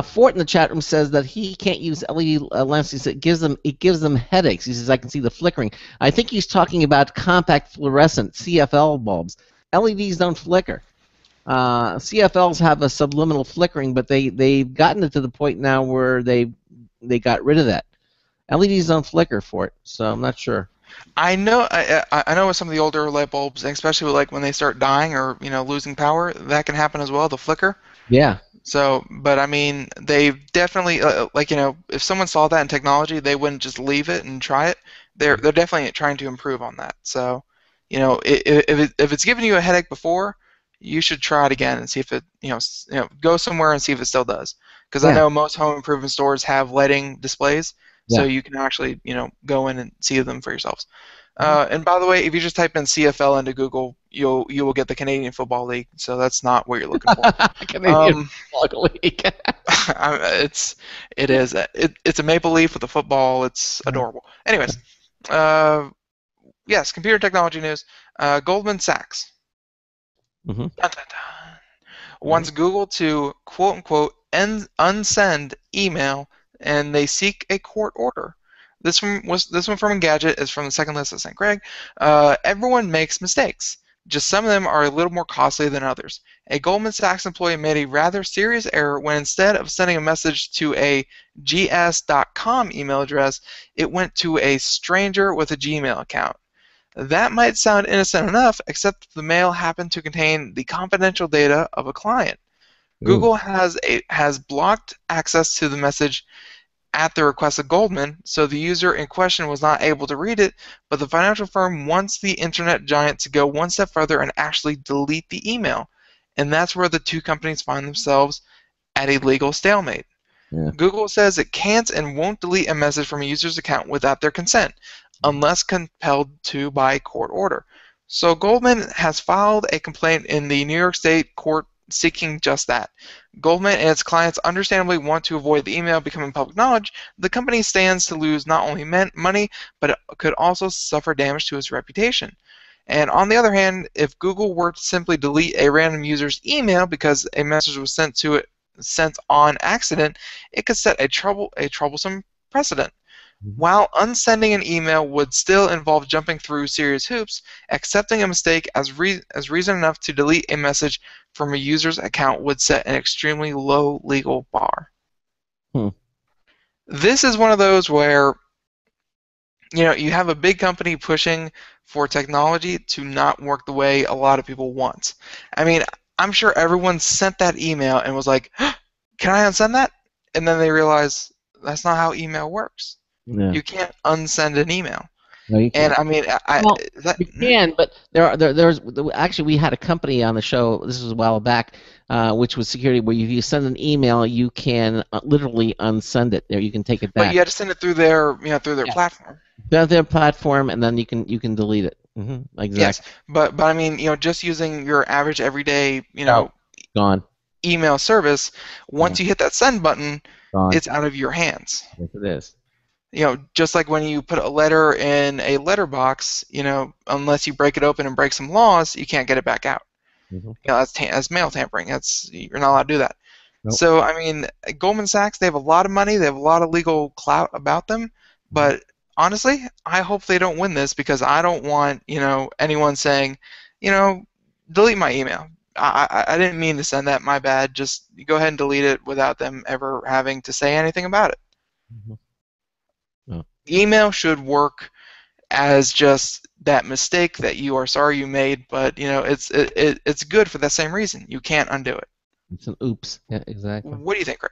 Speaker 1: Fort in the chat room says that he can't use LED lamps. He said it gives them headaches. He says I can see the flickering. I think he's talking about compact fluorescent CFL bulbs. LEDs don't flicker. CFLs have a subliminal flickering, but they've gotten it to the point now where they got rid of that. LEDs don't flicker for it, so I'm not sure.
Speaker 4: I know with some of the older light bulbs, and especially with, like when they start dying or losing power, that can happen as well. The flicker.
Speaker 1: Yeah.
Speaker 4: So, but I mean, they definitely like if someone saw that in technology, they wouldn't just leave it and try it. They're definitely trying to improve on that. So, if it's given you a headache before, you should try it again and see if it go somewhere and see if it still does. Because I
Speaker 1: Yeah.
Speaker 4: know most home improvement stores have lighting displays, so
Speaker 1: Yeah.
Speaker 4: you can actually go in and see them for yourselves. And by the way, if you just type in CFL into Google, you will get the Canadian Football League. So that's not what you're looking for.
Speaker 1: Canadian Football League.
Speaker 4: It's a maple leaf with a football. It's adorable. Anyways, yes, computer technology news. Goldman Sachs
Speaker 1: Mhm.
Speaker 4: dun, dun, dun, wants Google to quote unquote unsend email, and they seek a court order. This one from Engadget is from the second list of St. Craig. Everyone makes mistakes. Just some of them are a little more costly than others. A Goldman Sachs employee made a rather serious error when instead of sending a message to a gs.com email address, it went to a stranger with a Gmail account. That might sound innocent enough, except the mail happened to contain the confidential data of a client. Google has blocked access to the message at the request of Goldman, so the user in question was not able to read it, but the financial firm wants the internet giant to go one step further and actually delete the email. And that's where the two companies find themselves at a legal stalemate.
Speaker 1: Yeah.
Speaker 4: Google says it can't and won't delete a message from a user's account without their consent, unless compelled to by court order. So Goldman has filed a complaint in the New York State court seeking just that. Goldman and its clients understandably want to avoid the email becoming public knowledge. The company stands to lose not only money, but it could also suffer damage to its reputation. And on the other hand, if Google were to simply delete a random user's email because a message was sent on accident, it could set a troublesome precedent. While unsending an email would still involve jumping through serious hoops, accepting a mistake as reason enough to delete a message from a user's account would set an extremely low legal bar. This is one of those where you have a big company pushing for technology to not work the way a lot of people want. I mean, I'm sure everyone sent that email and was like, can I unsend that? And then they realize that's not how email works.
Speaker 1: Yeah.
Speaker 4: You can't unsend an email.
Speaker 1: No, you can't.
Speaker 4: And I mean,
Speaker 1: you can, but there's actually we had a company on the show. This was a while back, which was security, where if you send an email, you can literally unsend it. There, you can take it back.
Speaker 4: But you had to send it through their platform.
Speaker 1: Their platform, and then you can delete it. Exactly.
Speaker 4: Yes, but I mean, just using your average everyday,
Speaker 1: gone.
Speaker 4: email service, once you hit that send button,
Speaker 1: gone.
Speaker 4: It's out of your hands.
Speaker 1: Yes, it is.
Speaker 4: Just like when you put a letter in a letterbox, unless you break it open and break some laws, you can't get it back out. That's mail tampering. You're not allowed to do that.
Speaker 1: Nope.
Speaker 4: So I mean, Goldman Sachs, they have a lot of money, they have a lot of legal clout about them, but honestly, I hope they don't win this, because I don't want anyone saying, delete my email. I didn't mean to send that. My bad. Just go ahead and delete it without them ever having to say anything about it. Email should work as just that mistake that you are sorry you made, but it's good for that same reason. You can't undo it.
Speaker 1: It's an oops. Yeah, exactly.
Speaker 4: What do you think, Craig?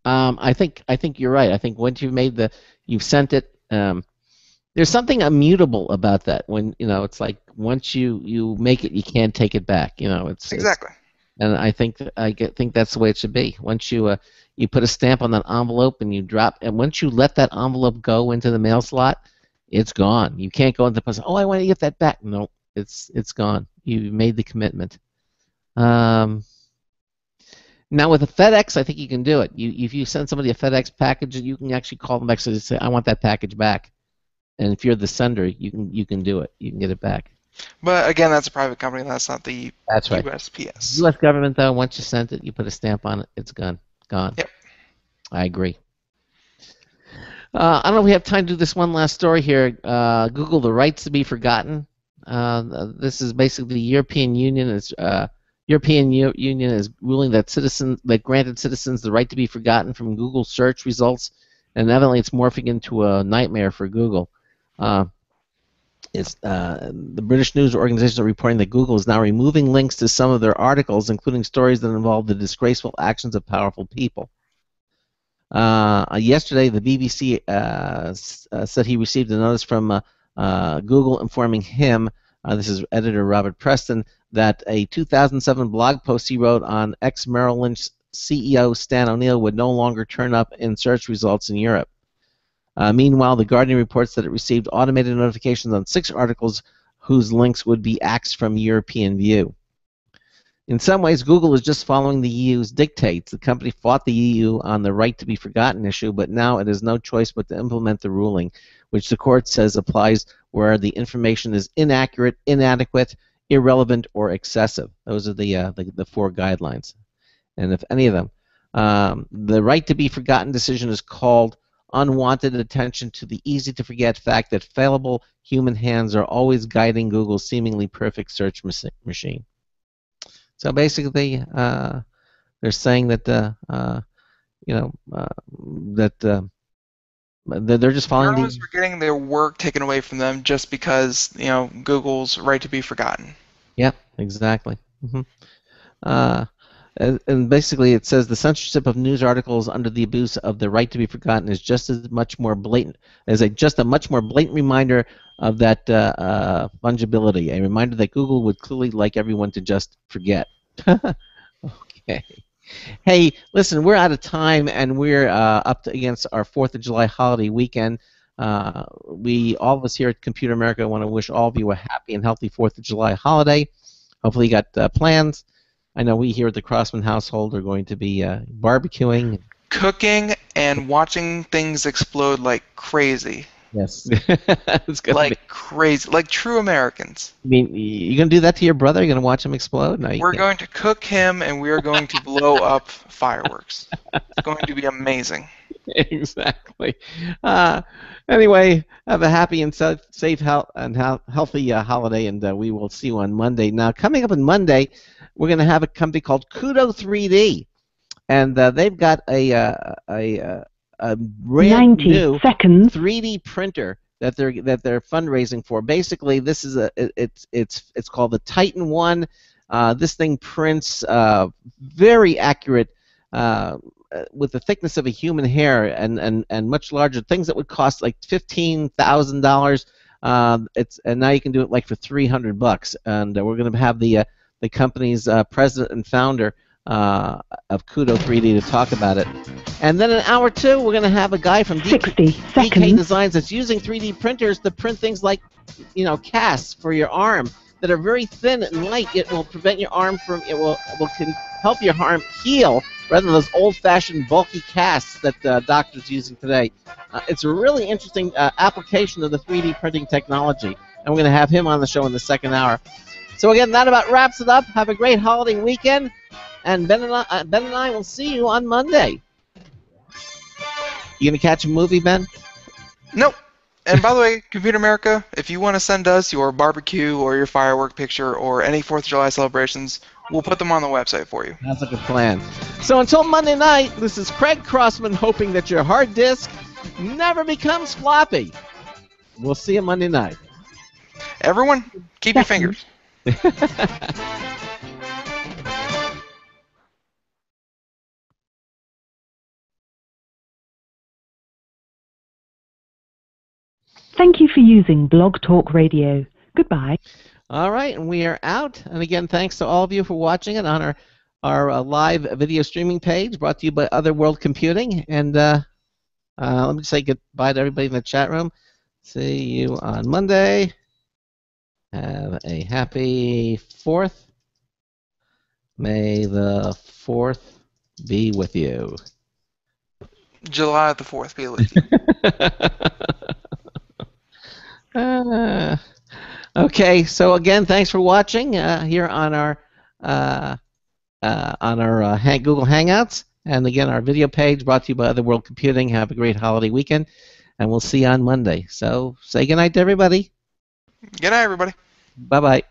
Speaker 1: I think you're right. I think once you've sent it. There's something immutable about that. When it's like once you make it, you can't take it back.
Speaker 4: Exactly.
Speaker 1: And I think that's the way it should be. Once you put a stamp on that envelope and you drop, and once you let that envelope go into the mail slot, it's gone. You can't go into the post. Oh, I want to get that back. No, it's gone. You made the commitment. Now with a FedEx, I think you can do it. If you send somebody a FedEx package, you can actually call them back and say, I want that package back. And if you're the sender, you can do it. You can get it back.
Speaker 4: But again, that's a private company. That's not the
Speaker 1: That's right.
Speaker 4: USPS.
Speaker 1: U.S. government, though, once you sent it, you put a stamp on it, it's gone.
Speaker 4: Yep.
Speaker 1: I agree. I don't know if we have time to do this one last story here. Google, the rights to be forgotten. This is basically the European Union is ruling that granted citizens the right to be forgotten from Google search results, and evidently it's morphing into a nightmare for Google. The British news organizations are reporting that Google is now removing links to some of their articles, including stories that involve the disgraceful actions of powerful people. Yesterday, the BBC said he received a notice from Google informing him, this is editor Robert Preston, that a 2007 blog post he wrote on ex-Merrill Lynch CEO Stan O'Neill would no longer turn up in search results in Europe. Meanwhile, The Guardian reports that it received automated notifications on 6 articles whose links would be axed from European view. In some ways, Google is just following the EU's dictates. The company fought the EU on the right to be forgotten issue, but now it has no choice but to implement the ruling, which the court says applies where the information is inaccurate, inadequate, irrelevant, or excessive. Those are the 4 guidelines. And if any of them, the right to be forgotten decision is called unwanted attention to the easy-to-forget fact that fallible human hands are always guiding Google's seemingly perfect search machine. So basically, they're saying that they're just following
Speaker 4: Journalists are getting their work taken away from them just because Google's right to be forgotten.
Speaker 1: Yeah, exactly. And basically, it says the censorship of news articles under the abuse of the right to be forgotten is just as much more blatant, just a much more blatant reminder of that fungibility, a reminder that Google would clearly like everyone to just forget. Okay. Hey, listen, we're out of time, and we're up against our 4th of July holiday weekend. All of us here at Computer America want to wish all of you a happy and healthy 4th of July holiday. Hopefully you got plans. I know we here at the Crossman household are going to be barbecuing.
Speaker 4: Cooking and watching things explode like crazy.
Speaker 1: Yes. It's
Speaker 4: like crazy. Like true Americans.
Speaker 1: I mean, you going to do that to your brother? You're going to watch him explode? No,
Speaker 4: we're going to cook him, and we are going to blow up fireworks. It's going to be amazing.
Speaker 1: Exactly. Anyway, have a happy and safe and healthy holiday, and we will see you on Monday. Now, coming up on Monday, we're going to have a company called Kudo 3D, and they've got a brand new 3D printer that they're fundraising for. Basically, this is it's called the Titan 1. This thing prints very accurate. With the thickness of a human hair and much larger things that would cost like $15,000. And now you can do it like for $300. And we're going to have the company's president and founder of Kudo 3D to talk about it. And then in hour 2, we're going to have a guy from DK Designs that's using 3D printers to print things like, casts for your arm that are very thin and light. It will prevent your arm from. It will can help your arm heal rather than those old-fashioned bulky casts that doctors are using today. It's a really interesting application of the 3D printing technology, and we're going to have him on the show in the second hour. So again, that about wraps it up. Have a great holiday weekend, and Ben and I will see you on Monday. You going to catch a movie, Ben?
Speaker 4: Nope. And by the way, Computer America, if you want to send us your barbecue or your firework picture or any 4th of July celebrations, we'll put them on the website for you.
Speaker 1: That's a good plan. So until Monday night, this is Craig Crossman hoping that your hard disk never becomes floppy. We'll see you Monday night.
Speaker 4: Everyone, keep your fingers.
Speaker 2: Thank you for using Blog Talk Radio. Goodbye.
Speaker 1: All right, and we are out. And again, thanks to all of you for watching it on our live video streaming page brought to you by Other World Computing. And let me say goodbye to everybody in the chat room. See you on Monday. Have a happy 4th. May the 4th be with you.
Speaker 4: July the 4th be with you.
Speaker 1: Okay, so again, thanks for watching here on our Google Hangouts, and again, our video page brought to you by Other World Computing. Have a great holiday weekend, and we'll see you on Monday. So say goodnight to everybody.
Speaker 4: Good night, everybody.
Speaker 1: Bye-bye.